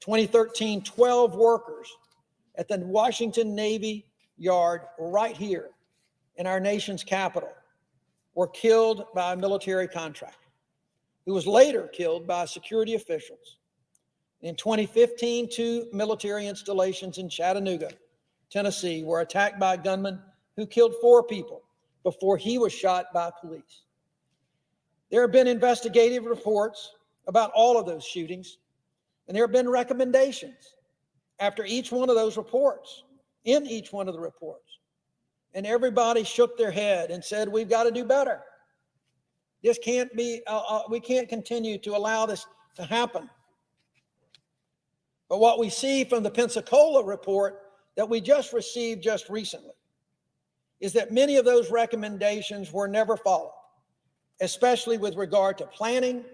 2013, 12 workers at the Washington Navy Yard right here in our nation's capital were killed by a military contractor who was later killed by security officials. In 2015, 2 military installations in Chattanooga, Tennessee, were attacked by a gunman who killed 4 people before he was shot by police. There have been investigative reports about all of those shootings, and there have been recommendations after each one of those reports, in each one of the reports. And everybody shook their head and said, we've got to do better. This can't be, we can't continue to allow this to happen. But what we see from the Pensacola report that we just received just recently is that many of those recommendations were never followed, especially with regard to planning,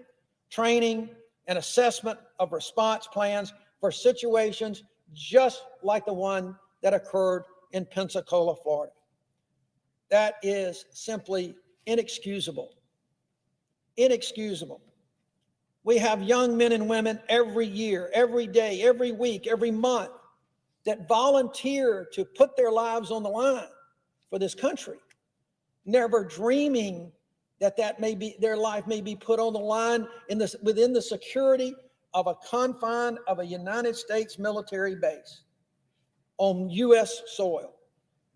training, and assessment of response plans for situations just like the one that occurred in Pensacola, Florida. That is simply inexcusable. Inexcusable. We have young men and women every year, every day, every week, every month that volunteer to put their lives on the line for this country, never dreaming that their life may be put on the line within the security of a confine of a United States military base on U.S. soil,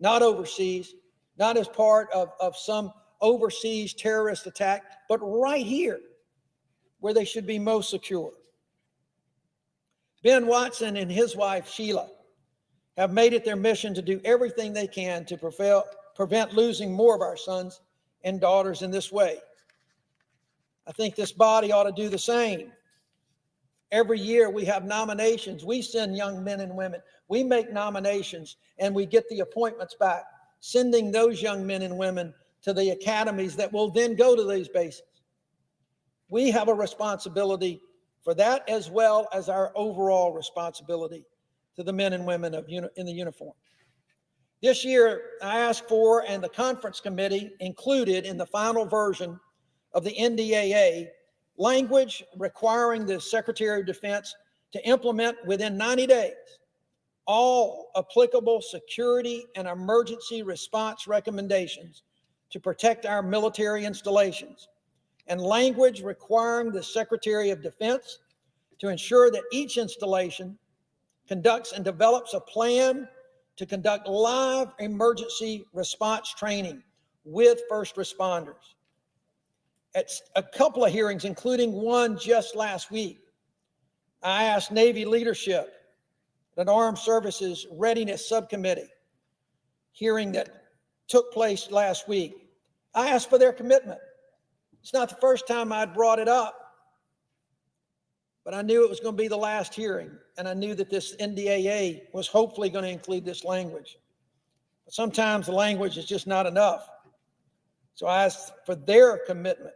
not overseas, not as part of some overseas terrorist attack, but right here where they should be most secure. Ben Watson and his wife, Sheila, have made it their mission to do everything they can to prevent losing more of our sons and daughters in this way. I think this body ought to do the same. Every year we have nominations. We send young men and women. We make nominations and we get the appointments back, sending those young men and women to the academies that will then go to these bases. We have a responsibility for that as well as our overall responsibility to the men and women in the uniform. This year, I asked for, and the conference committee included in the final version of the NDAA, language requiring the Secretary of Defense to implement within 90 days all applicable security and emergency response recommendations to protect our military installations, and language requiring the Secretary of Defense to ensure that each installation conducts and develops a plan to conduct live emergency response training with first responders. At a couple of hearings, including one just last week, I asked Navy leadership at an Armed Services Readiness Subcommittee hearing that took place last week. I asked for their commitment. It's not the first time I'd brought it up, but I knew it was going to be the last hearing, and I knew that this NDAA was hopefully going to include this language. But sometimes the language is just not enough. So I asked for their commitment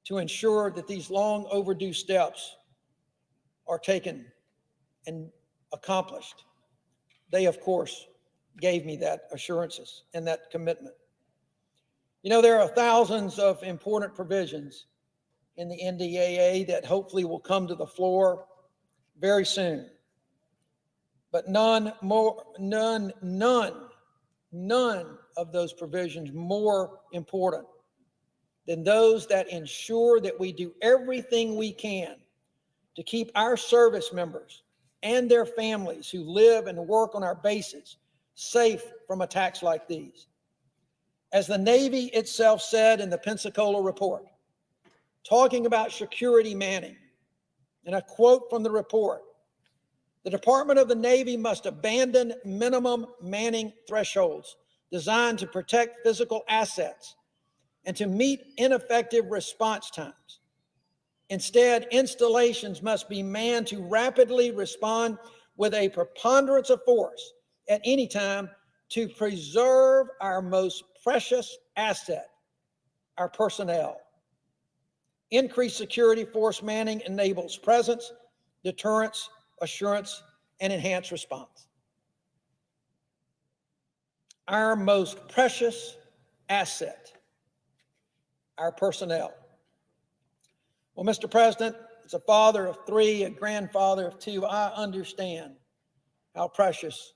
to ensure that these long overdue steps are taken and accomplished. They, of course, gave me that assurances and that commitment. You know, there are thousands of important provisions in the NDAA that hopefully will come to the floor very soon. But none of those provisions more important than those that ensure that we do everything we can to keep our service members and their families who live and work on our bases safe from attacks like these. As the Navy itself said in the Pensacola report, talking about security manning, and a quote from the report, The Department of the Navy must abandon minimum manning thresholds designed to protect physical assets and to meet ineffective response times. Instead, installations must be manned to rapidly respond with a preponderance of force at any time to preserve our most precious asset, our personnel. Increased security force manning enables presence, deterrence, assurance, and enhanced response. Our most precious asset, our personnel. Well, Mr. President, as a father of 3, a grandfather of 2, I understand how precious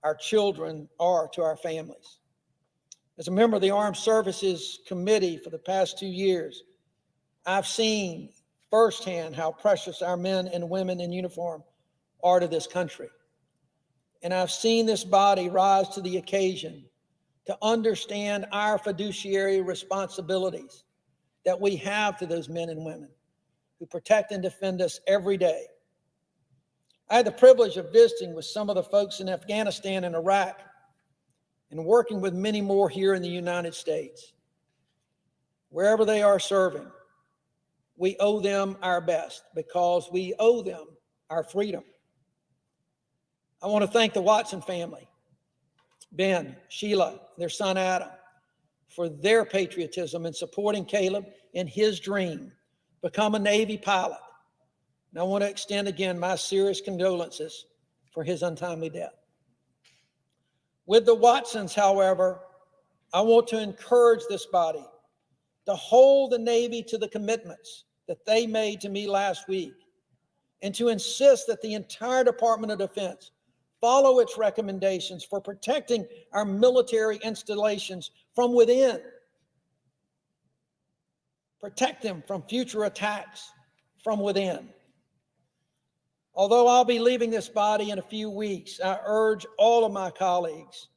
our children are to our families. As a member of the Armed Services Committee for the past 2 years, I've seen firsthand how precious our men and women in uniform are to this country. And I've seen this body rise to the occasion to understand our fiduciary responsibilities that we have to those men and women who protect and defend us every day. I had the privilege of visiting with some of the folks in Afghanistan and Iraq and working with many more here in the United States. Wherever they are serving, we owe them our best because we owe them our freedom. I want to thank the Watson family, Ben, Sheila, their son Adam, for their patriotism in supporting Caleb in his dream, become a Navy pilot. And I want to extend again my serious condolences for his untimely death. With the Watsons, however, I want to encourage this body to hold the Navy to the commitments that they made to me last week and to insist that the entire Department of Defense follow its recommendations for protecting our military installations from within. Protect them from future attacks from within. Although I'll be leaving this body in a few weeks, I urge all of my colleagues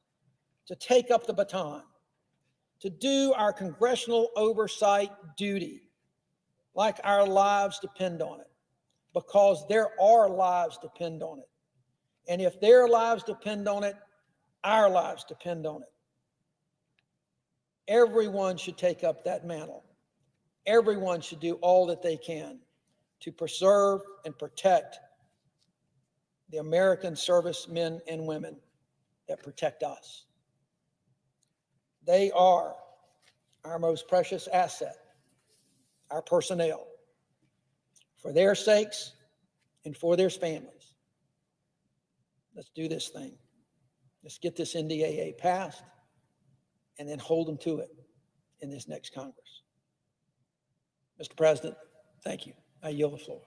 to take up the baton, to do our congressional oversight duty like our lives depend on it, because our lives depend on it. And if their lives depend on it, our lives depend on it. Everyone should take up that mantle. Everyone should do all that they can to preserve and protect the American servicemen and women that protect us. They are our most precious asset, our personnel. For their sakes and for their families, let's do this thing. Let's get this NDAA passed and then hold them to it in this next Congress. Mr. President, thank you. I yield the floor.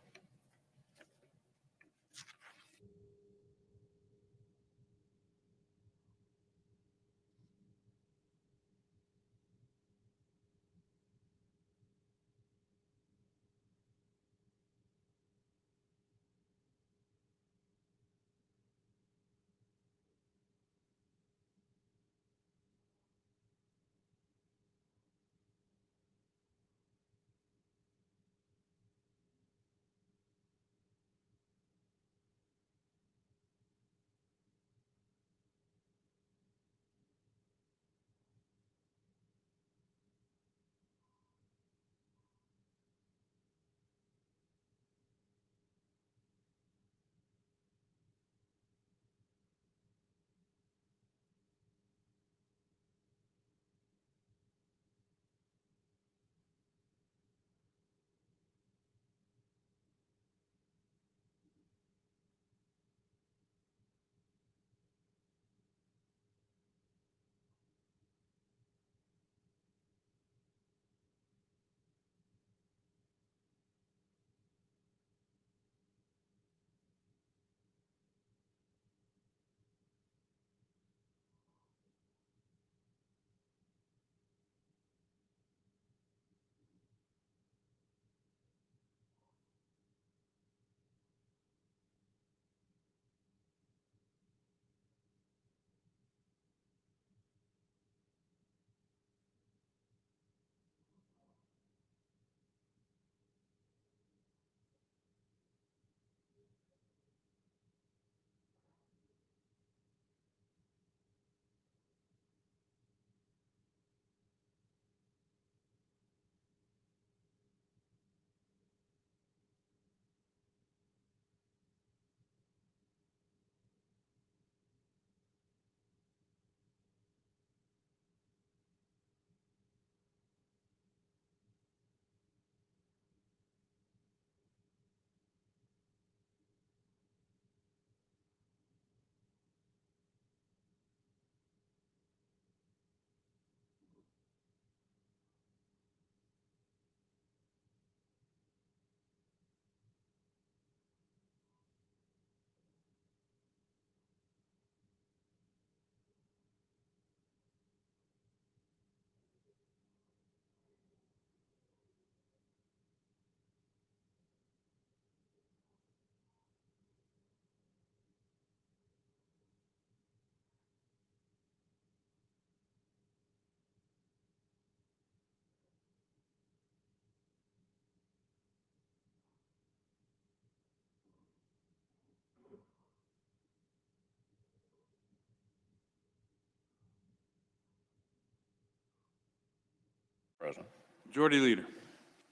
President. Majority Leader.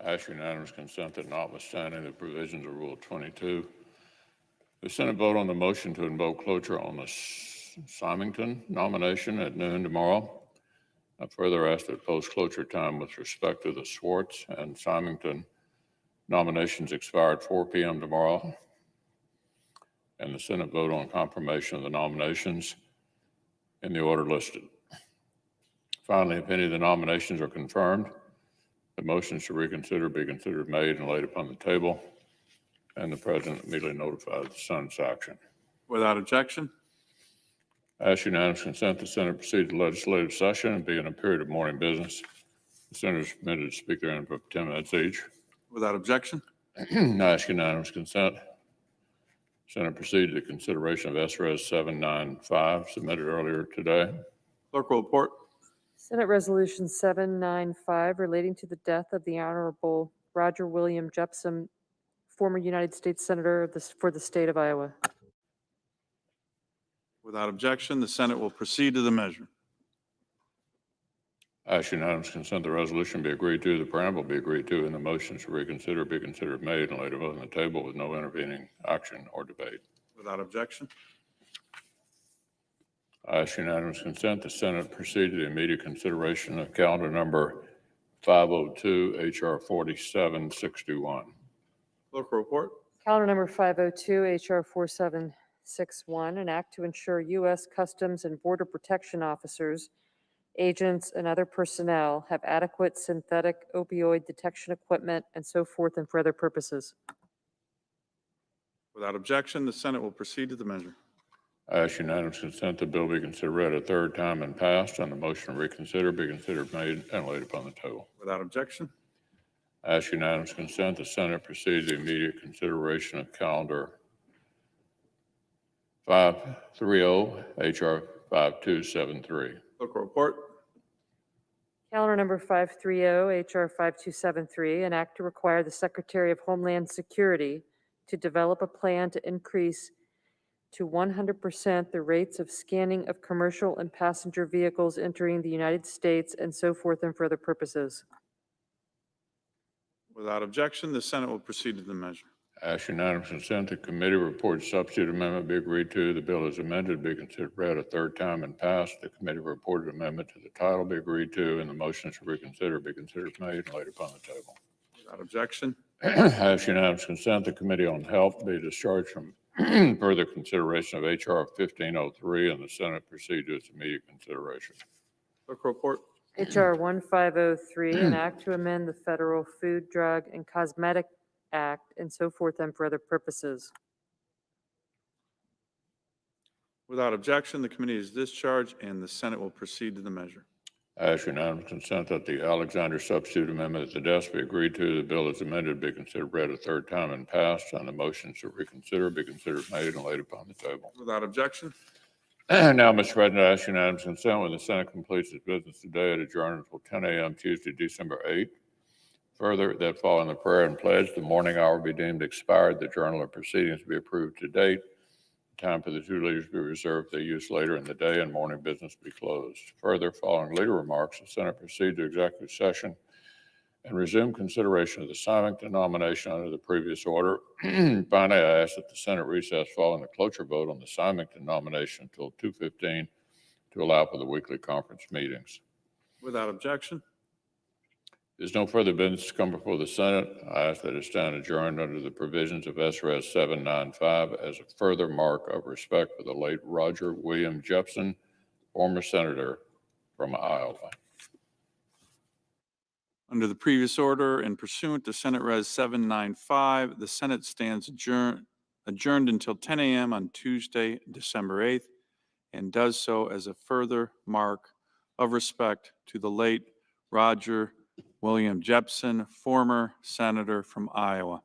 I ask unanimous consent that notwithstanding the provisions of Rule 22, the Senate vote on the motion to invoke cloture on the Symington nomination at noon tomorrow. I further ask that post-cloture time with respect to the Swartz and Symington nominations expire at 4 p.m. tomorrow, and the Senate vote on confirmation of the nominations in the order listed. Finally, if any of the nominations are confirmed, the motions to reconsider be considered made and laid upon the table, and the President immediately notifies the Senate's action. Without objection. I ask unanimous consent the Senate proceed to legislative session and be in a period of morning business. The senators are permitted to speak therein for 10 minutes each. Without objection. I ask unanimous consent. Senate proceed to the consideration of SRES 795 submitted earlier today. Clerk will report. Senate Resolution 795 relating to the death of the Honorable Roger William Jepsen, former United States Senator for the state of Iowa. Without objection, the Senate will proceed to the measure. I ask unanimous consent the resolution be agreed to, the preamble be agreed to, and the motions to reconsider be considered made and laid upon the table with no intervening action or debate. Without objection. I ask unanimous consent the Senate proceed to the immediate consideration of calendar number 502 H.R. 4761. Clerk will report. Calendar number 502, H.R. 4761, an act to ensure U.S. Customs and Border Protection officers, agents, and other personnel have adequate synthetic opioid detection equipment and so forth and for other purposes. Without objection, the Senate will proceed to the measure. I ask unanimous consent the bill be considered read a third time and passed, and the motion to reconsider be considered made and laid upon the table. Without objection. I ask unanimous consent the Senate proceed to immediate consideration of calendar 530 H.R. 5273. Clerk will report. Calendar number 530, H.R. 5273, an act to require the Secretary of Homeland Security to develop a plan to increase to 100% the rates of scanning of commercial and passenger vehicles entering the United States and so forth and for other purposes. Without objection, the Senate will proceed to the measure. I ask unanimous consent the committee report substitute amendment be agreed to. The bill is amended be considered read a third time and passed. The committee reported amendment to the title be agreed to, and the motions to reconsider be considered made and laid upon the table. Without objection. I ask unanimous consent the Committee on Health be discharged from further consideration of H.R. 1503, and the Senate proceed to its immediate consideration. Clerk will report. H.R. 1503, an act to amend the Federal Food, Drug, and Cosmetic Act and so forth and for other purposes. Without objection, the committee is discharged and the Senate will proceed to the measure. I ask unanimous consent that the Alexander substitute amendment at the desk be agreed to. The bill is amended be considered read a third time and passed, and the motions to reconsider be considered made and laid upon the table. Without objection. Now, Mr. President, I ask unanimous consent when the Senate completes its business today at adjourn until 10 a.m. Tuesday, December 8th. Further, that following the prayer and pledge, the morning hour be deemed expired, the journal of proceedings be approved to date, time for the two leaders be reserved for their use later in the day, and morning business be closed. Further, following leader remarks, the Senate proceed to executive session and resume consideration of the Symington nomination under the previous order. Finally, I ask that the Senate recess following the cloture vote on the Symington nomination until 2:15 to allow for the weekly conference meetings. Without objection. There's no further business to come before the Senate. I ask that it stand adjourned under the provisions of SRES 795 as a further mark of respect for the late Roger William Jepsen, former senator from Iowa. Under the previous order and pursuant to Senate Res 795, the Senate stands adjourned until 10 a.m. on Tuesday, December 8th, and does so as a further mark of respect to the late Roger William Jepsen, former senator from Iowa.